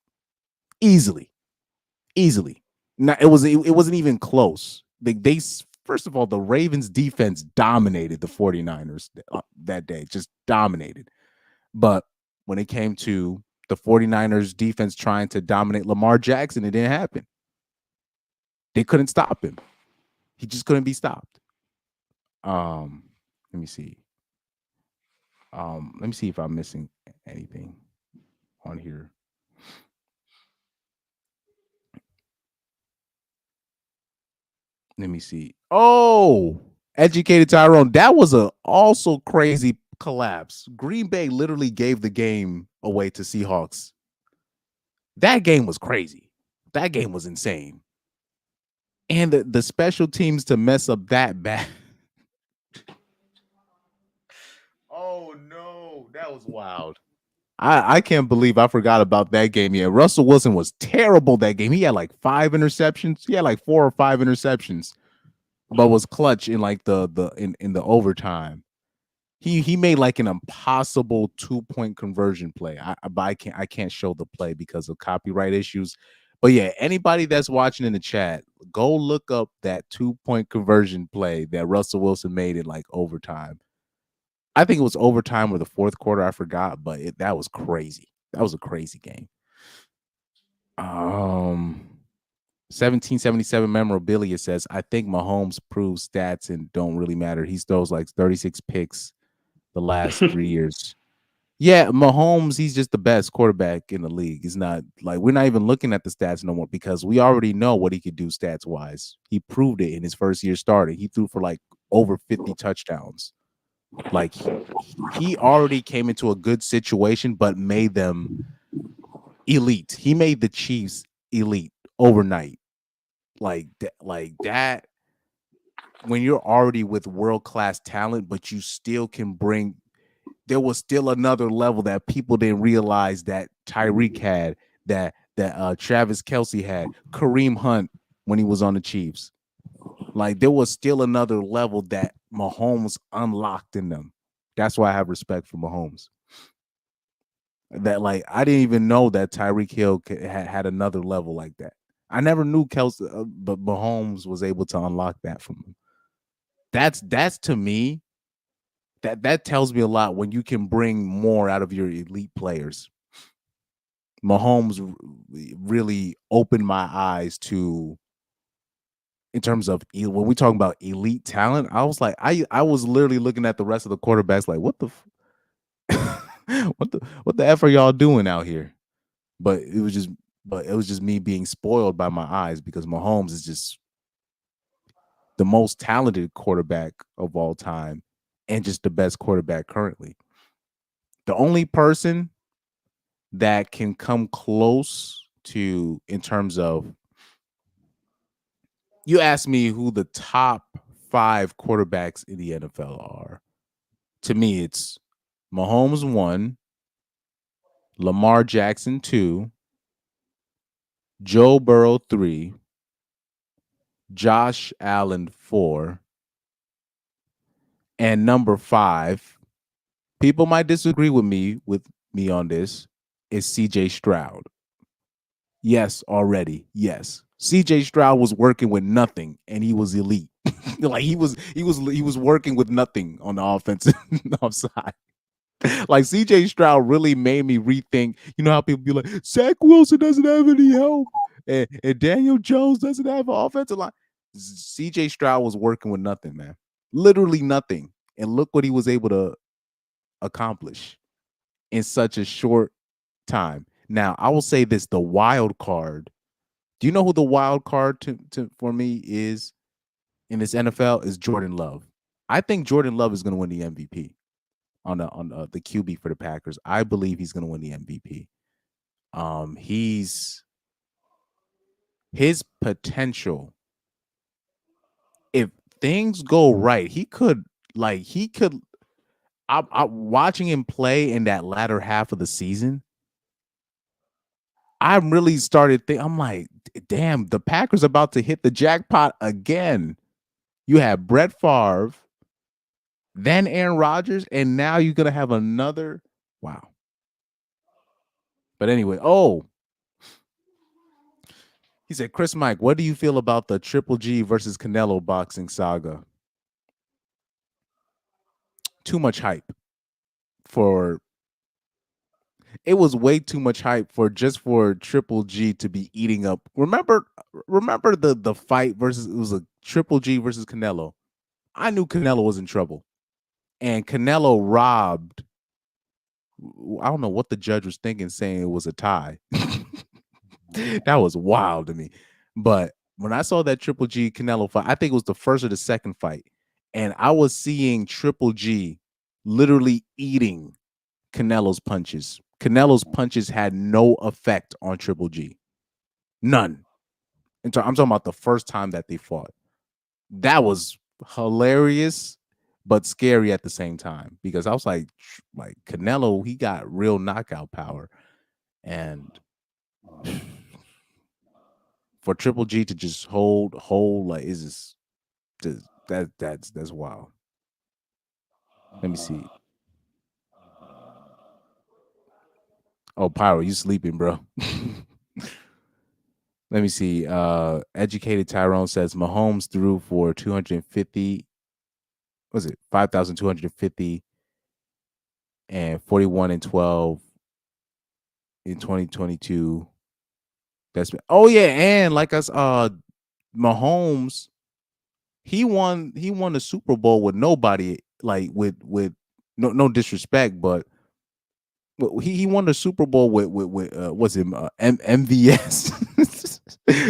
Easily. Now, it wasn't even close. They first of all, the Ravens defense dominated the 49ers that day, just dominated. But when it came to the 49ers defense trying to dominate Lamar Jackson, it didn't happen. They couldn't stop him. He just couldn't be stopped. Let me see. Let me see if I'm missing anything on here. Let me see. Oh, educated Tyrone. That was a also crazy collapse. Green Bay literally gave the game away to Seahawks. That game was crazy. That game was insane. And the special teams to mess up that bad. Oh no, that was wild. I can't believe I forgot about that game. Yeah, Russell Wilson was terrible that game. He had like 5 interceptions. He had like 4 or 5 interceptions, but was clutch in like in the overtime. He made like an impossible 2-point conversion play. I can't show the play because of copyright issues. But yeah, anybody that's watching in the chat, go look up that 2-point conversion play that Russell Wilson made in like overtime. I think it was overtime or the fourth quarter. I forgot, but that was crazy. That was a crazy game. 1777 memorabilia says, I think Mahomes proves stats and don't really matter. He throws like 36 picks the last 3 years. Yeah, Mahomes, he's just the best quarterback in the league. It's not like we're not even looking at the stats no more because we already know what he could do stats wise. He proved it in his first year starting. He threw for like over 50 touchdowns. Like he already came into a good situation, but made them elite. He made the Chiefs elite overnight. Like that. When you're already with world-class talent, but you still can bring. There was still another level that people didn't realize that Tyreek had, that Travis Kelce had, Kareem Hunt when he was on the Chiefs. Like there was still another level that Mahomes unlocked in them. That's why I have respect for Mahomes. That like I didn't even know that Tyreek Hill had another level like that. I never knew Kelce, but Mahomes was able to unlock that from him. That's to me. That tells me a lot when you can bring more out of your elite players. Mahomes really opened my eyes to, in terms of when we talking about elite talent. I was like, I was literally looking at the rest of the quarterbacks like, what the what the f are y'all doing out here? But it was just me being spoiled by my eyes because Mahomes is just the most talented quarterback of all time and just the best quarterback currently. The only person that can come close to, in terms of, you ask me who the top 5 quarterbacks in the NFL are. To me, it's Mahomes 1, Lamar Jackson 2, Joe Burrow 3, Josh Allen 4, and number 5, people might disagree with me on this, is CJ Stroud. Yes, already. Yes. CJ Stroud was working with nothing and he was elite. Like he was working with nothing on the offensive side. Like CJ Stroud really made me rethink. You know how people be like, Zach Wilson doesn't have any help, and Daniel Jones doesn't have an offensive line. CJ Stroud was working with nothing, man. Literally nothing. And look what he was able to accomplish in such a short time. Now, I will say this, the wild card. Do you know who the wild card to for me is in this NFL is Jordan Love. I think Jordan Love is going to win the MVP on the QB for the Packers. I believe he's going to win the MVP. His potential, if things go right, he could. I'm watching him play in that latter half of the season. I really started thinking, I'm like, damn, the Packers about to hit the jackpot again. You have Brett Favre, then Aaron Rodgers, and now you're going to have another. Wow. But anyway, he said, Chris Mike, what do you feel about the Triple G versus Canelo boxing saga? Too much hype it was way too much hype for Triple G to be eating up. Remember the fight versus, it was a Triple G versus Canelo. I knew Canelo was in trouble. And Canelo robbed, I don't know what the judge was thinking, saying it was a tie. That was wild to me. But when I saw that Triple G Canelo fight, I think it was the first or the second fight. And I was seeing Triple G literally eating Canelo's punches. Canelo's punches had no effect on Triple G. None. And I'm talking about the first time that they fought. That was hilarious, but scary at the same time. Because I was like Canelo, he got real knockout power. And for Triple G to just hold, like, is just that's wild. Let me see. Oh, Pyro, you sleeping, bro? Let me see. Educated Tyrone says Mahomes threw for 250. Was it 5,250 and 41 and 12 in 2022 Oh yeah, and like us, Mahomes, he won the Super Bowl with nobody, like with no disrespect, but he won the Super Bowl with what's him MVS,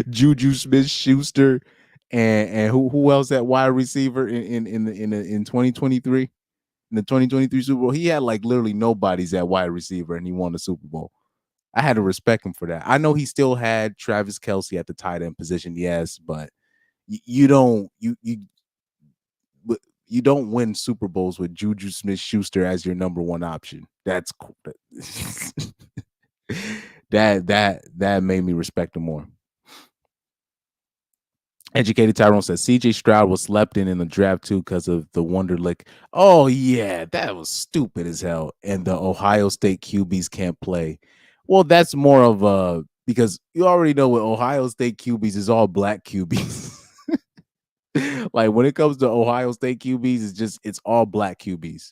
Juju Smith Schuster, and who else at wide receiver in 2023, in the 2023 Super Bowl. He had like literally nobody's at wide receiver, and he won the Super Bowl. I had to respect him for that. I know he still had Travis Kelce at the tight end position, yes, but you don't you don't win Super Bowls with Juju Smith Schuster as your number one option. That's cool. that made me respect him more. Educated Tyrone says CJ Stroud was slept in the draft too because of the Wonderlic. Oh yeah, that was stupid as hell. And the Ohio State QBs can't play. Well, that's more of a because you already know with Ohio State QBs is all black QBs. Like when it comes to Ohio State QBs, it's all black QBs.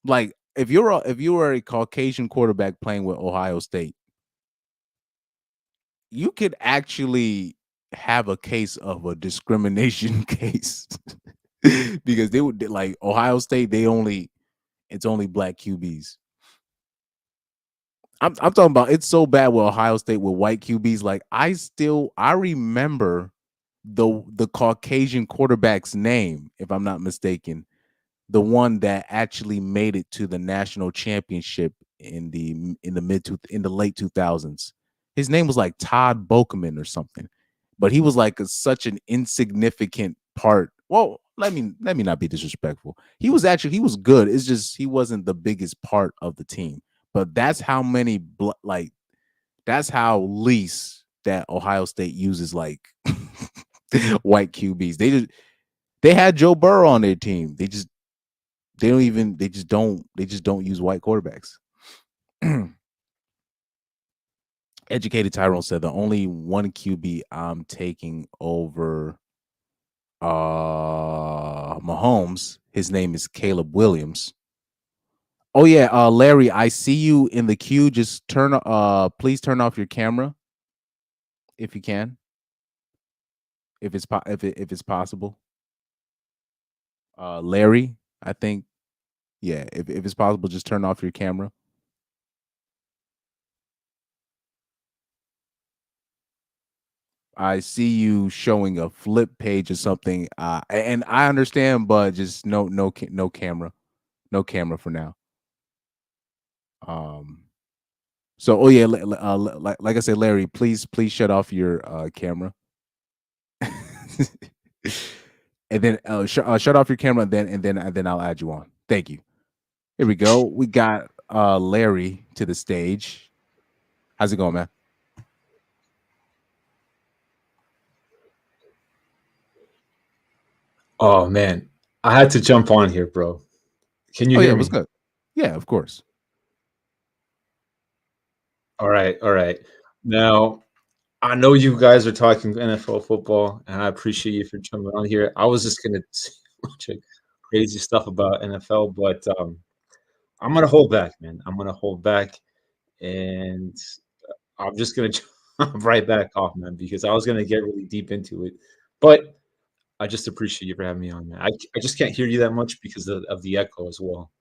Like if you were a Caucasian quarterback playing with Ohio State, you could actually have a case of a discrimination case because they would like Ohio State. It's only black QBs. I'm talking about it's so bad with Ohio State with white QBs. Like I remember the Caucasian quarterback's name, if I'm not mistaken, the one that actually made it to the national championship in the late 2000s. His name was like Todd Bokeman or something, but he was like such an insignificant part. Well, let me not be disrespectful. He was good. It's just he wasn't the biggest part of the team. But that's how many that's how least that Ohio State uses like white QBs. They had Joe Burrow on their team. They just don't use white quarterbacks. Educated Tyrone said the only one QB I'm taking over Mahomes, his name is Caleb Williams. Oh yeah, Larry, I see you in the queue. Just please turn off your camera if you can. If it's possible. Larry, I think yeah, if it's possible, just turn off your camera. I see you showing a flip page or something, and I understand, but just no camera for now. So, oh yeah, like I said, Larry, please shut off your camera, and then shut off your camera, and then I'll add you on. Thank you. Here we go. We got Larry to the stage. How's it going, man? Oh man, I had to jump on here, bro. Can you Oh yeah, hear it was me? good. Yeah, of course. All right, all right. Now, I know you guys are talking NFL football, and I appreciate you for jumping on here. I was just gonna say a bunch of crazy stuff about NFL, but I'm gonna hold back, man. I'm gonna hold back, and I'm just gonna jump right back off, man, because I was gonna get really deep into it, but I just appreciate you for having me on, man. I just can't hear you that much because of the echo as well.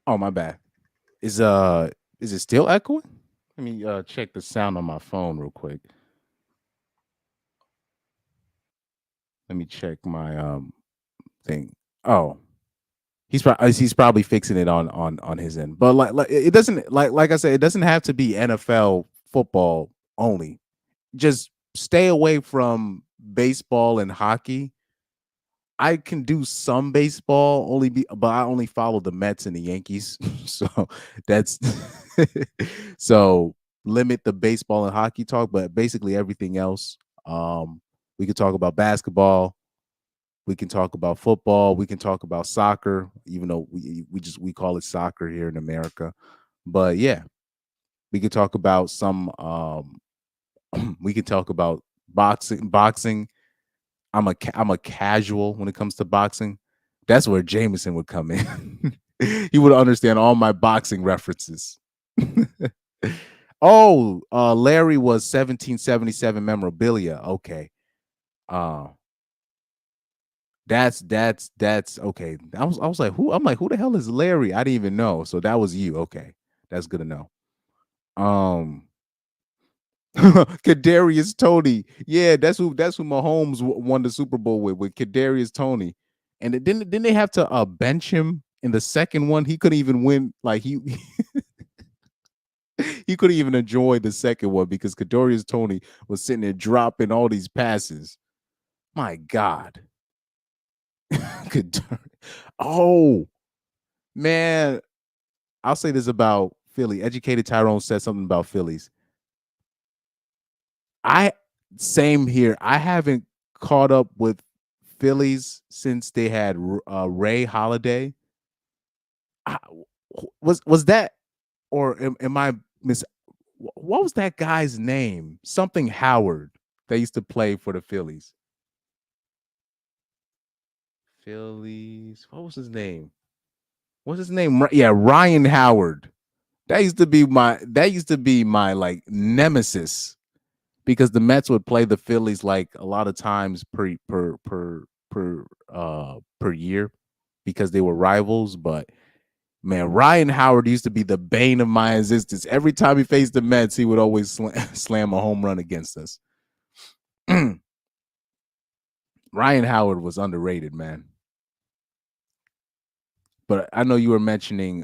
Oh, my bad. Is it still echoing? Let me check the sound on my phone real quick. Let me check my thing. Oh, he's probably fixing it on his end. But like it doesn't like I said, it doesn't have to be NFL football only. Just stay away from baseball and hockey. I can do some baseball but I only follow the Mets and the Yankees. So that's so limit the baseball and hockey talk, but basically everything else. We could talk about basketball, we can talk about football, we can talk about soccer, even though we call it soccer here in America. But yeah, we could talk about some we could talk about boxing. I'm a casual when it comes to boxing. That's where Jameson would come in. He would understand all my boxing references. Oh, Larry was 1777 memorabilia. Okay. Uh that's okay. I was like, who? I'm like, who the hell is Larry? I didn't even know. So that was you. Okay. That's good to know. Kadarius Toney. Yeah, that's who Mahomes won the Super Bowl with Kadarius Toney. And didn't they have to bench him in the second one? He couldn't even win. Like he he couldn't even enjoy the second one because Kadarius Toney was sitting there dropping all these passes. My God. Oh man, I'll say this about Philly. Educated Tyrone said something about Phillies. Same here. I haven't caught up with Phillies since they had Ray Holiday. Was that, or am I what was that guy's name? Something Howard that used to play for the Phillies. What was his name? What's his name? Yeah, Ryan Howard. That used to be my like nemesis because the Mets would play the Phillies like a lot of times per year because they were rivals. But man, Ryan Howard used to be the bane of my existence. Every time he faced the Mets, he would always slam a home run against us. Ryan Howard was underrated, man. But I know you were mentioning,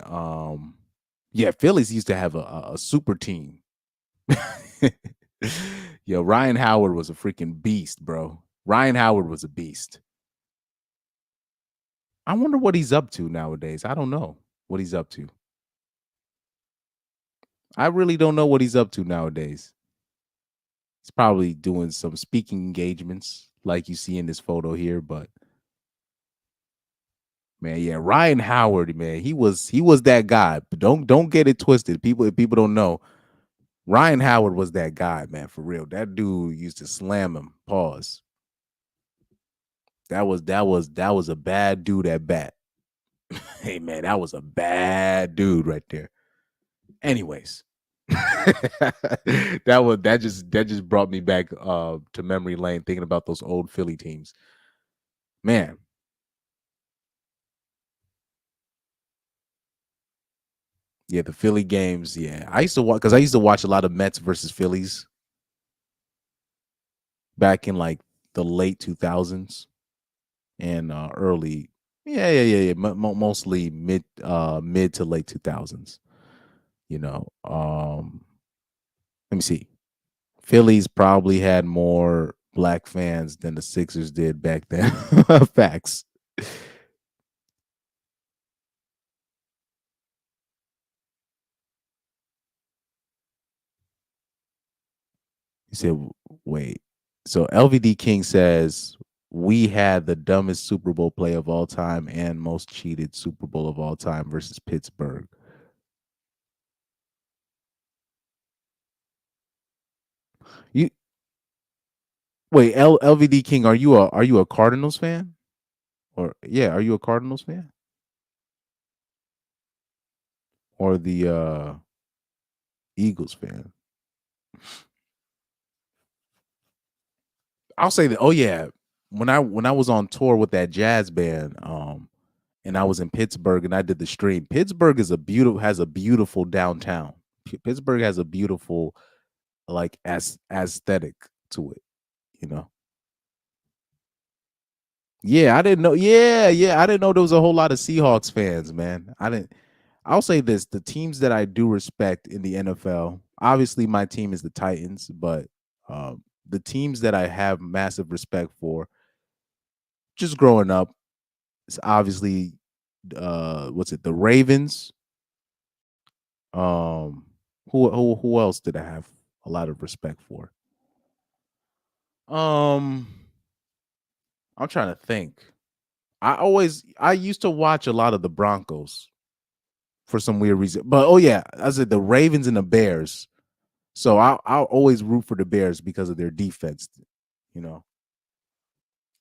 yeah, Phillies used to have a super team. Yo, Ryan Howard was a freaking beast, bro. Ryan Howard was a beast. I wonder what he's up to nowadays. I don't know what he's up to. I really don't know what he's up to nowadays. He's probably doing some speaking engagements like you see in this photo here, but man, yeah, Ryan Howard, man, he was that guy. But don't get it twisted. If people don't know, Ryan Howard was that guy, man, for real. That dude used to slam him. Pause. That was a bad dude at bat. Hey man, that was a bad dude right there. Anyways, that just brought me back to memory lane thinking about those old Philly teams. Man. Yeah, the Philly games. Yeah, I used to watch a lot of Mets versus Phillies back in like the late 2000s and early. Yeah. Mostly mid to late 2000s. You know, let me see. Phillies probably had more black fans than the Sixers did back then. Facts. He said, wait. So LVD King says, we had the dumbest Super Bowl play of all time and most cheated Super Bowl of all time versus Pittsburgh. You wait, LVD King, are you a Cardinals fan? Or yeah, are you a Cardinals fan? Or the Eagles fan? I'll say that. Oh yeah, when I was on tour with that jazz band, and I was in Pittsburgh and I did the stream. Pittsburgh has a beautiful downtown. Pittsburgh has a beautiful like aesthetic to it, you know. Yeah, I didn't know. Yeah, I didn't know there was a whole lot of Seahawks fans, man. I'll say this: the teams that I do respect in the NFL, obviously my team is the Titans, but the teams that I have massive respect for, just growing up, it's obviously the Ravens. Um, who else did I have a lot of respect for? Um, I'm trying to think. I used to watch a lot of the Broncos for some weird reason. But oh yeah, I said the Ravens and the Bears. So I'll always root for the Bears because of their defense. You know,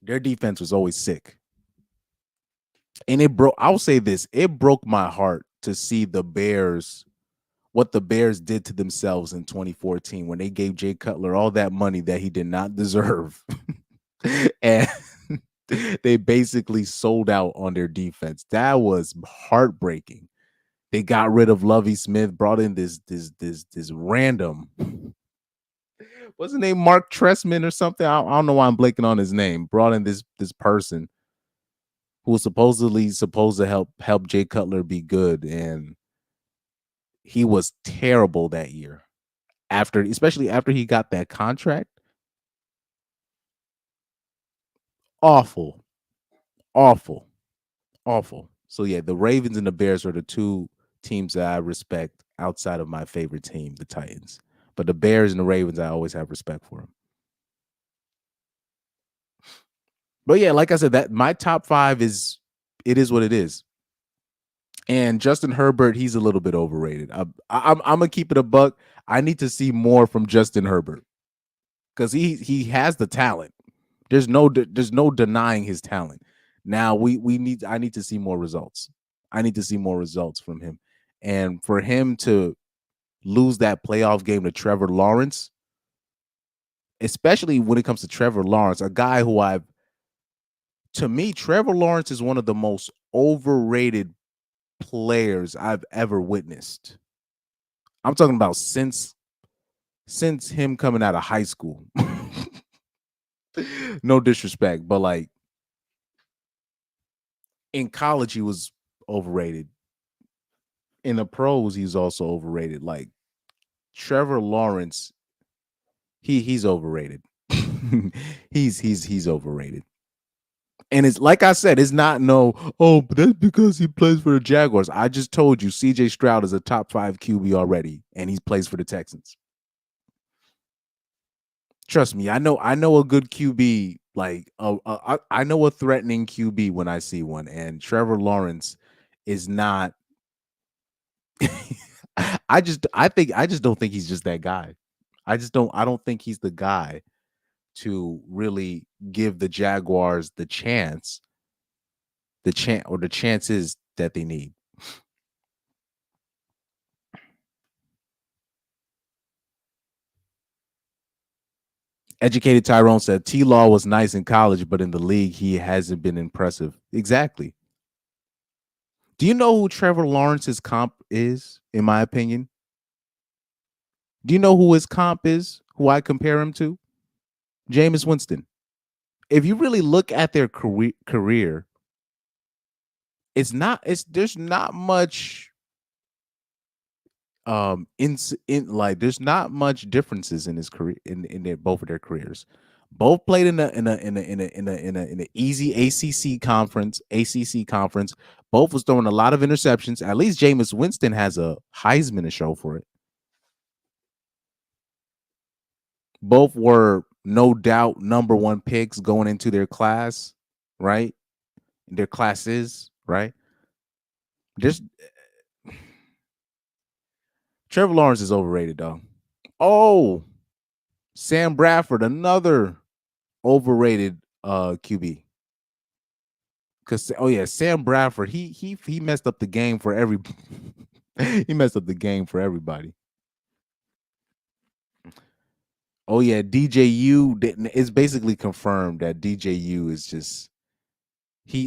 their defense was always sick. And I'll say this, it broke my heart to see the Bears what the Bears did to themselves in 2014 when they gave Jay Cutler all that money that he did not deserve. And they basically sold out on their defense. That was heartbreaking. They got rid of Lovie Smith, brought in this random, what's his name, Mark Trestman or something. I don't know why I'm blanking on his name. Brought in this person who was supposed to help Jay Cutler be good, and he was terrible that year. Especially after he got that contract. Awful. So yeah, the Ravens and the Bears are the two teams that I respect outside of my favorite team, the Titans. But the Bears and the Ravens, I always have respect for them. But yeah, like I said, that my top 5 is what it is. And Justin Herbert, he's a little bit overrated. I'm gonna keep it a buck. I need to see more from Justin Herbert because he has the talent. There's no denying his talent. Now I need to see more results. I need to see more results from him. And for him to lose that playoff game to Trevor Lawrence, especially when it comes to Trevor Lawrence, a guy who to me, Trevor Lawrence is one of the most overrated players I've ever witnessed. I'm talking about since him coming out of high school. No disrespect, but like in college he was overrated. In the pros, he's also overrated. Like Trevor Lawrence, he's overrated. he's overrated. And it's like I said, it's not but that's because he plays for the Jaguars. I just told you CJ Stroud is a top 5 QB already, and he plays for the Texans. Trust me, I know a good QB, like I know a threatening QB when I see one, and Trevor Lawrence is not. I just don't think he's just that guy. I don't think he's the guy to really give the Jaguars the chances that they need. Educated Tyrone said T-Law was nice in college, but in the league, he hasn't been impressive. Exactly. Do you know who Trevor Lawrence's comp is, in my opinion? Do you know who his comp is, who I compare him to? Jameis Winston. If you really look at their career, there's not much there's not much differences in his career in both of their careers. Both played in an easy ACC conference. Both was throwing a lot of interceptions. At least Jameis Winston has a Heisman to show for it. Both were no doubt number 1 picks going into their class, right? Their classes, right? Just Trevor Lawrence is overrated, though. Oh, Sam Bradford, another overrated QB. Because Sam Bradford, he messed up the game for he messed up the game for everybody. Oh yeah, DJU it's basically confirmed that DJU is just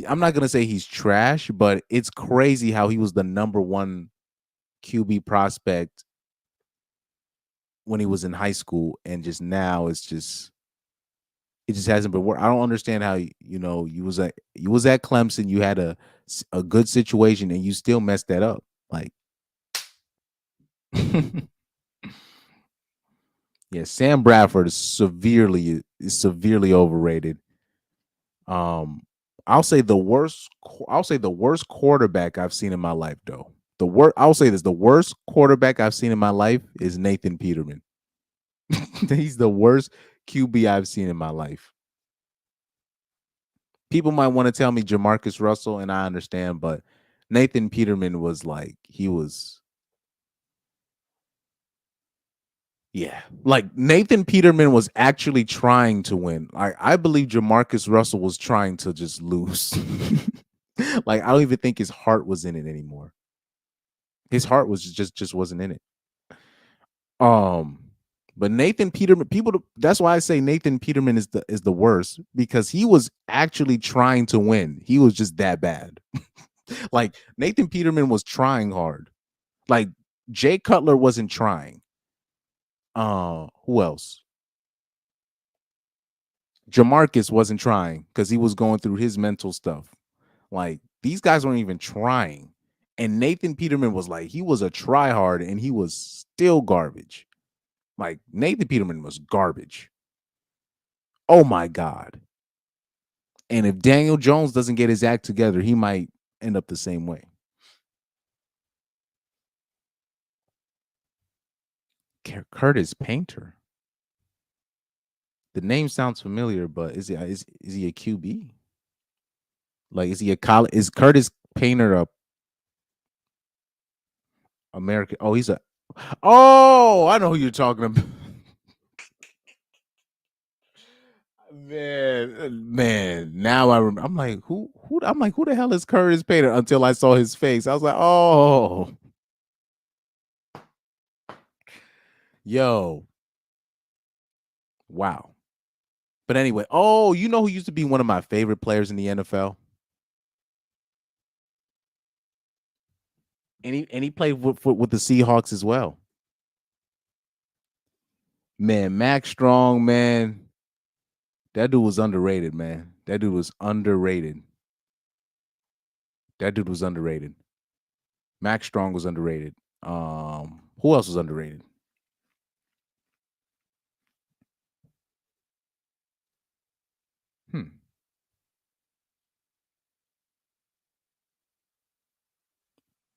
I'm not gonna say he's trash, but it's crazy how he was the number 1 QB prospect when he was in high school, and just now it just hasn't been work. I don't understand how you was at Clemson, you had a good situation, and you still messed that up. Like, yeah, Sam Bradford is severely overrated. I'll say the worst quarterback I've seen in my life, though. I'll say this: the worst quarterback I've seen in my life is Nathan Peterman. He's the worst QB I've seen in my life. People might want to tell me Jamarcus Russell, and I understand, but Nathan Peterman was like, like Nathan Peterman was actually trying to win. I believe Jamarcus Russell was trying to just lose. Like, I don't even think his heart was in it anymore. His heart was just wasn't in it. But Nathan Peterman, that's why I say Nathan Peterman is the worst, because he was actually trying to win. He was just that bad. Like Nathan Peterman was trying hard. Like Jay Cutler wasn't trying. Who else? Jamarcus wasn't trying because he was going through his mental stuff. Like these guys weren't even trying. And Nathan Peterman was like, he was a tryhard and he was still garbage. Like Nathan Peterman was garbage. Oh my God. And if Daniel Jones doesn't get his act together, he might end up the same way. Curtis Painter. The name sounds familiar, but is he a QB? Like, is he a college? Is Curtis Painter a American? Oh, he's a. Oh, I know who you're talking about. Man. Now I remember. I'm like, who? I'm like, who the hell is Curtis Painter? Until I saw his face, I was like, oh, yo, wow. But anyway, oh, you know who used to be one of my favorite players in the NFL? And he played with the Seahawks as well. Man, Max Strong, man. That dude was underrated, man. That dude was underrated. Max Strong was underrated. Who else was underrated?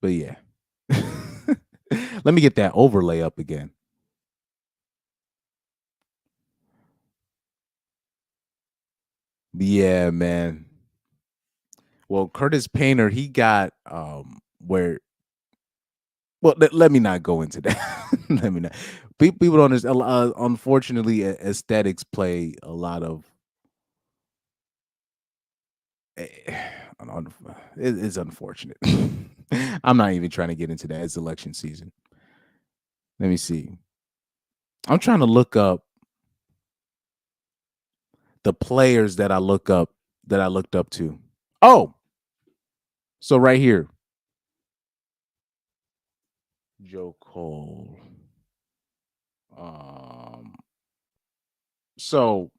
But yeah. Let me get that overlay up again. Yeah, man. Well, Curtis Painter, he got where. Well, let me not go into that. Let me not. People don't understand. Unfortunately, aesthetics play a lot of. It's unfortunate. I'm not even trying to get into that. It's election season. Let me see. I'm trying to look up the players that I looked up to. Oh, so right here, Joe Cole. So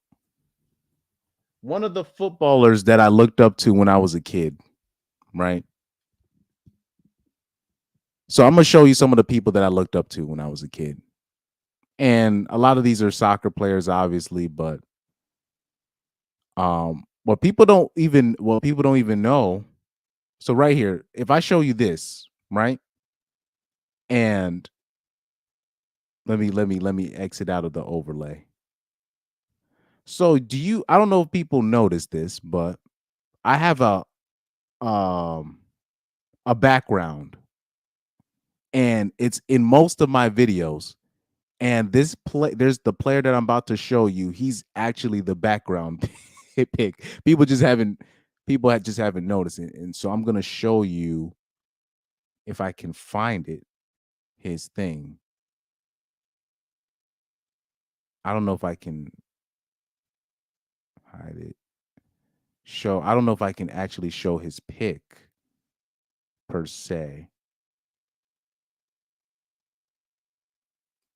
one of the footballers that I looked up to when I was a kid, right? So I'm gonna show you some of the people that I looked up to when I was a kid, and a lot of these are soccer players, obviously, but what people don't even know. So right here, if I show you this, right, and let me exit out of the overlay. So I don't know if people notice this, but I have a background, and it's in most of my videos. And there's the player that I'm about to show you. He's actually the background pick. People just haven't noticed it. And so I'm gonna show you, if I can find it, his thing. I don't know if I can hide it. I don't know if I can actually show his pick per se,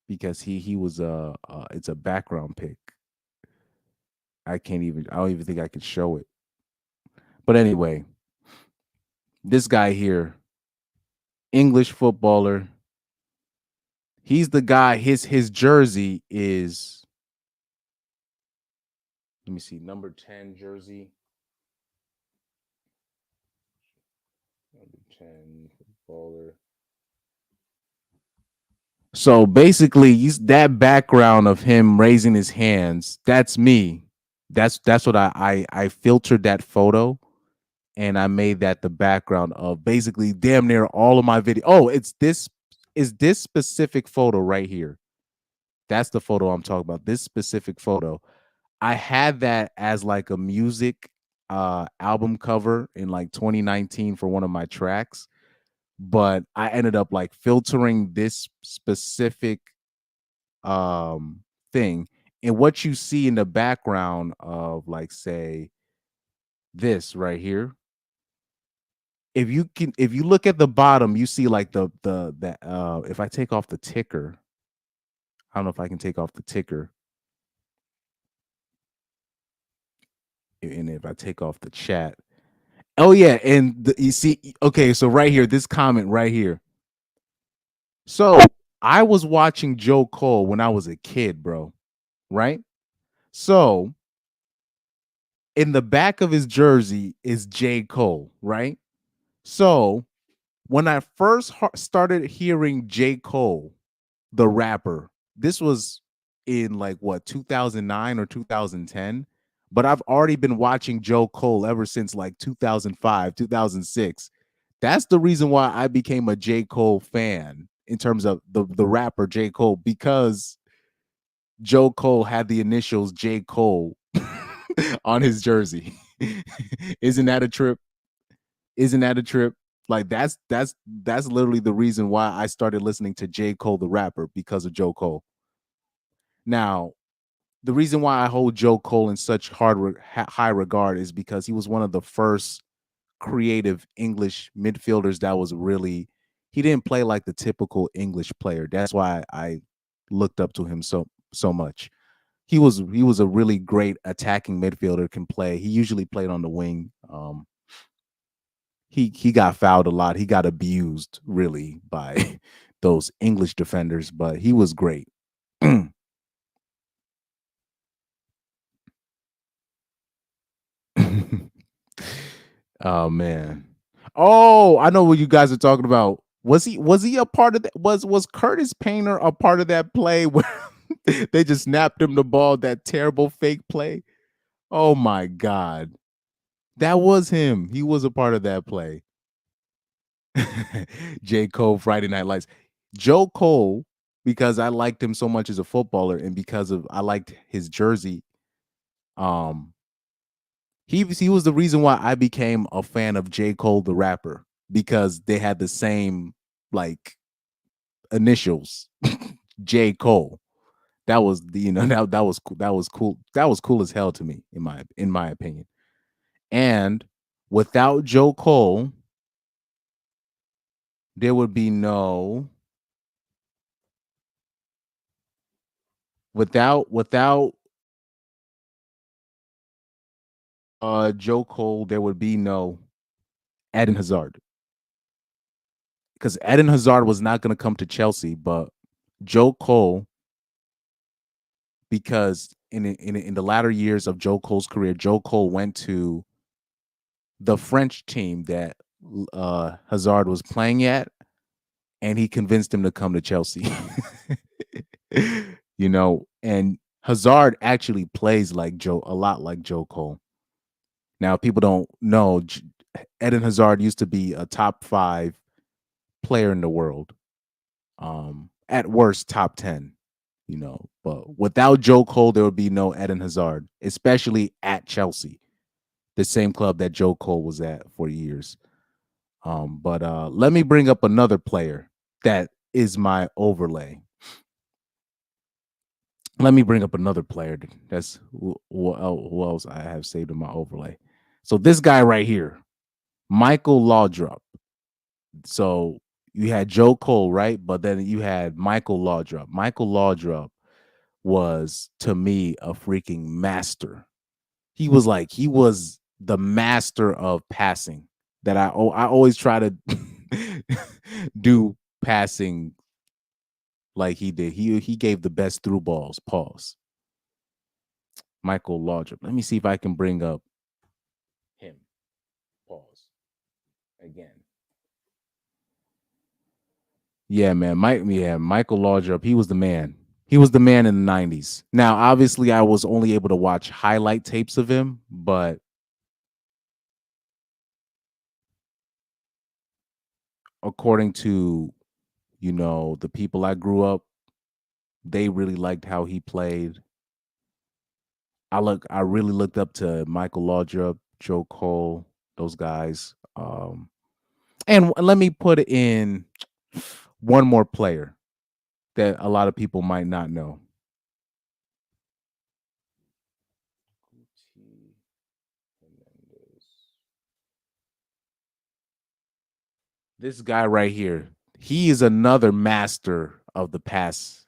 because he was it's a background pick. I don't even think I can show it. But anyway, this guy here, English footballer. He's the guy. His jersey is, let me see, number 10 jersey. Number 10 footballer. So basically, that background of him raising his hands, that's me. That's what I filtered that photo, and I made that the background of basically damn near all of my video. Oh, it's this specific photo right here. That's the photo I'm talking about. This specific photo. I had that as like a music album cover in like 2019 for one of my tracks, but I ended up like filtering this specific thing, and what you see in the background of, like, say, this right here, if you look at the bottom, you see like the if I take off the ticker, I don't know if I can take off the ticker, and if I take off the chat, oh yeah, and you see, okay, so right here, this comment right here. So I was watching Joe Cole when I was a kid, bro, right? So in the back of his jersey is J. Cole, right? So when I first started hearing J. Cole, the rapper, this was in like what, 2009 or 2010, but I've already been watching Joe Cole ever since like 2005, 2006. That's the reason why I became a J. Cole fan in terms of the rapper J. Cole, because Joe Cole had the initials J. Cole on his jersey. Isn't that a trip? Isn't that a trip? Like that's literally the reason why I started listening to J. Cole the rapper, because of Joe Cole. Now, the reason why I hold Joe Cole in such high regard is because he was one of the first creative English midfielders that was really, he didn't play like the typical English player. That's why I looked up to him so much. He was a really great attacking midfielder, can play. He usually played on the wing. He got fouled a lot. He got abused really by those English defenders, but he was great. Oh man. Oh, I know what you guys are talking about. Was he a part of that? Was Curtis Painter a part of that play where they just snapped him the ball, that terrible fake play? Oh my God. That was him. He was a part of that play. J. Cole, Friday Night Lights. Joe Cole, because I liked him so much as a footballer, and because of I liked his jersey, he was the reason why I became a fan of J. Cole the rapper, because they had the same like initials, J. Cole. That was that was cool. That was cool. That was cool as hell to me, in my opinion. And without Joe Cole, there would be no without Joe Cole, there would be no Eden Hazard. Because Eden Hazard was not going to come to Chelsea, but Joe Cole, because in the latter years of Joe Cole's career, Joe Cole went to the French team that Hazard was playing at, and he convinced him to come to Chelsea. And Hazard actually plays like a lot like Joe Cole. Now, people don't know, Eden Hazard used to be a top 5 player in the world. At worst, top 10, but without Joe Cole, there would be no Eden Hazard, especially at Chelsea, the same club that Joe Cole was at for years. But let me bring up another player that is my overlay. Let me bring up another player. That's who else I have saved in my overlay. So this guy right here, Michael Laudrup. So you had Joe Cole, right? But then you had Michael Laudrup. Michael Laudrup was, to me, a freaking master. He was the master of passing, that I always try to do passing like he did. He gave the best through balls. Pause. Michael Laudrup. Let me see if I can bring up him. Pause. Again. Yeah, man. Michael Laudrup. He was the man. He was the man in the 90s. Now, obviously, I was only able to watch highlight tapes of him, but according to, the people I grew up, they really liked how he played. I really looked up to Michael Laudrup, Joe Cole, those guys. And let me put in one more player. that a lot of people might not know. This guy right here, he is another master of the pass.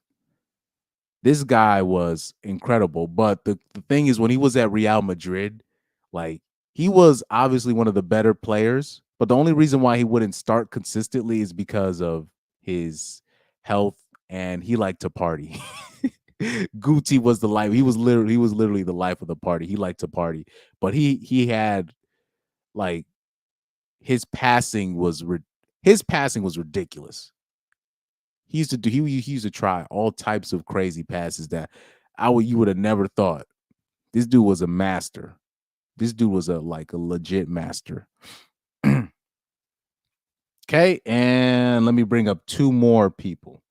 This guy was incredible. But the thing is, when he was at Real Madrid, like he was obviously one of the better players. But the only reason why he wouldn't start consistently is because of his health, and he liked to party. Guti was the life. He was literally the life of the party. He liked to party, but he had like his passing was ridiculous. He used to try all types of crazy passes that you would have never thought. This dude was a master. This dude was a legit master. Okay, and let me bring up two more people.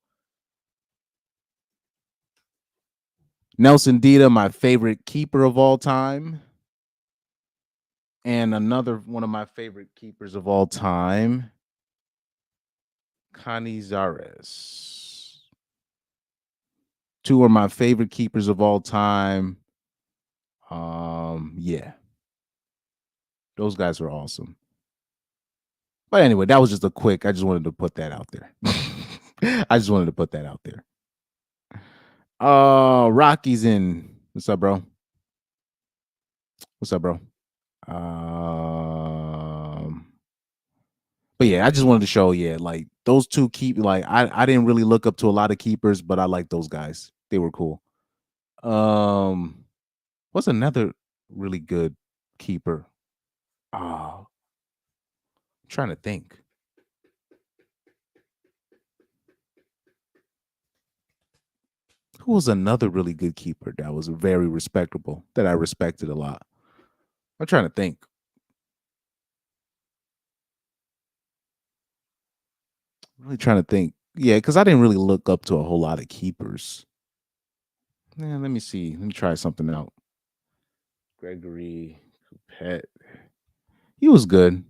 Nelson Dita, my favorite keeper of all time. And another one of my favorite keepers of all time, Canizares. Two of my favorite keepers of all time. Yeah. Those guys are awesome. But anyway, that was just a quick. I just wanted to put that out there. Rocky's in. What's up, bro? But yeah, I just wanted to show, like those two I didn't really look up to a lot of keepers, but I like those guys. They were cool. What's another really good keeper? I'm trying to think. Who was another really good keeper that was very respectable, that I respected a lot? I'm trying to think. Really trying to think. Yeah, because I didn't really look up to a whole lot of keepers. Yeah, let me see. Let me try something out. Gregory Coupet. He was good.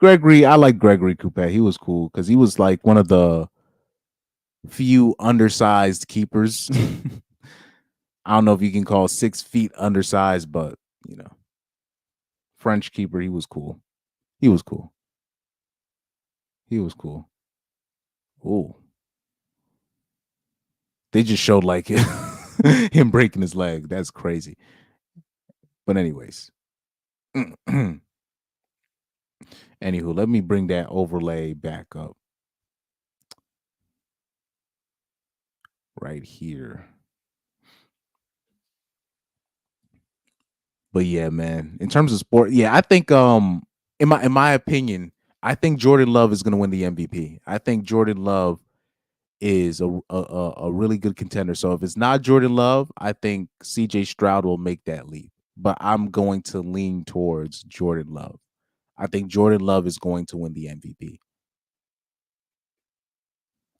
I like Gregory Coupet. He was cool because he was like one of the few undersized keepers. I don't know if you can call 6 feet undersized, but French keeper. He was cool. Oh, they just showed like him breaking his leg. That's crazy. But anyways, anywho, let me bring that overlay back up right here. But yeah, man, in terms of sport, I think in my opinion, I think Jordan Love is going to win the MVP. I think Jordan Love is a really good contender. So if it's not Jordan Love, I think CJ Stroud will make that leap. But I'm going to lean towards Jordan Love. I think Jordan Love is going to win the MVP.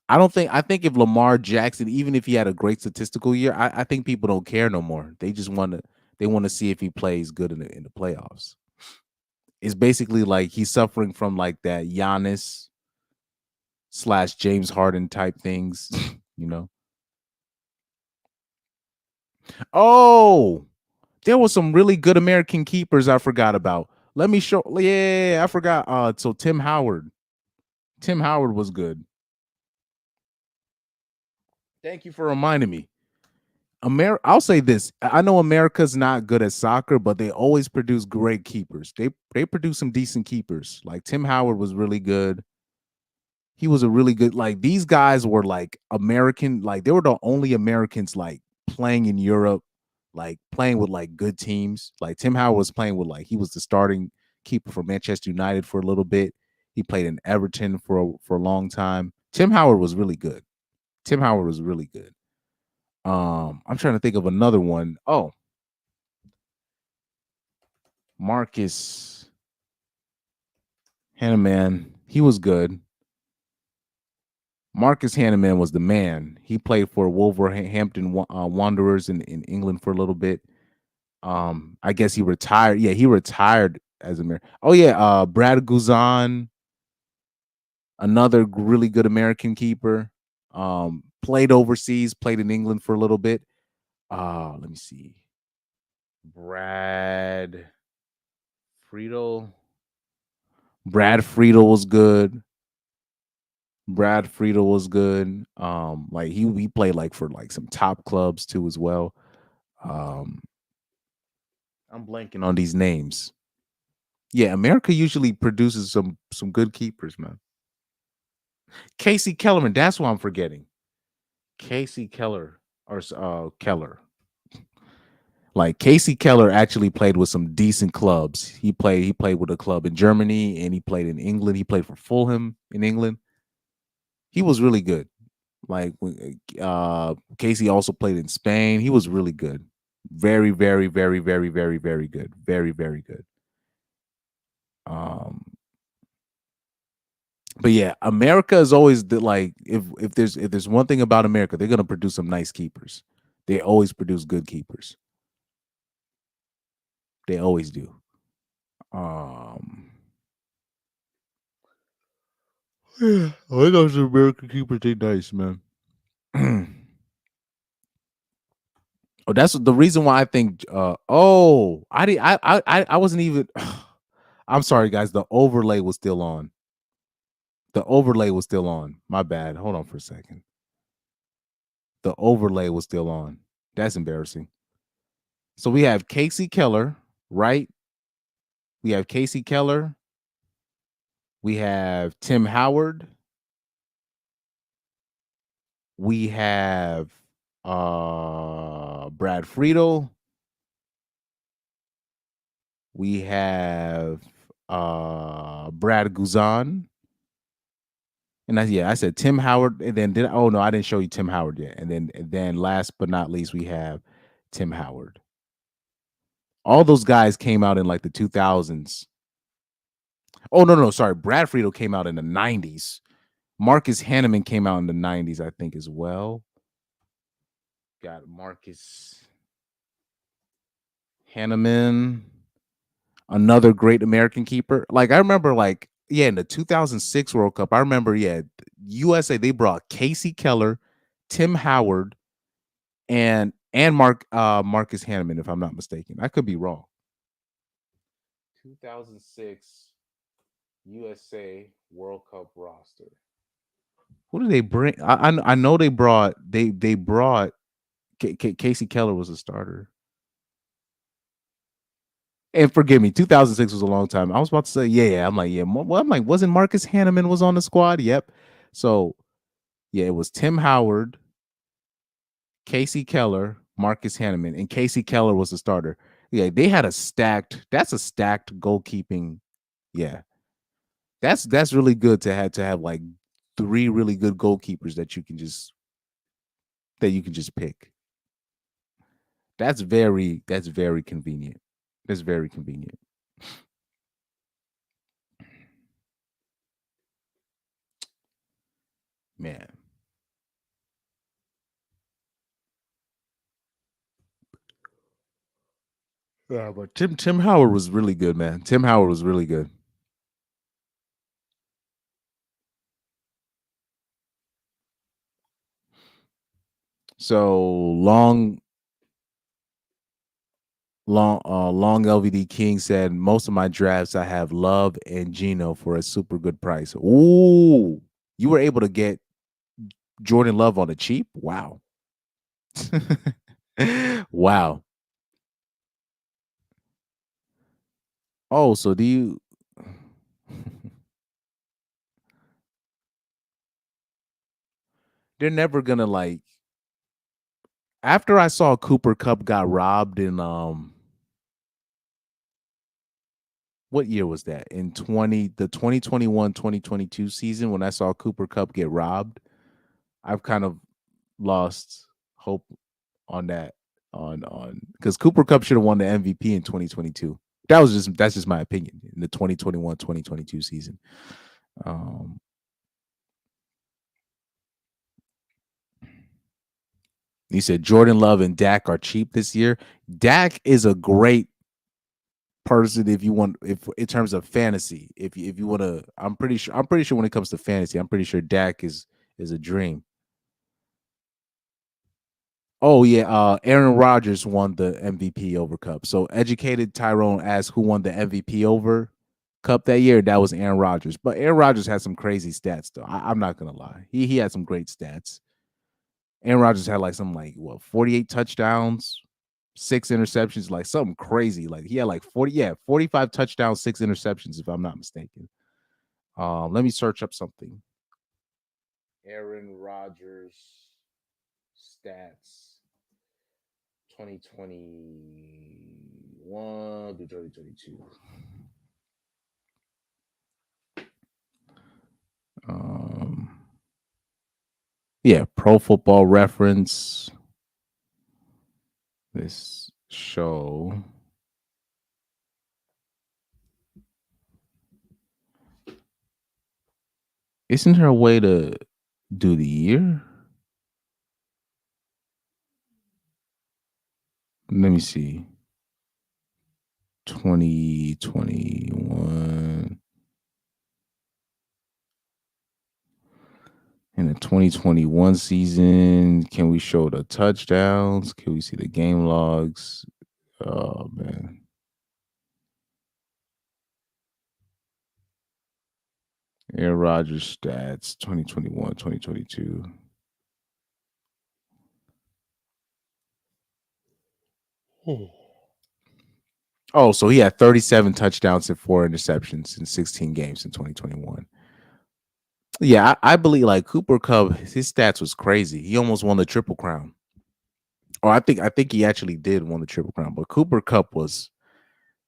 I think if Lamar Jackson, even if he had a great statistical year, I think people don't care no more. They just want to see if he plays good in the playoffs. It's basically like he's suffering from like that Giannis / James Harden type things, Oh, there was some really good American keepers I forgot about. Let me show. Yeah, I forgot. So Tim Howard was good. Thank you for reminding me. I'll say this. I know America's not good at soccer, but they always produce great keepers. They produce some decent keepers. Like Tim Howard was really good. He was a really good, like these guys were like American, like they were the only Americans like playing in Europe, like playing with like good teams. Like Tim Howard was playing with he was the starting keeper for Manchester United for a little bit. He played in Everton for a long time. Tim Howard was really good. I'm trying to think of another one. Oh, Marcus Hanneman. He was good. Marcus Hanneman was the man. He played for Wolverhampton Wanderers in England for a little bit. I guess he retired. Yeah, he retired as a Oh yeah, Brad Guzan, another really good American keeper. played overseas, played in England for a little bit. Let me see. Brad Friedel. Brad Friedel was good. Brad Friedel was good. Like he played like for like some top clubs too as well. I'm blanking on these names. Yeah, America usually produces some good keepers, man. Casey Kellerman, that's what I'm forgetting. Casey Keller or Keller. Like Casey Keller actually played with some decent clubs. He played with a club in Germany and he played in England. He played for Fulham in England. He was really good. Like Casey also played in Spain. He was really good. Very, very, very, very, very, very good. Very, very good. But yeah, America is always like if there's one thing about America, they're gonna produce some nice keepers. They always produce good keepers. They always do. Yeah, I know some American keepers. They nice, man. Oh, that's the reason why I think. I wasn't even. I'm sorry, guys. The overlay was still on. The overlay was still on. My bad. Hold on for a second. The overlay was still on. That's embarrassing. So we have Casey Keller, right? We have Casey Keller. We have Tim Howard. We have Brad Friedel. We have Brad Guzan. And I said Tim Howard, and then I didn't show you Tim Howard yet. And then last but not least, we have Tim Howard. All those guys came out in like the 2000s. Oh, no, sorry. Brad Friedel came out in the 90s. Marcus Hanneman came out in the 90s, I think, as well. Got Marcus Hanneman, another great American keeper. Like, I remember, like, yeah, in the 2006 World Cup, I remember, yeah, USA, they brought Casey Keller, Tim Howard, and Marcus Hanneman, if I'm not mistaken. I could be wrong. 2006 USA World Cup roster. What did they bring? I know they brought Casey Keller was a starter. And forgive me, 2006 was a long time. I was about to say, yeah. I'm like, yeah. Well, I'm like, wasn't Marcus Hanneman was on the squad? Yep. So, yeah, it was Tim Howard, Casey Keller, Marcus Hanneman, and Casey Keller was the starter. Yeah, they had that's a stacked goalkeeping. Yeah. That's really good to have like 3 really good goalkeepers that you can just pick. That's very convenient. That's very convenient. Man. Yeah, but Tim Howard was really good, man. Tim Howard was really good. So long LVD King said most of my drafts I have Love and Gino for a super good price. Ooh, you were able to get Jordan Love on the cheap? Wow. Wow. Oh, so do you they're never gonna like after I saw Cooper Kupp got robbed in what year was that? In the 2021-2022 season when I saw Cooper Kupp get robbed, I've kind of lost hope on that on because Cooper Kupp should have won the MVP in 2022. That's just my opinion in the 2021-2022 season. He said Jordan Love and Dak are cheap this year. Dak is a great person if in terms of fantasy. If you want to, I'm pretty sure when it comes to fantasy, I'm pretty sure Dak is a dream. Oh yeah, Aaron Rodgers won the MVP over Cup. So educated Tyrone asked who won the MVP over Cup that year. That was Aaron Rodgers. But Aaron Rodgers had some crazy stats though. I'm not gonna lie. He had some great stats. Aaron Rodgers had like 48 touchdowns, 6 interceptions, like something crazy. Like he had like 45 touchdowns, 6 interceptions, if I'm not mistaken. Let me search up something. Aaron Rodgers stats 2021 to 2022. Yeah, Pro Football Reference. This show. Isn't there a way to do the year? Let me see. 2021. In the 2021 season, can we show the touchdowns? Can we see the game logs? Oh, man. Aaron Rodgers stats 2021, 2022. Oh, so he had 37 touchdowns and 4 interceptions in 16 games in 2021. Yeah, I believe like Cooper Kupp, his stats was crazy. He almost won the Triple Crown. Or I think he actually did won the Triple Crown, but Cooper Kupp was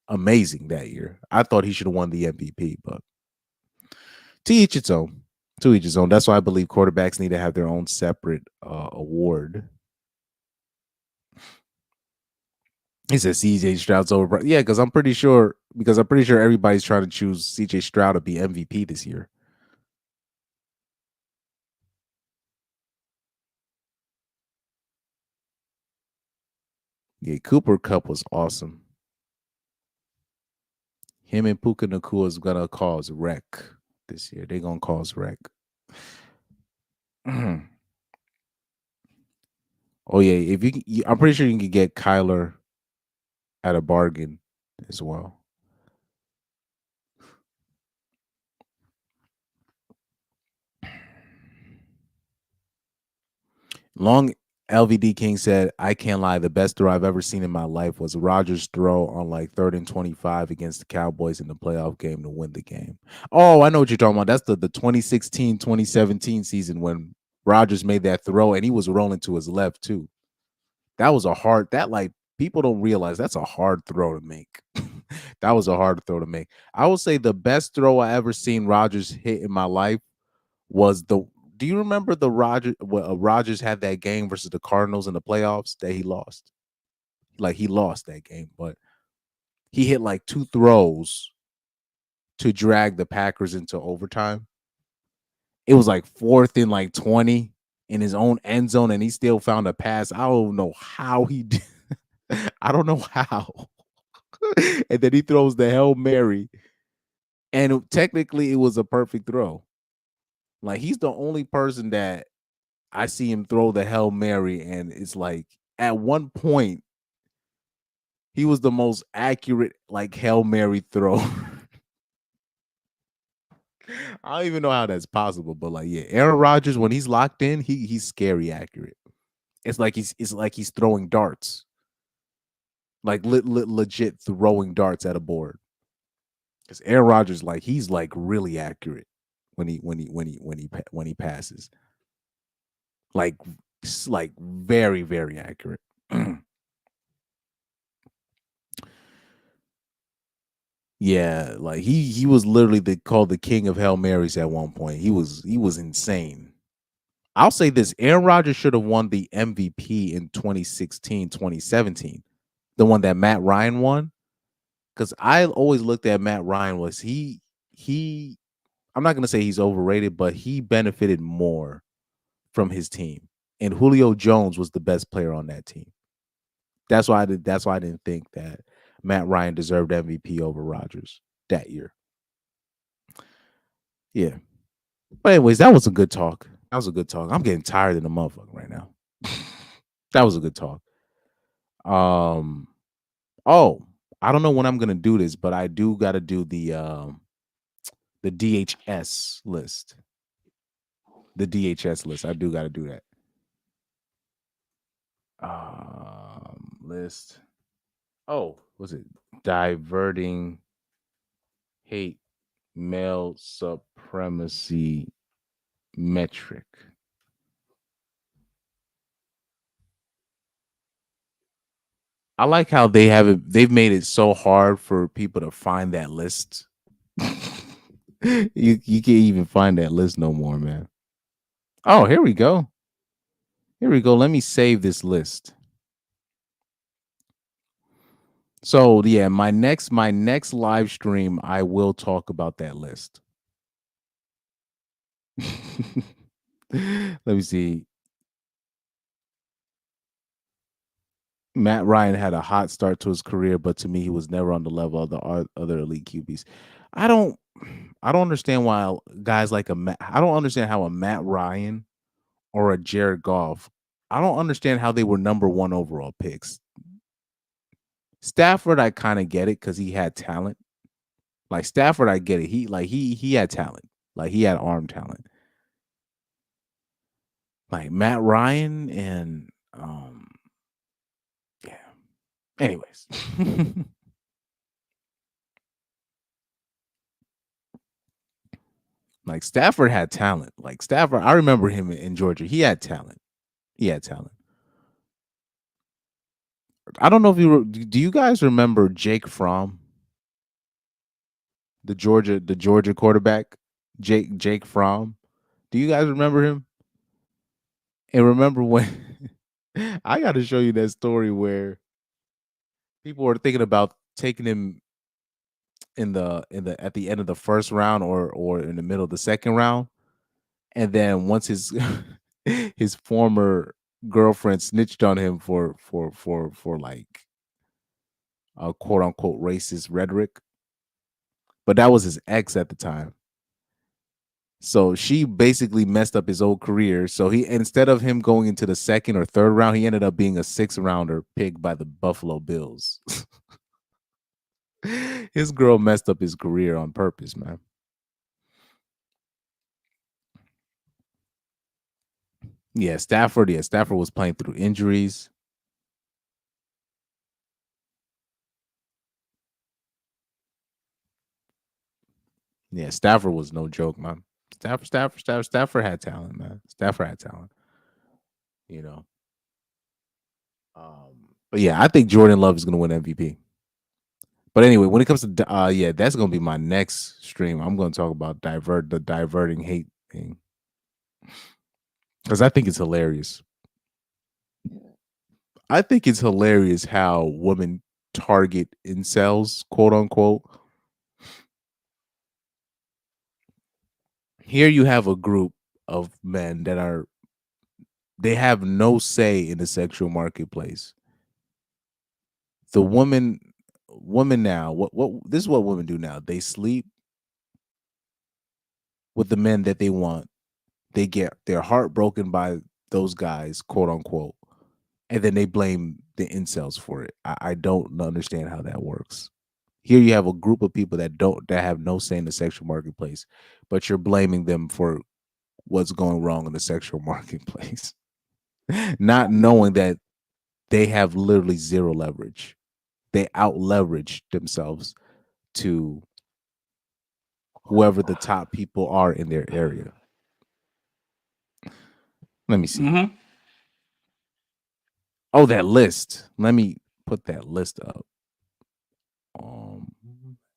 amazing that year. I thought he should have won the MVP, but to each its own. To each its own. That's why I believe quarterbacks need to have their own separate award. He says CJ Stroud's over. Yeah, because I'm pretty sure everybody's trying to choose CJ Stroud to be MVP this year. Yeah, Cooper Kupp was awesome. Him and Puka Nacua is gonna cause wreck this year. They're gonna cause wreck. Oh yeah, if I'm pretty sure you can get Kyler at a bargain as well. Long LVD King said, I can't lie. The best throw I've ever seen in my life was Rodgers' throw on like 3rd and 25 against the Cowboys in the playoff game to win the game. Oh, I know what you're talking about. That's the 2016, 2017 season when Rodgers made that throw and he was rolling to his left too. That was people don't realize that's a hard throw to make. That was a hard throw to make. I will say the best throw I ever seen Rodgers hit in my life was do you remember the Rodgers had that game versus the Cardinals in the playoffs that he lost? Like he lost that game, but he hit like 2 throws to drag the Packers into overtime. It was like 4th and like 20 in his own end zone, and he still found a pass. I don't know how he did. I don't know how. And then he throws the Hail Mary, and technically it was a perfect throw. Like he's the only person that I see him throw the Hail Mary, and it's like at one point he was the most accurate like Hail Mary throw. I don't even know how that's possible, but like yeah, Aaron Rodgers when he's locked in, he's scary accurate. It's like he's throwing darts, like legit throwing darts at a board. Because Aaron Rodgers he's like really accurate when he passes. Like very, very accurate. Yeah, like he was literally called the king of Hail Marys at one point. He was insane. I'll say this, Aaron Rodgers should have won the MVP in 2016, 2017. The one that Matt Ryan won. Because I always looked at Matt Ryan was he I'm not gonna say he's overrated, but he benefited more from his team. And Julio Jones was the best player on that team. That's why I didn't think that Matt Ryan deserved MVP over Rodgers that year. Yeah. But anyways, that was a good talk. I'm getting tired of the motherfucker right now. That was a good talk. Oh, I don't know when I'm gonna do this, but I do got to do the DHS list. The DHS list. I do got to do that. List. Oh, was it diverting hate male supremacy metric? I like how they have it. They've made it so hard for people to find that list. you can't even find that list no more, man. Oh, here we go. Here we go. Let me save this list. So yeah, my next live stream, I will talk about that list. Let me see. Matt Ryan had a hot start to his career, but to me, he was never on the level of the other elite QBs. I don't understand why guys like I don't understand how a Matt Ryan or a Jared Goff, I don't understand how they were number 1 overall picks. Stafford, I kind of get it because he had talent. Like Stafford, I get it. He had talent. Like he had arm talent. Like Matt Ryan and yeah. Anyways. Like Stafford had talent. Like Stafford, I remember him in Georgia. He had talent. He had talent. I don't know if do you guys remember Jake Fromm? The Georgia quarterback, Jake Fromm. Do you guys remember him? And remember when I got to show you that story where people were thinking about taking him at the end of the first round or in the middle of the second round, and then once his his former girlfriend snitched on him for like a quote unquote racist rhetoric, but that was his ex at the time. So she basically messed up his whole career. So he, instead of him going into the second or third round, he ended up being a 6th rounder picked by the Buffalo Bills. His girl messed up his career on purpose, man. Yeah, Stafford was playing through injuries. Yeah, Stafford was no joke, man. Stafford had talent, man. Stafford had talent. You know. But yeah, I think Jordan Love is going to win MVP. But anyway, when it comes to yeah, that's going to be my next stream. I'm going to talk about the diverting hate thing. Cuz I think it's hilarious. I think it's hilarious how women target incels, quote unquote. Here you have a group of men that they have no say in the sexual marketplace. The women now, what this is what women do now. They sleep with the men that they want. They get their heart broken by those guys, quote unquote, and then they blame the incels for it. I don't understand how that works. Here you have a group of people that have no say in the sexual marketplace, but you're blaming them for what's going wrong in the sexual marketplace, not knowing that they have literally zero leverage. They out leverage themselves to whoever the top people are in their area. Let me see. Mm-hmm. Oh, that list. Let me put that list up.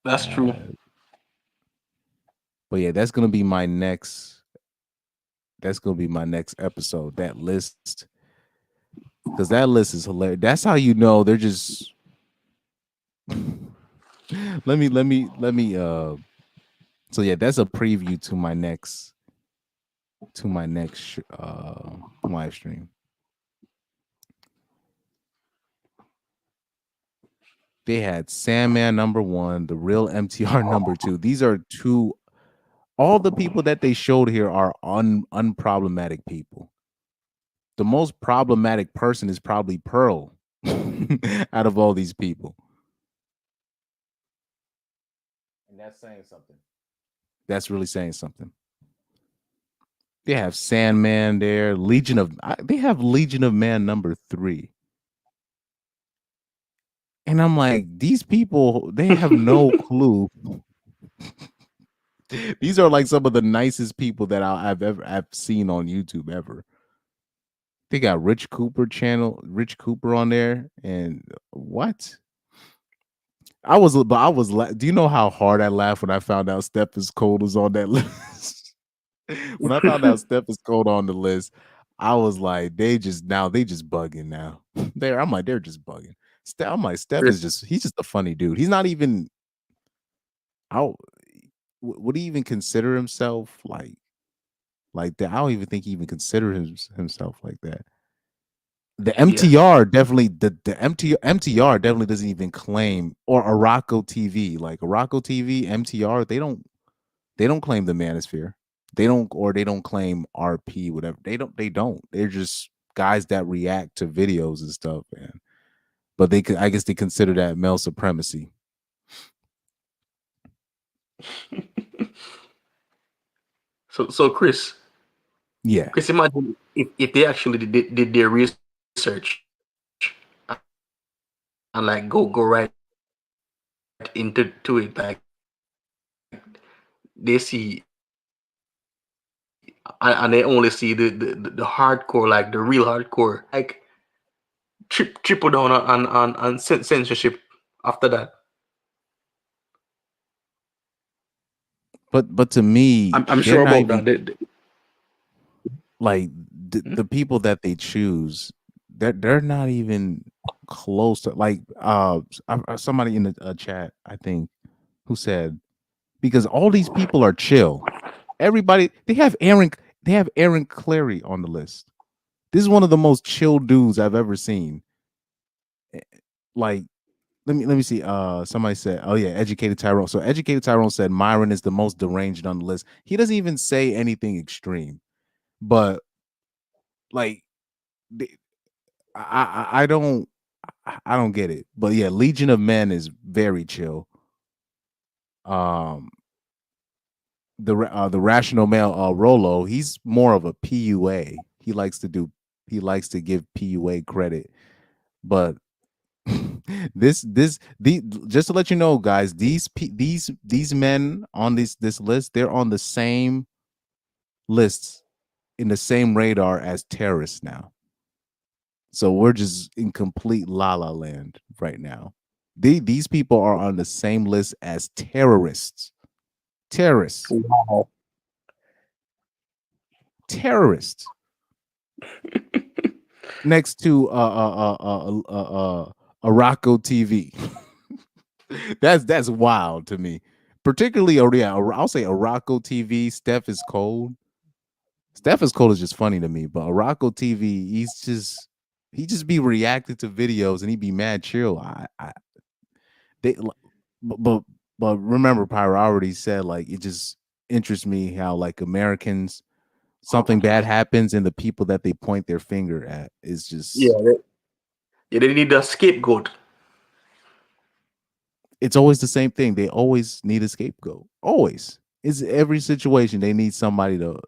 That's true. But yeah, that's gonna be my next. That's gonna be my next episode. That list, because that list is hilarious. That's how you know they're just. let me. So yeah, that's a preview to my next. Live stream. They had Sandman number 1, the real MTR number 2. These are two. All the people that they showed here are unproblematic people. the most problematic person is probably Pearl out of all these people. And that's saying something. That's really saying something. They have Sandman there, they have Legion of Man number 3. And I'm like, these people, they have no clue. These are like some of the nicest people that I've seen on YouTube ever. They got Rich Cooper on there, and what? Do you know how hard I laughed when I found out Steph is Cold was on that list? When I found out Steph is Cold on the list, I was like, they just bugging now. I'm like, they're just bugging. I'm like, Steph is he's just a funny dude. He's not even out. Would he even consider himself like that? I don't even think he even considers himself like that. The MTR definitely the MTR definitely doesn't even claim, or Araco TV, like Araco TV, MTR, they don't claim the Manosphere. They don't claim RP, whatever. They don't. They're just guys that react to videos and stuff, man. But I guess they consider that male supremacy. So Chris. Yeah. Chris, imagine if they actually did their research and like go right into it, like they see and they only see the hardcore, like the real hardcore, like triple down on censorship after that. But to me, I'm sure about that. Like the people that they choose, they're not even close to, like somebody in the chat, I think, who said, because all these people are chill. Everybody, they have Aaron Clary on the list. This is one of the most chill dudes I've ever seen. Like, let me see. Somebody said, oh yeah, Educated Tyrone. So Educated Tyrone said Myron is the most deranged on the list. He doesn't even say anything extreme, but like, I don't get it. But yeah, Legion of Men is very chill. The Rational Male, Rolo, he's more of a PUA. He likes to give PUA credit. But just to let you know, guys, these men on this list, they're on the same lists, in the same radar as terrorists now. So we're just in complete la la land right now. These people are on the same list as terrorists. Wow. Terrorists. Next to Araco TV. That's wild to me. Particularly, I'll say Araco TV. Steph is Cold. Steph is Cold is just funny to me, but Araco TV, he just be reacting to videos and he be mad chill. But remember, Pyro already said, like, it just interests me how, like, Americans, something bad happens and the people that they point their finger at is just they need a scapegoat. It's always the same thing. They always need a scapegoat. Always. It's every situation they need somebody to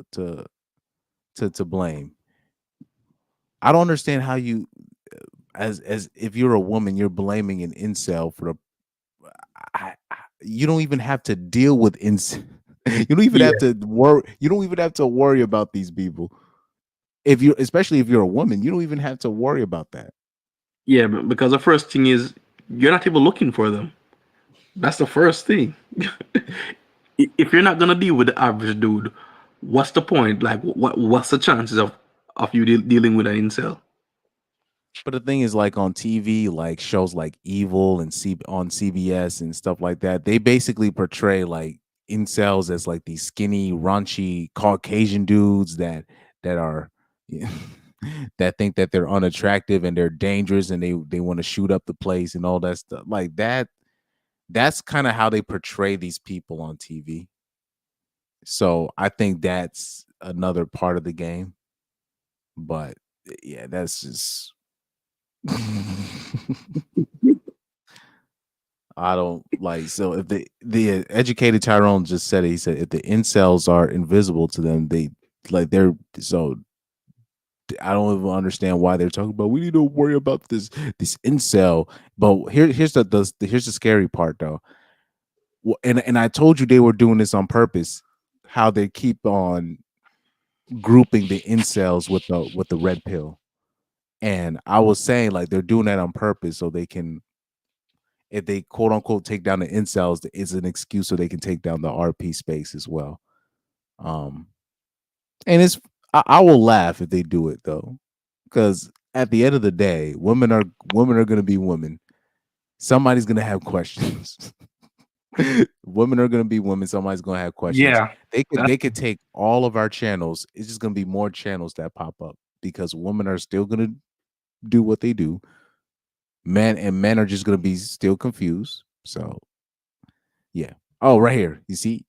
blame. I don't understand how you, as if you're a woman, you're blaming an incel for you don't even have to deal with incel. You don't even have to worry. You don't even have to worry about these people. Especially if you're a woman, you don't even have to worry about that. Yeah, because the first thing is you're not even looking for them. That's the first thing. If you're not gonna deal with the average dude, what's the point? Like, what's the chances of you dealing with an incel? But the thing is, like, on TV, like shows like Evil and on CBS and stuff like that, they basically portray like incels as like these skinny, raunchy Caucasian dudes that are that think that they're unattractive and they're dangerous and they want to shoot up the place and all that stuff. Like that's kind of how they portray these people on TV. So I think that's another part of the game. But yeah, that's just I don't like. So if the educated Tyrone just said it, he said if the incels are invisible to them, they're so I don't even understand why they're talking about we need to worry about this incel. But here's the scary part though. And I told you they were doing this on purpose. How they keep on grouping the incels with the red pill. And I was saying like they're doing that on purpose so they can, if they quote unquote take down the incels, it's an excuse so they can take down the RP space as well. And I will laugh if they do it though, because at the end of the day, women are going to be women. Somebody's going to have questions. Women are going to be women. Somebody's going to have questions. Yeah. They could take all of our channels. It's just going to be more channels that pop up because women are still going to do what they do. Men are just going to be still confused. So, yeah. Oh, right here. You see?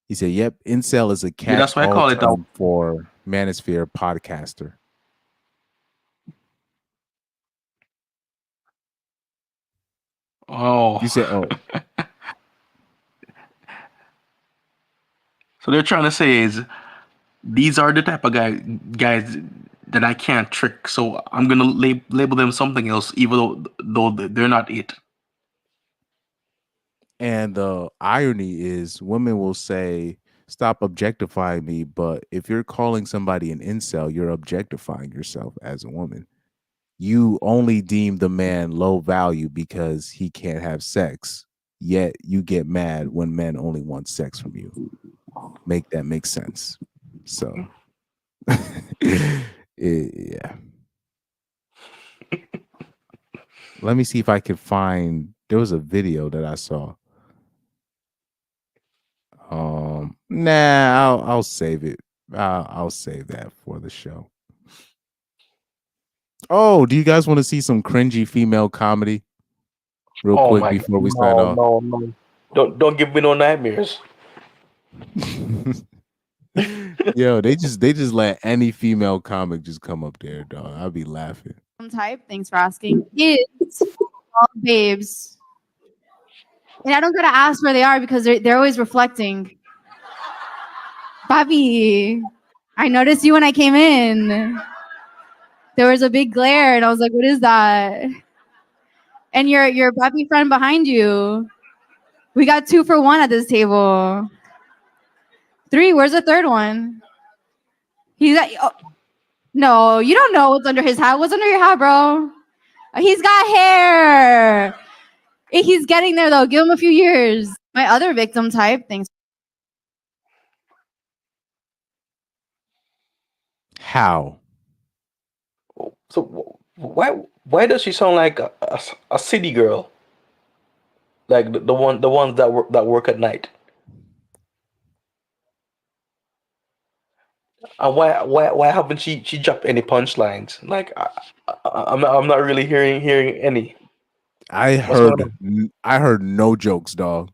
He said, "Yep, incel is a Yeah, that's why I catch-all call it term for manosphere podcaster." Oh. You said, "Oh, So they're trying to say is these are the type of guys that I can't trick. So I'm gonna label them something else, even though they're not it. and the irony is women will say, stop objectifying me, but if you're calling somebody an incel, you're objectifying yourself as a woman. You only deem the man low value because he can't have sex, yet you get mad when men only want sex from you. Make that make sense." So, yeah. Let me see if I can find. There was a video that I saw. Nah, I'll save it. I'll save that for the show. Oh, do you guys want to see some cringy female comedy? Real Oh quick my before god! we sign off. No! Don't give me no nightmares. Yo, they just let any female comic just come up there, dog. I'll be laughing. Type. Thanks for asking. Is all babes, and I don't gotta ask where they are because they're always reflecting. Bobby, I noticed you when I came in. There was a big glare, and I was like, "What is that?" And your Bobby friend behind you. We got 2 for 1 at this table. 3. Where's the third one? He's at. Oh, no, you don't know what's under his hat. What's under your hat, bro? He's got hair. He's getting there though. Give him a few years. My other victim type. Thanks. How? So why does she sound like a city girl? Like the ones that work at night. And why haven't she dropped any punchlines? Like I'm not really hearing any. I heard no jokes, dog.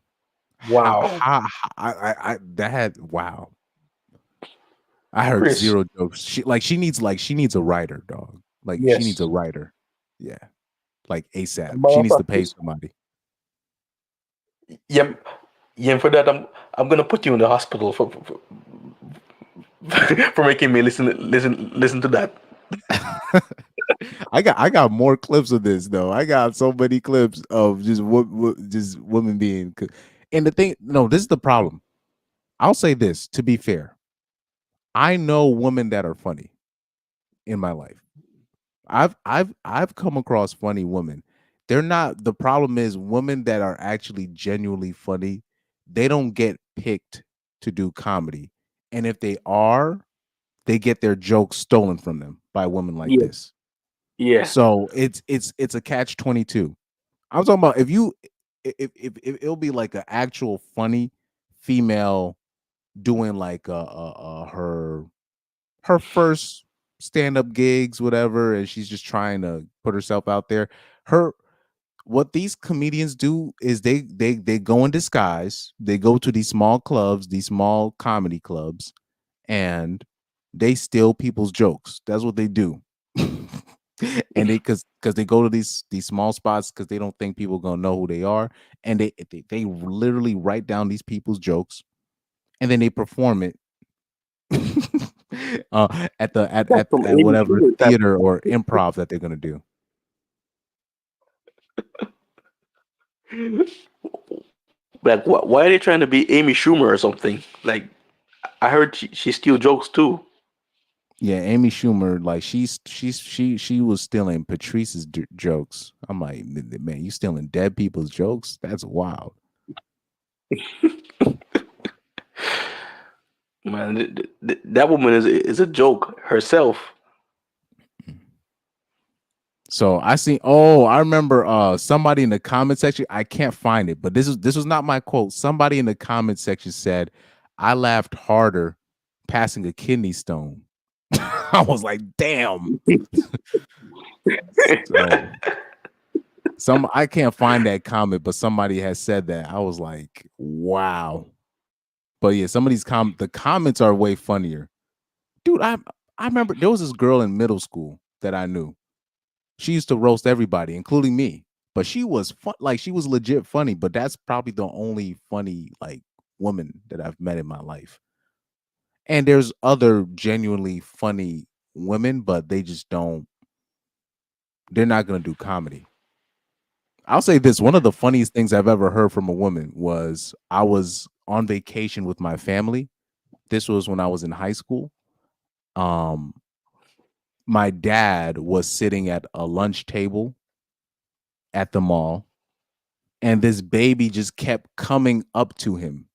Wow. I that had wow. I heard Chris. 0 jokes. She needs a writer, dog. Like Yes. she needs a writer. Yeah. Like ASAP. Matter She of needs to fact, pay somebody. Yeah, for that I'm gonna put you in the hospital for for making me listen to that. I got more clips of this though. I got so many clips of just just women being. And the thing, no, this is the problem. I'll say this to be fair. I know women that are funny in my life. I've come across funny women. They're not. The problem is women that are actually genuinely funny. They don't get picked to do comedy, and if they are, they get their jokes stolen from them by women like this. Yeah. So it's a catch-22. I'm talking about if it'll be like an actual funny female doing like her first stand-up gigs, whatever, and she's just trying to put herself out there. What these comedians do is they go in disguise. They go to these small clubs, these small comedy clubs, and they steal people's jokes. That's what they do. And because they go to these small spots because they don't think people gonna know who they are, and they literally write down these people's jokes, and then they perform it at That's some Amy whatever Schumer type. theater or improv that they're gonna do. Like, why are they trying to be Amy Schumer or something? Like, I heard she steal jokes too. Yeah, Amy Schumer, like she was stealing Patrice's jokes. I'm like, man, you stealing dead people's jokes? That's wild. Man, that woman is a joke herself. So I remember somebody in the comment section, I can't find it, but this was not my quote. Somebody in the comment section said, I laughed harder passing a kidney stone. I was like, damn. So, I can't find that comment, but somebody has said that. I was like, wow. But yeah, some of these the comments are way funnier. Dude, I remember there was this girl in middle school that I knew. She used to roast everybody, including me. But she was fun, like she was legit funny. But that's probably the only funny like woman that I've met in my life. And there's other genuinely funny women, but they just don't. They're not gonna do comedy. I'll say this: one of the funniest things I've ever heard from a woman was I was on vacation with my family. This was when I was in high school. My dad was sitting at a lunch table at the mall, and this baby just kept coming up to him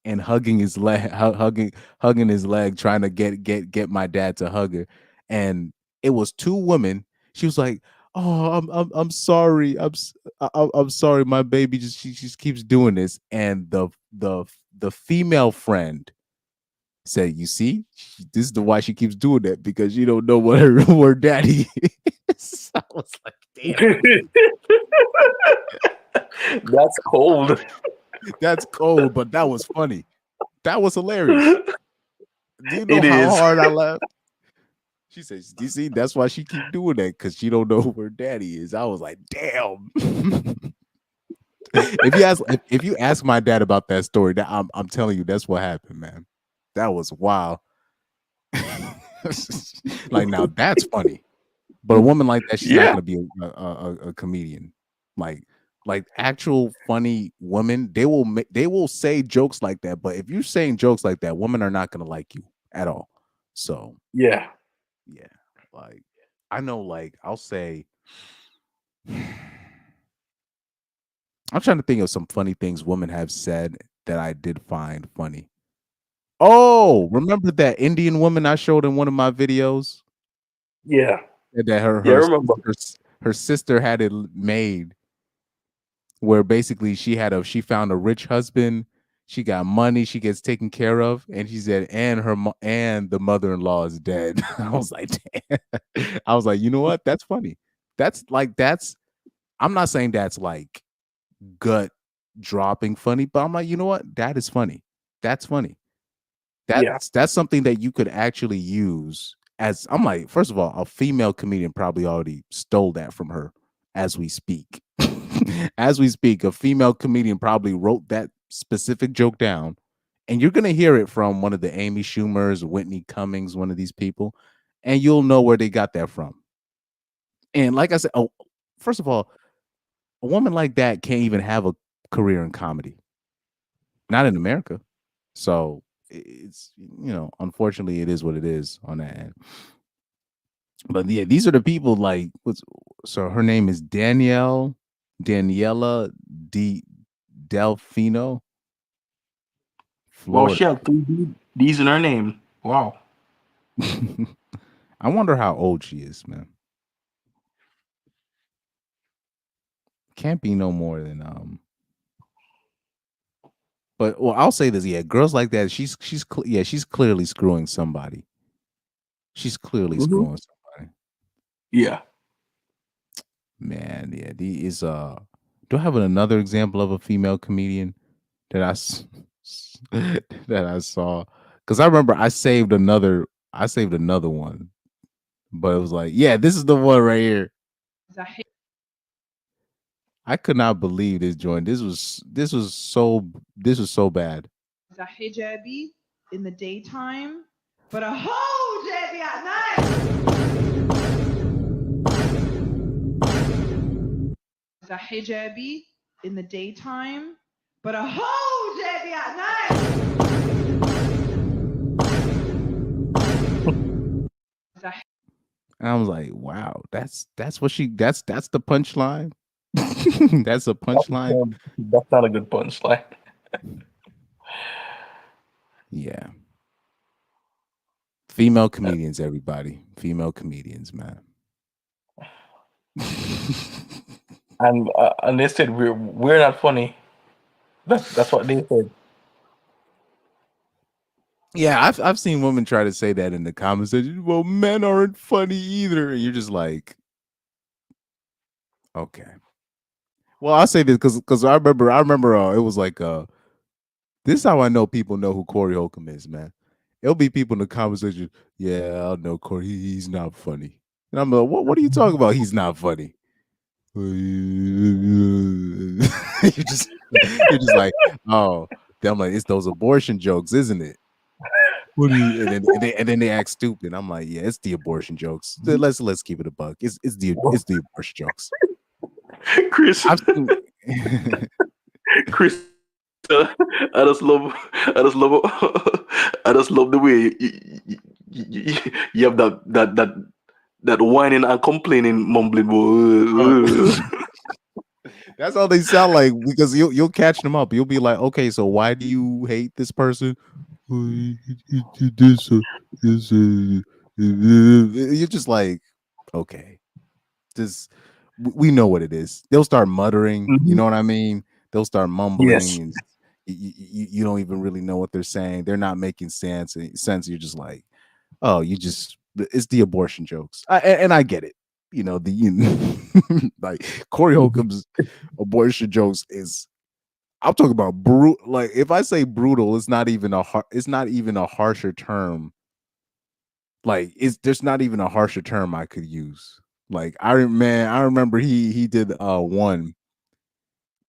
and hugging his leg, hugging his leg, trying to get my dad to hug her. And it was two women. She was like, "Oh, I'm sorry. I'm sorry. My baby she just keeps doing this." And the female friend said, "You see, this is why she keeps doing that, because you don't know what her daddy is." I was like, damn. That's cold. That's cold, but that was funny. That was hilarious. Do you know It how is. hard I laughed? She says, "You see, that's why she keep doing that, because she don't know who her daddy is." I was like, damn. If you ask my dad about that story, that I'm telling you, that's what happened, man. That was wild. Like, now that's funny. But a woman like that, she's not gonna be a comedian. Like actual funny women, they will say jokes like that. But if you're saying jokes like that, women are not gonna like you at all. So Yeah. like I know, like I'll say, I'm trying to think of some funny things women have said that I did find funny. Oh, remember that Indian woman I showed in one of my videos? Yeah. That I remember. her sister had it made where basically she found a rich husband, she got money, she gets taken care of, and she said, and the mother-in-law is dead. I was like, damn. I was like, you know what? That's funny. I'm not saying that's like gut dropping funny, but I'm like, you know what? That is funny. That's funny. That's something that you could actually use as, I'm like, first of all, a female comedian probably already stole that from her as we speak. As we speak, a female comedian probably wrote that specific joke down, and you're gonna hear it from one of the Amy Schumers, Whitney Cummings, one of these people, and you'll know where they got that from. And like I said, first of all, a woman like that can't even have a career in comedy, not in America. So it's, unfortunately, it is what it is on that end. But yeah, these are the people like so her name is Daniela Delfino. Well, Florida. she had 3 D's in her name. Wow. I wonder how old she is, man. Can't be no more than But I'll say this, yeah, girls like that, she's clearly screwing somebody. She's clearly screwing somebody. Yeah. Man, yeah, do I have another example of a female comedian that I saw? Because I remember I saved another I saved another one, but it was like, yeah, this is the one right here. I could not believe this joint. This was so bad. Is a hijabi in the daytime, but a hijabi at night. Is a hijabi in the daytime, but a hijabi at night. And I was like, wow, that's the punchline. That's a punchline. That's not a good punchline. Yeah. Female comedians, everybody. Female comedians, man. And they said we're not funny. That's what they said. Yeah, I've seen women try to say that in the comments. Well, men aren't funny either. And you're just like, okay. Well, I'll say this because I remember it was like this is how I know people know who Corey Holcomb is, man. It'll be people in the conversation, yeah, I know Corey, he's not funny. And I'm like, what are you talking about? He's not funny. you're just like, oh, I'm like, it's those abortion jokes, isn't it? What do you, and then they act stupid. I'm like, yeah, it's the abortion jokes. Let's keep it a buck. It's the abortion jokes. Chris, Chris, I just love the way you have that whining and complaining, mumbling. That's how they sound like, because you'll catch them up. You'll be like, okay, so why do you hate this person? You're just like, okay, we know what it is. They'll start muttering, you know what I mean? They'll start mumbling, Yes. and you don't even really know what they're saying. They're not making sense. You're just like, oh, it's the abortion jokes. And I get it. You know, like Corey Holcomb's abortion jokes is, I'm talking about brutal. Like, if I say brutal, it's not even a harsher term. Like, there's not even a harsher term I could use. Like, I remember he did one.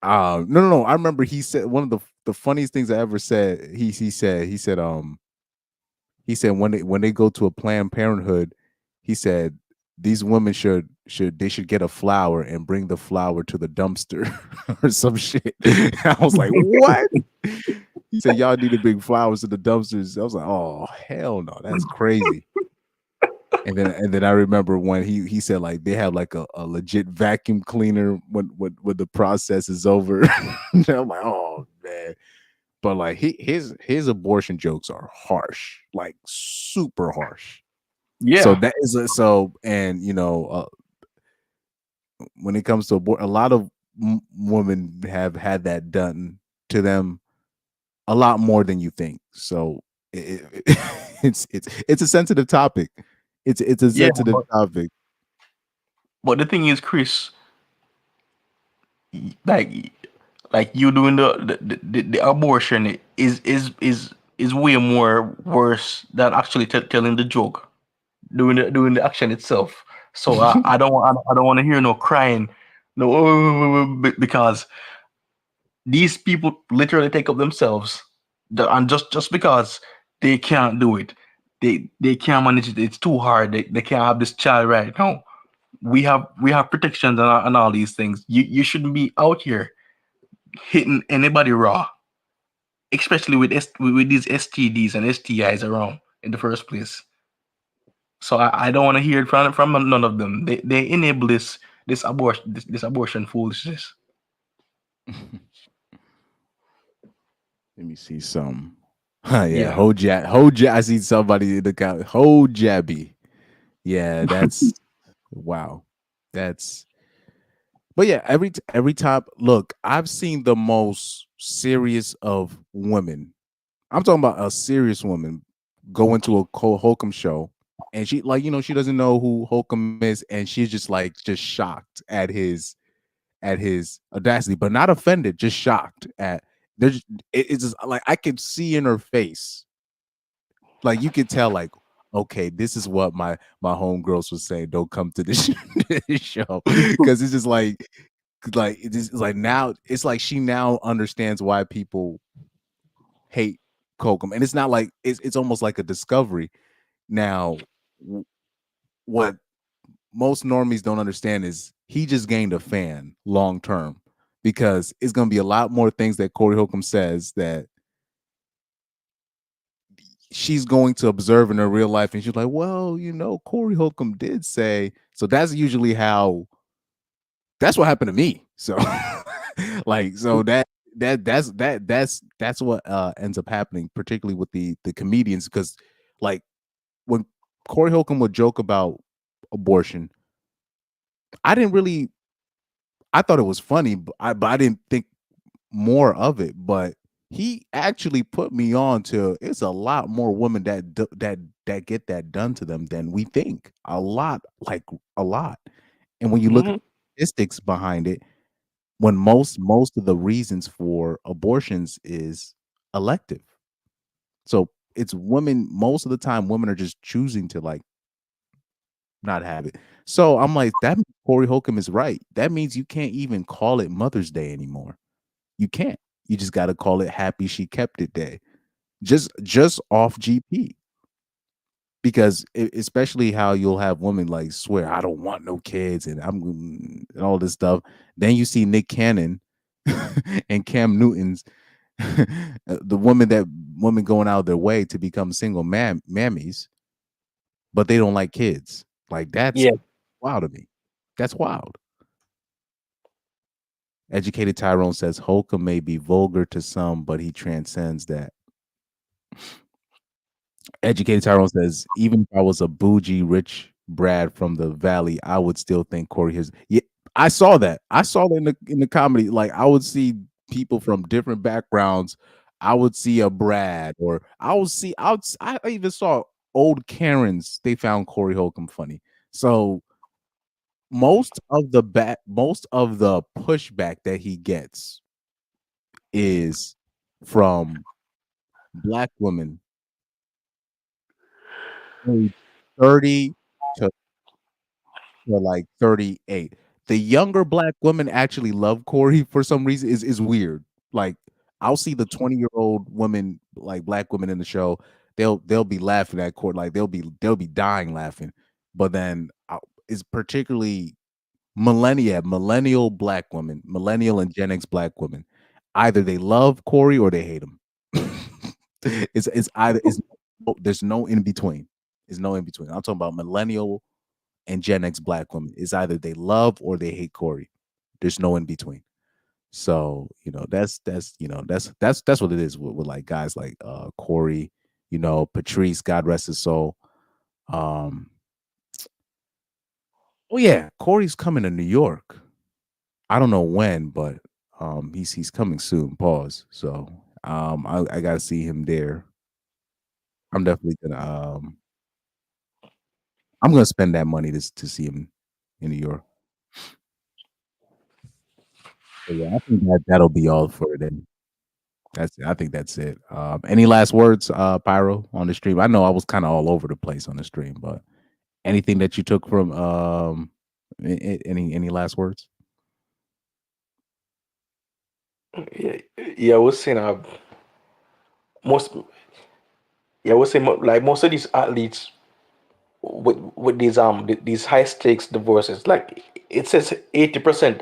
No. I remember he said one of the funniest things I ever said. He said when they go to a Planned Parenthood, he said these women should get a flower and bring the flower to the dumpster or some shit. I was like, what? He said y'all need to bring flowers to the dumpsters. I was like, oh hell no, that's crazy. And then I remember when he said like they have like a legit vacuum cleaner when the process is over. And I'm like, oh man. But like his abortion jokes are harsh, like super harsh. Yeah. So that is and you know, when it comes to a lot of women have had that done to them a lot more than you think. So it's a sensitive topic. It's a sensitive topic. But the thing is, Chris, like you doing the abortion is way more worse than actually telling the joke, doing the action itself. So I don't want to hear no crying, because these people literally take up themselves, and just because they can't do it, they can't manage it. It's too hard. They can't have this child right now. We have protections and all these things. You shouldn't be out here hitting anybody raw, especially with these STDs and STIs around in the first place. So I don't want to hear it from none of them. They enable this abortion foolishness. Let me see some. Yeah. Hojab. I see somebody in the comment. Hojabby. Yeah, that's wow. That's. But yeah, every time. Look, I've seen the most serious of women. I'm talking about a serious woman go into a Holcomb show, and she she doesn't know who Holcomb is, and she's just shocked at his audacity, but not offended, just shocked at. It's just like I could see in her face, like you could tell, like, okay, this is what my homegirls was saying. Don't come to this, this show because it's just like it's like now it's like she now understands why people hate Kokum, and it's not like it's almost like a discovery. Now, what most normies don't understand is he just gained a fan long term because it's going to be a lot more things that Corey Holcomb says that she's going to observe in her real life, and she's like, well, Corey Holcomb did say. So that's usually that's what happened to me. So like, so that's what ends up happening, particularly with the comedians, because like when Corey Holcomb would joke about abortion, I thought it was funny, but I didn't think more of it. But he actually put me on to it's a lot more women that get that done to them than we think. A lot. And when you look at statistics behind it, when most of the reasons for abortions is elective. So it's women, most of the time women are just choosing to like not have it. So I'm like, that means Corey Holcomb is right. That means you can't even call it Mother's Day anymore. You can't. You just got to call it Happy She Kept It Day. Just off GP. Because especially how you'll have women like swear, I don't want no kids and and all this stuff. Then you see Nick Cannon and Cam Newton's the women going out of their way to become single mammies, but they don't like kids. Like that's wild to me. That's wild. Educated Tyrone says Holcomb may be vulgar to some, but he transcends that. Educated Tyrone says, even if I was a bougie rich Brad from the valley, I would still think Corey has. Yeah, I saw that. I saw that in the comedy. Like I would see people from different backgrounds. I would see a Brad, or I even saw old Karens. They found Corey Holcomb funny. So most of the pushback that he gets is from Black women 30 to like 38. The younger Black women actually love Corey for some reason. Is weird. Like I'll see the 20-year-old women, like Black women in the show, they'll be laughing at Corey, like they'll be dying laughing. But then it's particularly millennial Black women, millennial and Gen X Black women. Either they love Corey or they hate him. There's no in between. There's no in between. I'm talking about millennial and Gen X Black women. It's either they love or they hate Corey. There's no in between. So that's what it is with like guys like Corey, Patrice, God rest his soul. Oh yeah, Corey's coming to New York. I don't know when, but he's coming soon. Pause. So I gotta see him there. I'm definitely gonna I'm gonna spend that money to see him in New York. So yeah, I think that'll be all for today. I think that's it. Any last words, Pyro, on the stream? I know I was kind of all over the place on the stream, but anything that you took from any last words? Yeah, I was saying most. Yeah, I was saying like most of these athletes with these high stakes divorces, like it says 80%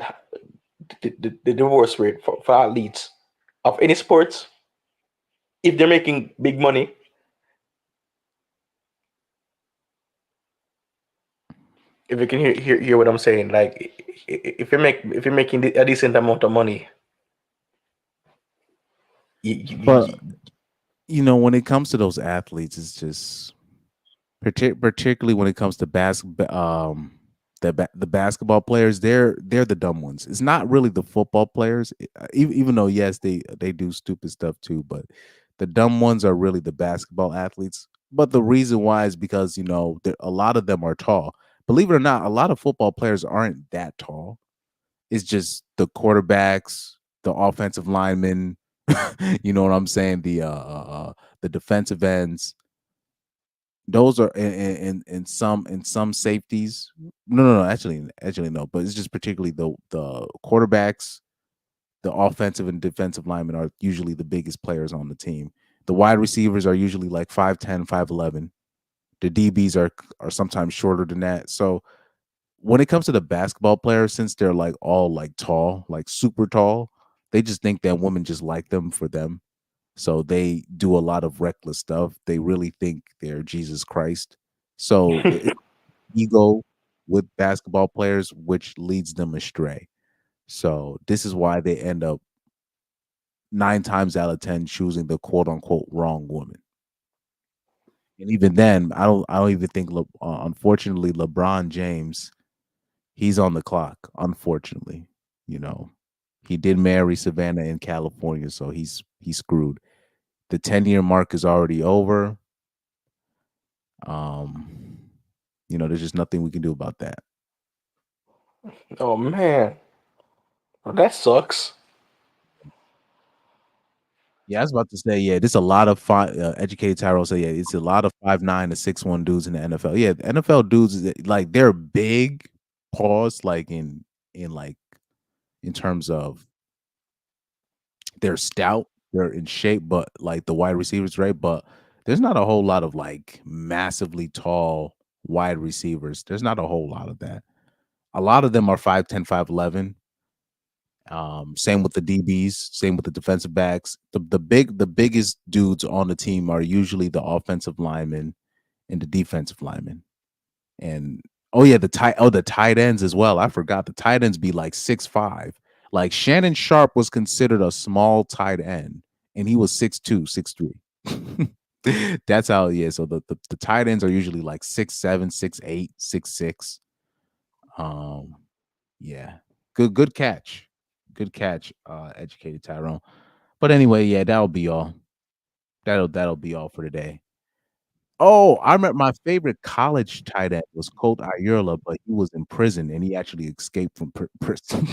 the divorce rate for athletes of any sports, if they're making big money. If you can hear what I'm saying, like if you're making a decent amount of money, But when it comes to those athletes, it's just particularly when it comes to the basketball players, they're the dumb ones. It's not really the football players, even though yes, they do stupid stuff too, but the dumb ones are really the basketball athletes. But the reason why is because a lot of them are tall. Believe it or not, a lot of football players aren't that tall. It's just the quarterbacks, the offensive linemen, you know what I'm saying, the defensive ends. those are in some safeties. No, actually no. But it's just particularly the quarterbacks, the offensive and defensive linemen are usually the biggest players on the team. The wide receivers are usually like 5'10", 5'11". The DBs are sometimes shorter than that. So when it comes to the basketball players, since they're like all like tall, like super tall, they just think that women just like them for them. So they do a lot of reckless stuff. They really think they're Jesus Christ. So it's ego with basketball players, which leads them astray. So this is why they end up 9 times out of 10 choosing the quote unquote wrong woman. And even then, I don't even think unfortunately LeBron James, he's on the clock, unfortunately. You know, he did marry Savannah in California, so he's screwed. The 10-year mark is already over. You know, there's just nothing we can do about that. Oh man, well, that sucks. Yeah, I was about to say, yeah, there's a lot of educated Tyrone say, yeah, it's a lot of 5'9" to 6'1" dudes in the NFL. Yeah, the NFL dudes like they're big, pause, like in terms of they're stout, they're in shape, but like the wide receivers, right? But there's not a whole lot of like massively tall wide receivers. There's not a whole lot of that. A lot of them are 5'10", 5'11". Same with the DBs, same with the defensive backs. The biggest dudes on the team are usually the offensive linemen and the defensive linemen. And the tight ends as well. I forgot the tight ends be like 6'5". Like Shannon Sharp was considered a small tight end, and he was 6'2", 6'3". That's how so the tight ends are usually like 6'7", 6'8", 6'6". Yeah. Good catch. Good catch, educated Tyrone. But anyway, yeah, that'll be all. That'll be all for today. Oh, I remember my favorite college tight end was Colt Ayerla, but he was in prison and he actually escaped from prison.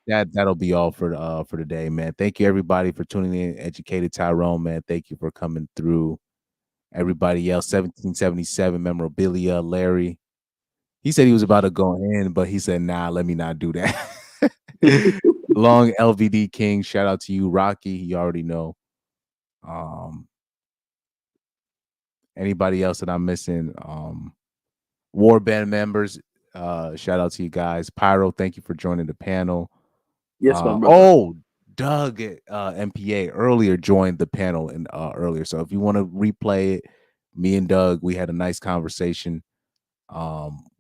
Yeah, that'll be all for today, man. Thank you everybody for tuning in. Educated Tyrone, man. Thank you for coming through. Everybody else, 1777 memorabilia, Larry. He said he was about to go in, but he said, nah, let me not do that. Long LVD King, shout out to you, Rocky. You already know. Anybody else that I'm missing? War Band members, shout out to you guys. Pyro, thank you for joining the panel. Yes, my brother. Doug at MPA earlier joined the panel earlier. So if you want to replay it, me and Doug, we had a nice conversation.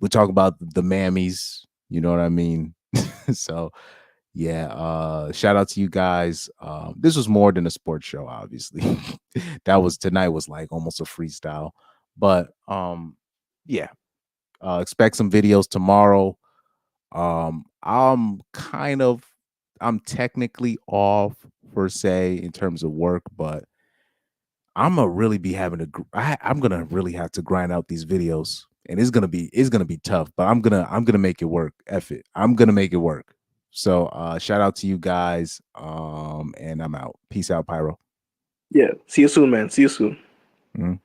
We talk about the mammies, you know what I mean? So yeah, shout out to you guys. This was more than a sports show, obviously. Tonight was like almost a freestyle. But yeah. Expect some videos tomorrow. I'm technically off per se in terms of work, but I'm gonna really be I'm gonna really have to grind out these videos, and it's gonna be tough, but I'm gonna make it work. F it, I'm gonna make it work. So shout out to you guys, and I'm out. Peace out, Pyro. Yeah, see you soon, man. See you soon. Mm-hmm.